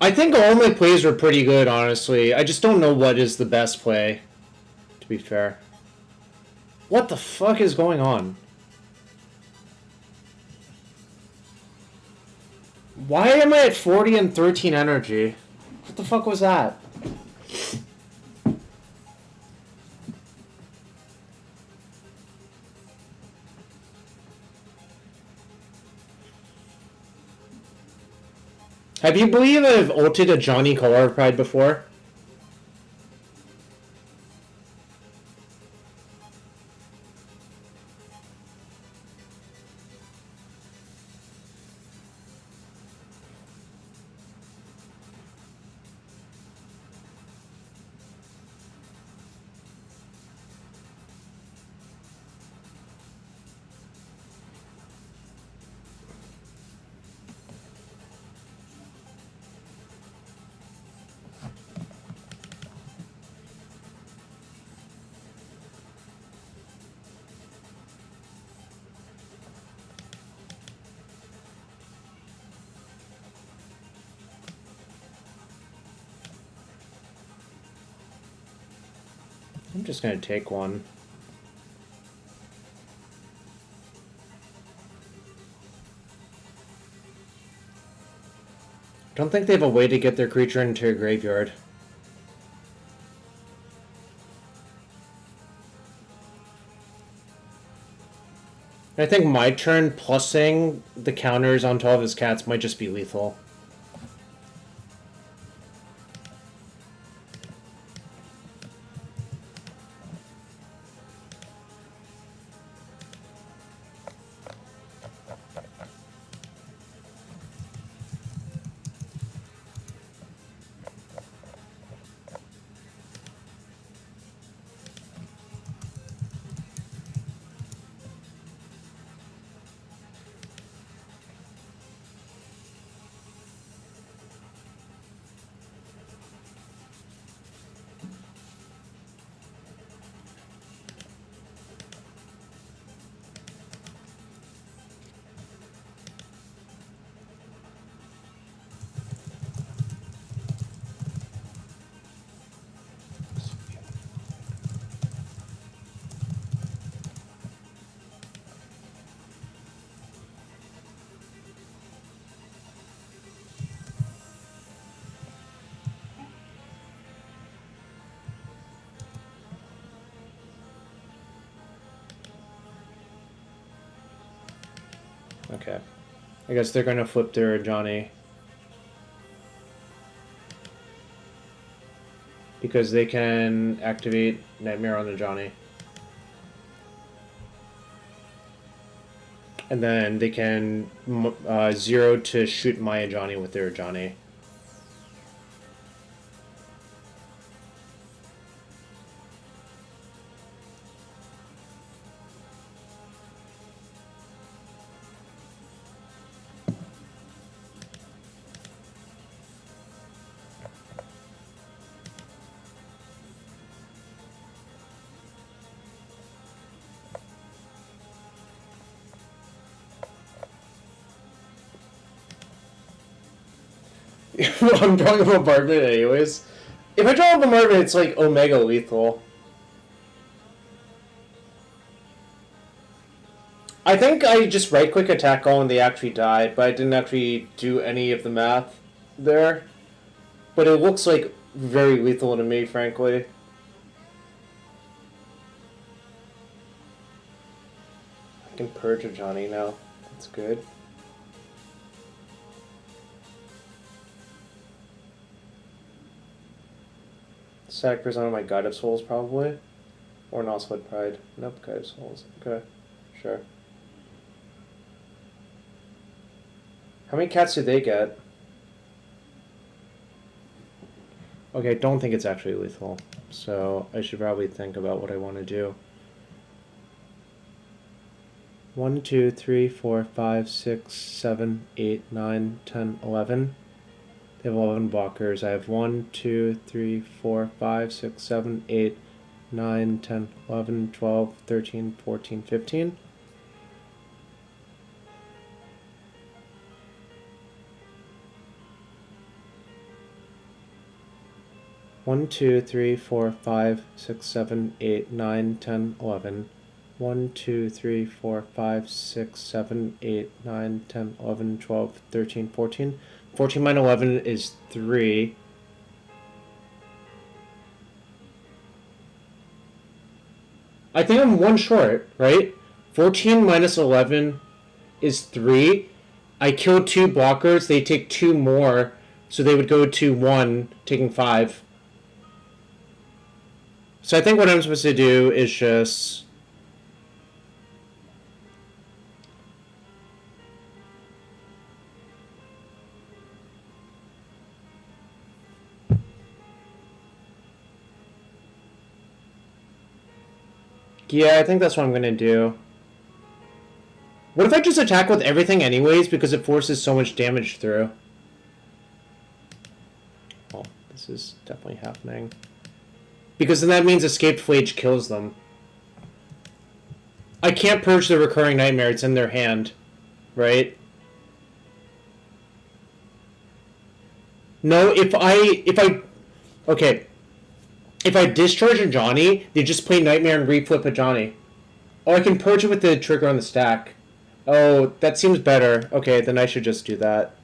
I think all my plays were pretty good, honestly. I just don't know what is the best play, to be fair. What the fuck is going on? Why am I at 40 and 13 energy? What the fuck was that? Have you believe I've ulted Ajani Nacatl Pariah before? I'm just gonna take one. I don't think they have a way to get their creature into a graveyard. I think my turn plussing the counters onto all of his cats might just be lethal. Okay. I guess they're gonna flip their Ajani. Because they can activate Nightmare on Ajani. And then they can 0 to shoot my Ajani with their Ajani. I'm drawing a bombardment anyways. If I draw a bombardment, it's like Omega lethal. I think I just right-click attack all and they actually died, but I didn't actually do any of the math there. But it looks like very lethal to me, frankly. I can purge Ajani now. That's good. Sack Persona my Guide of Souls, probably. Or an Ocelot Pride. Nope, Guide of Souls. Okay, sure. How many cats do they get? Okay, I don't think it's actually lethal. So I should probably think about what I want to do. 1, 2, 3, 4, 5, 6, 7, 8, 9, 10, 11. They have 11 blockers. I have 1, 2, 3, 4, 5, 6, 7, 8, 9, 10, 11, 12, 13, 14, 15. One, 2, 3, 4, 5, 6, 7, 8, 9, 10, 11. 1, 2, 3, 4, 5, 6, 7, 8, 9, 10, 11, 12, 13, 14. 14 minus 11 is 3. I think I'm 1 short, right? 14 minus 11 is 3. I killed 2 blockers. They take 2 more, so they would go to 1, taking 5. So I think what I'm supposed to do is just... Yeah, I think that's what I'm going to do. What if I just attack with everything anyways, because it forces so much damage through? Well, this is definitely happening. Because then that means Escaped Flage kills them. I can't purge the Recurring Nightmare, it's in their hand. Right? No, if I... Okay. If I discharge Ajani, they just play Nightmare and reflip Ajani. Oh, I can purge it with the trigger on the stack. Oh, that seems better. Okay, then I should just do that.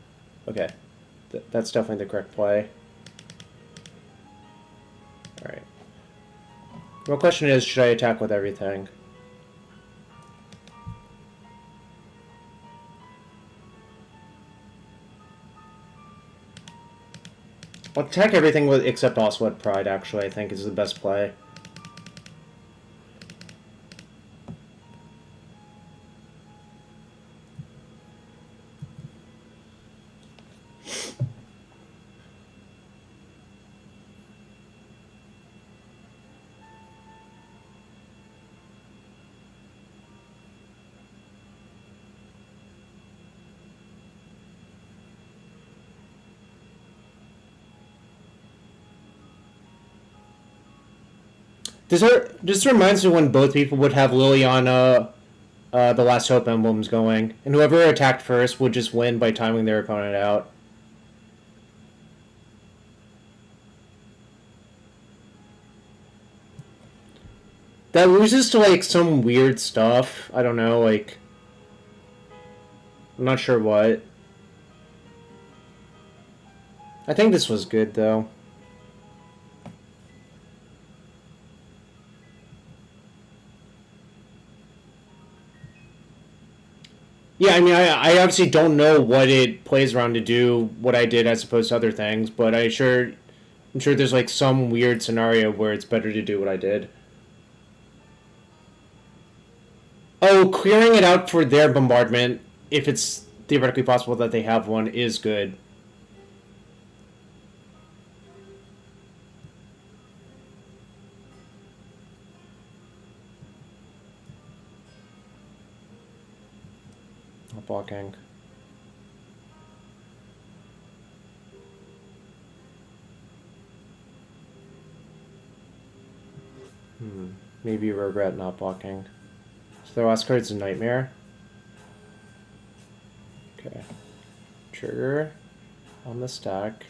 Okay. That's definitely the correct play. Alright. Real question is, should I attack with everything? Attack everything with except Ocelot Pride, actually, I think is the best play. This reminds me when both people would have Liliana, the Last Hope emblems going, and whoever attacked first would just win by timing their opponent out. That loses to, like, some weird stuff. I don't know, like... I'm not sure what. I think this was good, though. Yeah, I mean, I obviously don't know what it plays around to do what I did as opposed to other things, but I'm sure there's, like, some weird scenario where it's better to do what I did. Oh, clearing it out for their bombardment, if it's theoretically possible that they have one, is good. Not blocking. Maybe you regret not blocking. So the last card's a Nightmare. Okay. Trigger on the stack.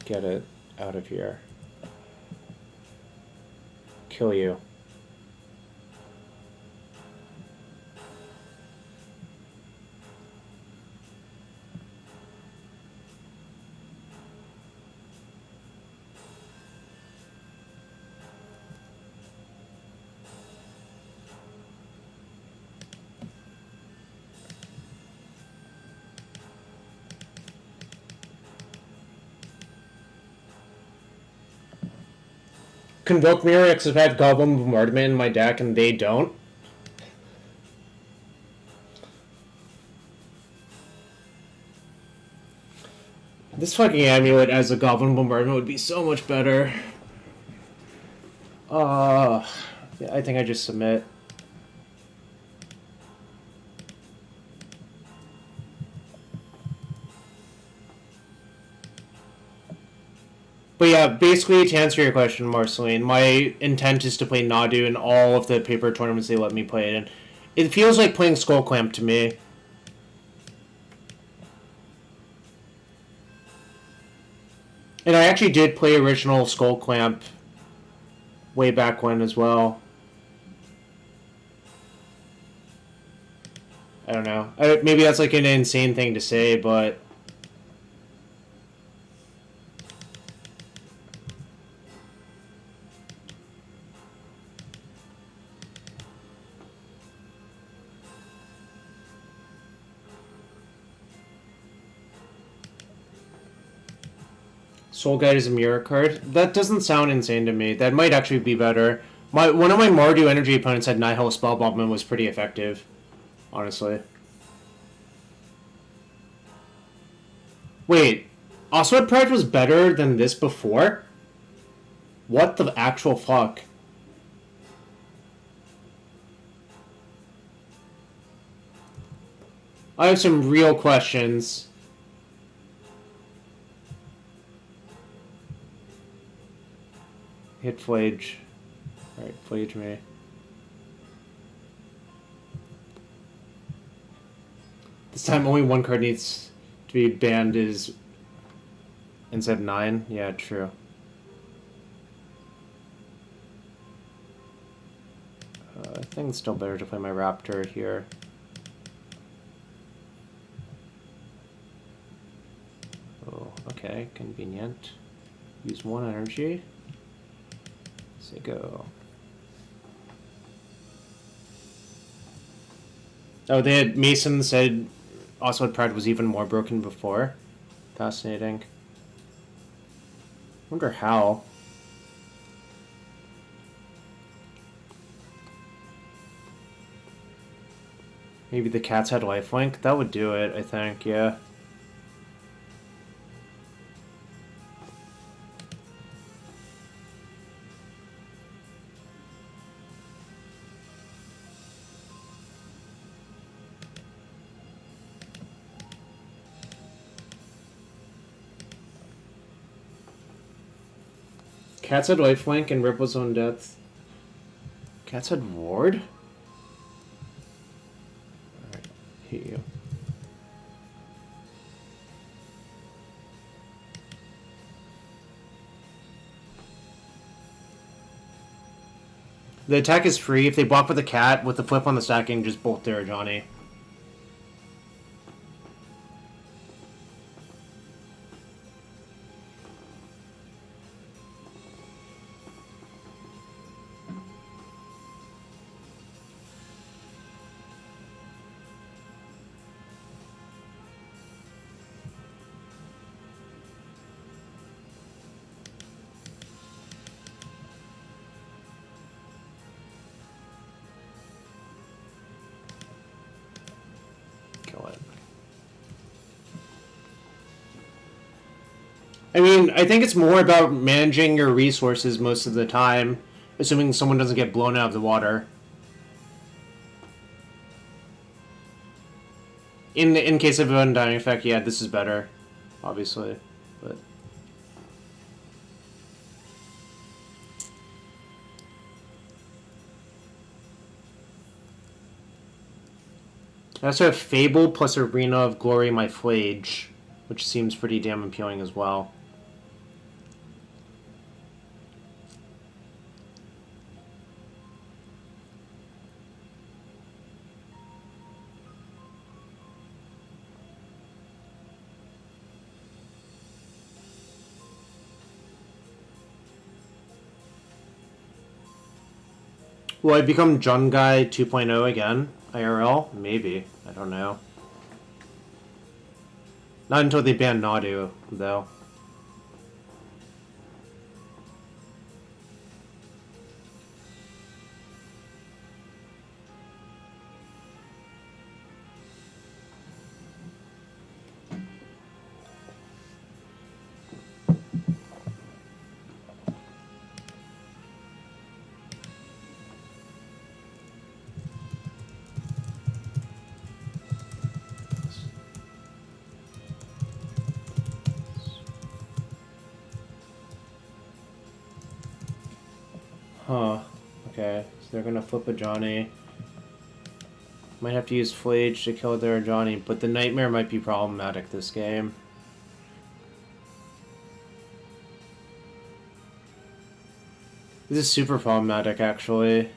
Get it out of here. Kill you. Convoke Mirror X have had Goblin Bombardment in my deck and they don't. This fucking amulet as a Goblin Bombardment would be so much better. Yeah, I think I just submit. But yeah, basically to answer your question, Marceline, my intent is to play Nadu in all of the paper tournaments they let me play it in. It feels like playing Skull Clamp to me. And I actually did play original Skull Clamp way back when as well. I don't know. Maybe that's like an insane thing to say, but... Soul Guide is a mirror card. That doesn't sound insane to me. That might actually be better. One of my Mardu Energy opponents had Nihil Spell Bombardment was pretty effective, honestly. Wait, Ocelot Pride was better than this before? What the actual fuck? I have some real questions. Hit Flage. Alright, Flage me. This time only one card needs to be banned is instead of 9? Yeah, true. I think it's still better to play my Raptor here. Oh, okay, convenient. Use 1 energy. Say go. Oh, they had Mason said Ocelot Pride was even more broken before. Fascinating. Wonder how. Maybe the cats had lifelink? That would do it, I think, yeah. Cats had lifelink and Ripple's own death. Cats had ward? Alright, hit you. The attack is free. If they block with a cat, with the flip on the stacking, just bolt their Ajani. I mean, I think it's more about managing your resources most of the time, assuming someone doesn't get blown out of the water. In case of an undying effect, yeah, this is better, obviously, but... I also have Fable plus Arena of Glory my Flage, which seems pretty damn appealing as well. Will I become Jun Guy 2.0 again? IRL? Maybe. I don't know. Not until they ban Nadu, though. Huh. Okay, so they're gonna flip Ajani. Might have to use Flage to kill their Ajani, but the Nightmare might be problematic this game. This is super problematic, actually.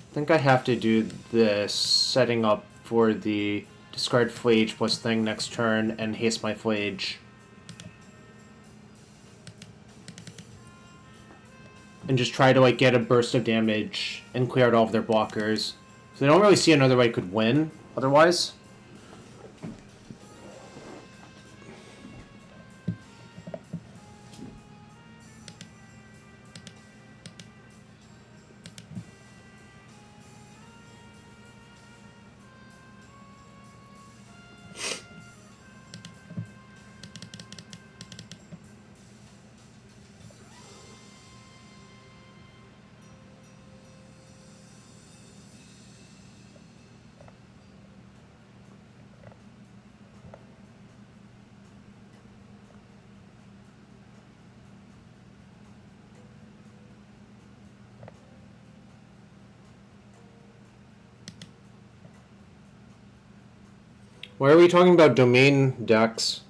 I think I have to do this, setting up for the discard Flage plus thing next turn and haste my Flage. And just try to like get a burst of damage and clear out all of their blockers. So I don't really see another way I could win otherwise. Why are we talking about domain decks?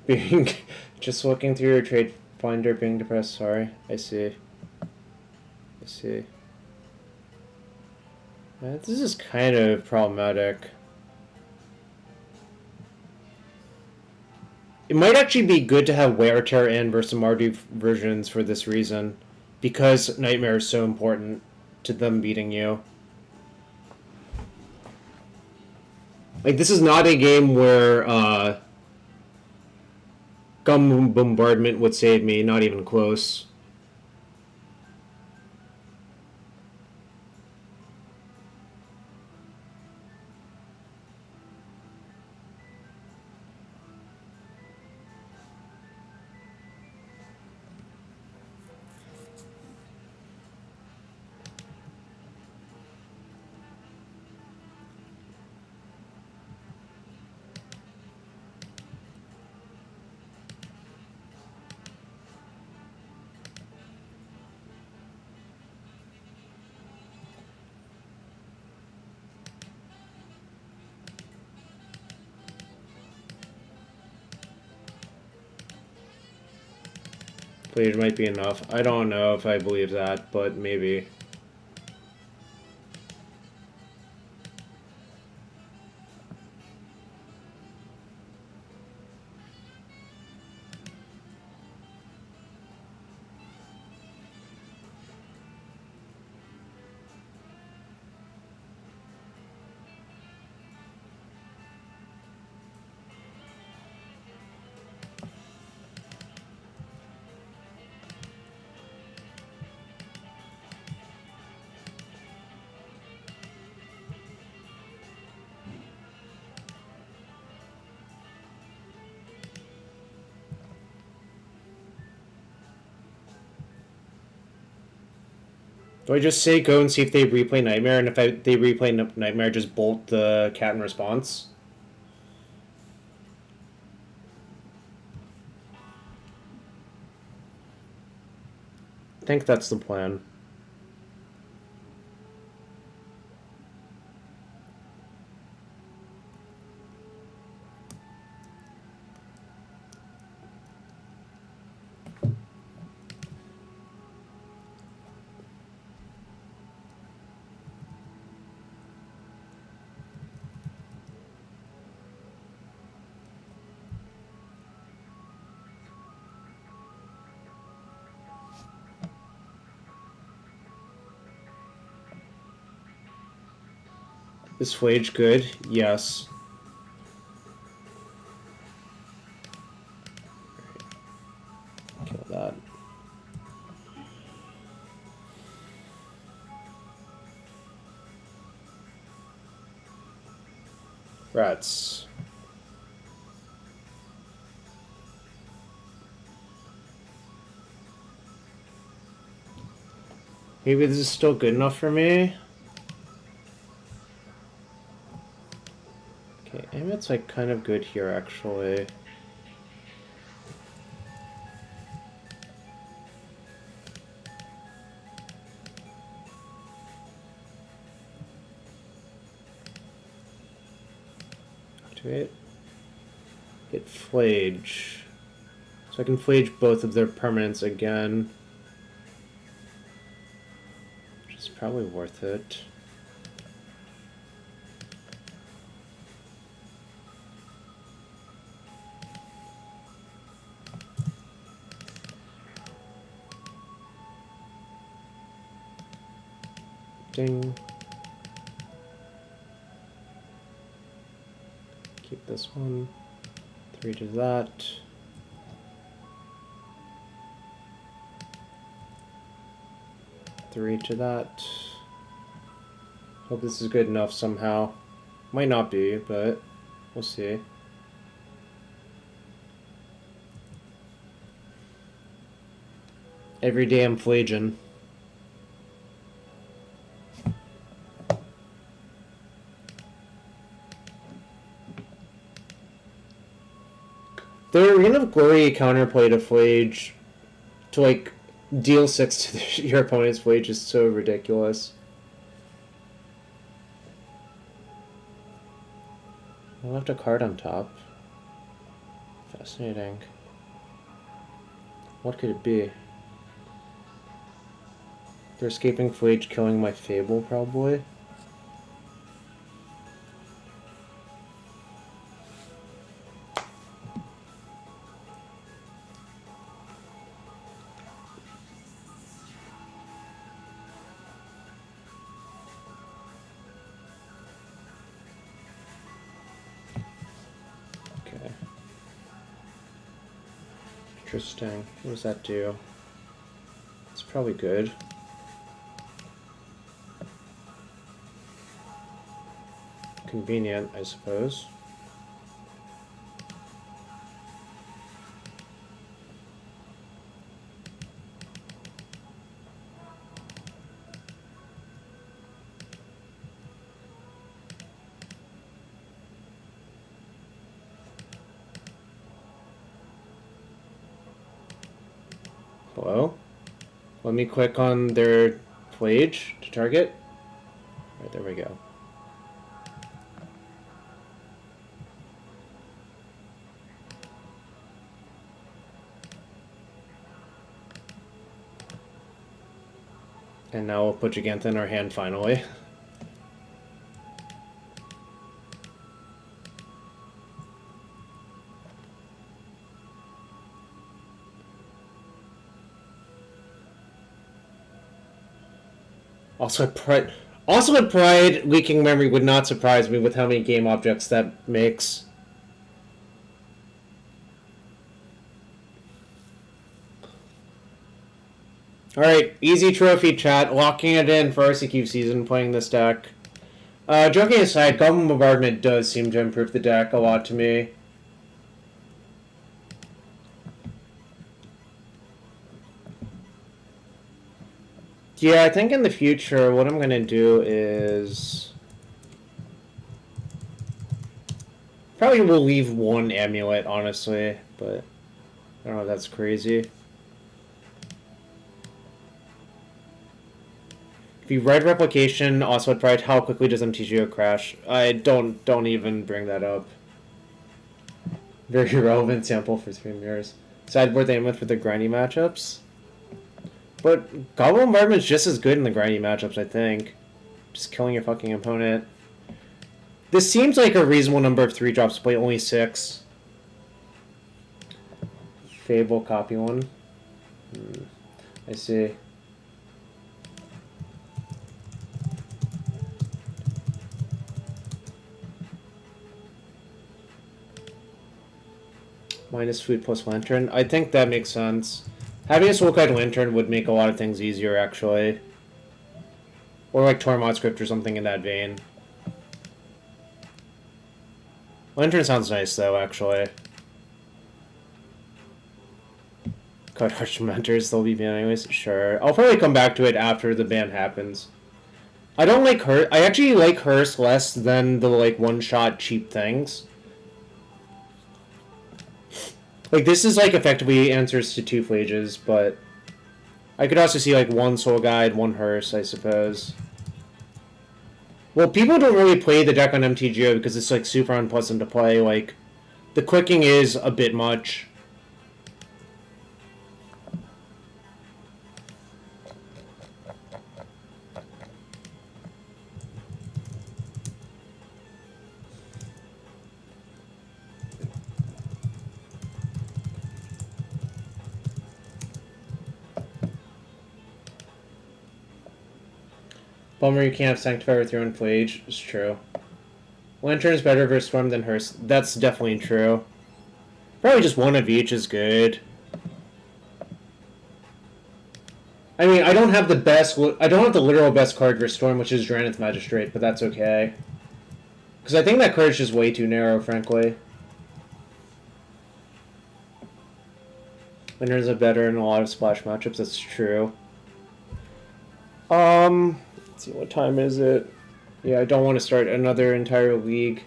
Being just looking through your trade finder, being depressed. Sorry, I see. I see. This is kind of problematic. It might actually be good to have Wear Tear in versus Mardu versions for this reason, because Nightmare is so important to them beating you. Like, this is not a game where Goblin Bombardment would save me, not even close. Blade might be enough. I don't know if I believe that, but maybe. Do I just say go and see if they replay Nightmare, and if they replay Nightmare, just bolt the cat in response? I think that's the plan. Is Flage good? Yes. Kill that. Rats. Maybe this is still good enough for me. Okay, Imminent's like kind of good here actually. Activate. Hit Flage. So I can Flage both of their permanents again. Which is probably worth it. Ding. Keep this one. 3 to that. Three to that. Hope this is good enough somehow. Might not be, but we'll see. Every day I'm flaging. The Arena of Glory counterplay to Flage to like deal 6 to your opponent's Flage is so ridiculous. I left a card on top. Fascinating. What could it be? They're escaping Flage, killing my Fable, probably. Interesting. What does that do? It's probably good. Convenient, I suppose. Hello? Let me click on their Flage to target. Right, there we go. And now we'll put Giganta in our hand finally. Ocelot Pride leaking memory would not surprise me with how many game objects that makes. Alright, easy trophy chat, locking it in for RCQ season, playing this deck. Joking aside, Goblin Bombardment does seem to improve the deck a lot to me. Yeah, I think in the future, what I'm going to do is... probably will leave one amulet, honestly, but I don't know if that's crazy. If you read Replication, Ocelot Pride, how quickly does MTGO crash? I don't even bring that up. Very relevant sample for 3 mirrors. Sideboard the imminent for the grindy matchups. But Goblin Bombardment is just as good in the grindy matchups, I think. Just killing your fucking opponent. This seems like a reasonable number of 3-drops to play, only 6. Fable, copy one. I see. Minus food plus lantern. I think that makes sense. Having a Soul-Guide Lantern would make a lot of things easier, actually. Or like Tormod Script or something in that vein. Lantern sounds nice, though, actually. Card Harsh Mentors, they'll be banned anyways. Sure. I'll probably come back to it after the ban happens. I don't like Hearse. I actually like Hearse less than the, like, one-shot cheap things. Like, this is, like, effectively answers to 2 Flages, but I could also see, like, 1 Soul Guide, 1 Hearse, I suppose. Well, people don't really play the deck on MTGO because it's, like, super unpleasant to play. Like, the clicking is a bit much. Bummer you can't have Sanctify with your own Flage. It's true. Lantern is better versus Storm than Hearse. That's definitely true. Probably just one of each is good. I mean, I don't have the best... I don't have the literal best card for Storm, which is Drannith Magistrate, but that's okay. Because I think that card's just way too narrow, frankly. Lantern's are better in a lot of splash matchups, that's true. Let's see, what time is it? Yeah, I don't want to start another entire league.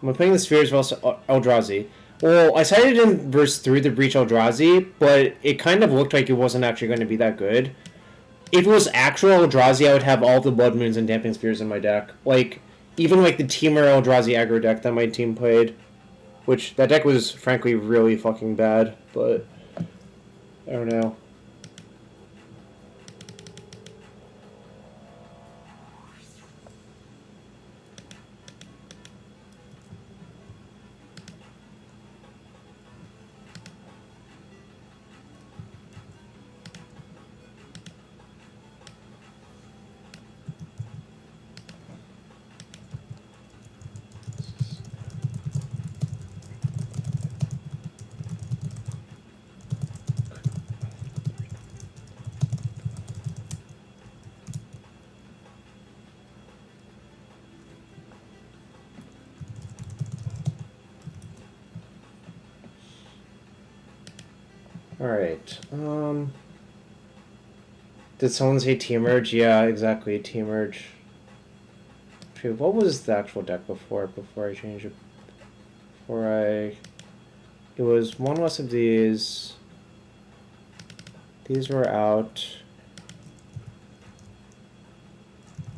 I'm playing the Spheres versus Eldrazi. Well, I sided in versus through the Breach Eldrazi, but it kind of looked like it wasn't actually going to be that good. If it was actual Eldrazi, I would have all the Blood Moons and Damping Spheres in my deck. Like, even like the Teamer Eldrazi aggro deck that my team played. Which, that deck was, frankly, really fucking bad, but I don't know. Alright, did someone say T-Merge? Yeah, exactly, T-Merge. What was the actual deck before I changed it? It was one less of these. These were out.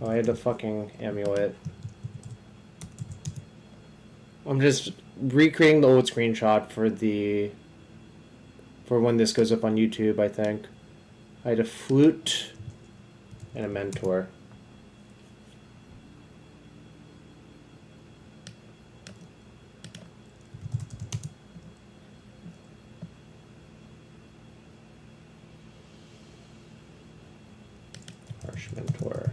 Oh, I had the fucking amulet. I'm just recreating the old screenshot for when this goes up on YouTube, I think. I had a flute and a mentor. Harsh mentor.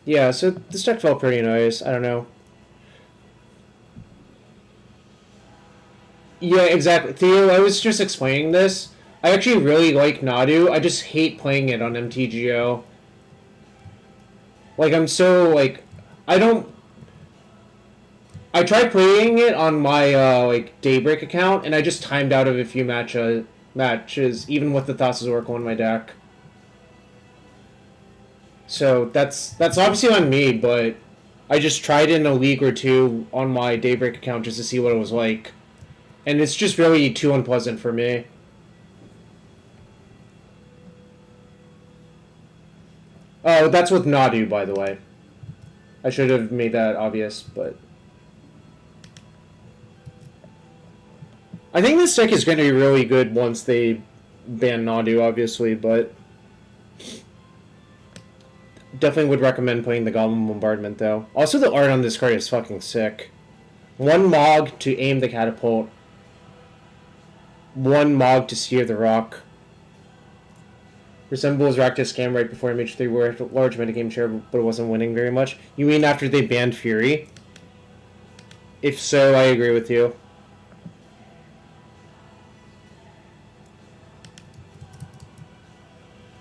Yeah, so this deck felt pretty nice. I don't know. Yeah, exactly. Theo, I was just explaining this. I actually really like Nadu. I just hate playing it on MTGO. Like, I'm so, like, I don't... I tried playing it on my, like, Daybreak account, and I just timed out of a few matches, even with the Thassa's Oracle in my deck. So that's obviously on me, but I just tried in a league or two on my Daybreak account just to see what it was like. And it's just really too unpleasant for me. Oh, that's with Nadu, by the way. I should have made that obvious, but... I think this deck is going to be really good once they ban Nadu, obviously, but... Definitely would recommend playing the Goblin Bombardment, though. Also, the art on this card is fucking sick. 1 Mog to aim the catapult. 1 Mog to steer the rock. Resembles Rakdos Scam right before Image 3 were large metagame share, but it wasn't winning very much. You mean after they banned Fury? If so, I agree with you.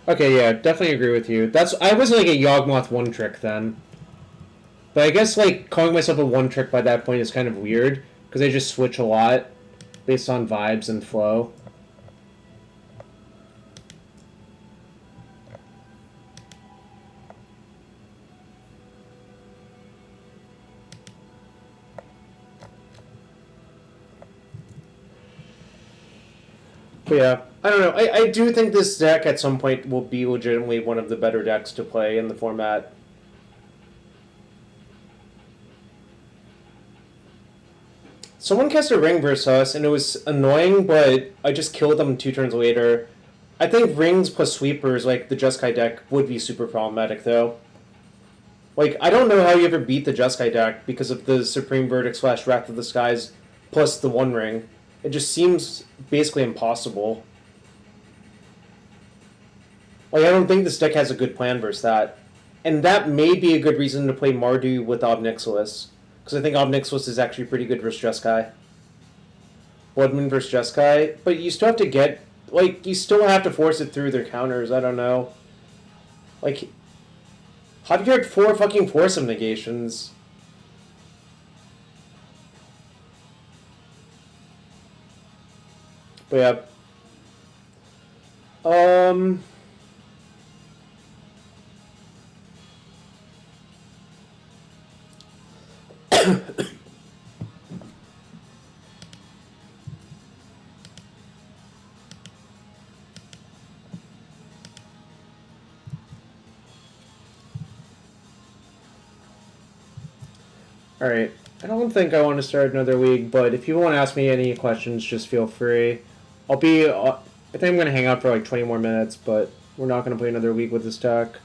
Okay, yeah, definitely agree with you. I was like a Yawgmoth 1-trick then. But I guess like calling myself a 1-trick by that point is kind of weird, because I just switch a lot based on vibes and flow. But yeah, I don't know. I do think this deck at some point will be legitimately one of the better decks to play in the format. Someone cast a ring versus us, and it was annoying, but I just killed them 2 turns later. I think rings plus sweepers, like the Jeskai deck, would be super problematic, though. Like, I don't know how you ever beat the Jeskai deck because of the Supreme Verdict / Wrath of the Skies plus the 1 ring. It just seems basically impossible. Like, I don't think this deck has a good plan versus that. And that may be a good reason to play Mardu with Ob Nixilis. Because I think Ob Nixilis is actually pretty good versus Jeskai. Bloodmoon versus Jeskai. But you still have to get... Like, you still have to force it through their counters. I don't know. Like, how do you get 4 fucking foursome negations? But yeah. Alright, I don't think I want to start another league, but if you want to ask me any questions, just feel free. I think I'm going to hang out for like 20 more minutes, but we're not going to play another league with this deck.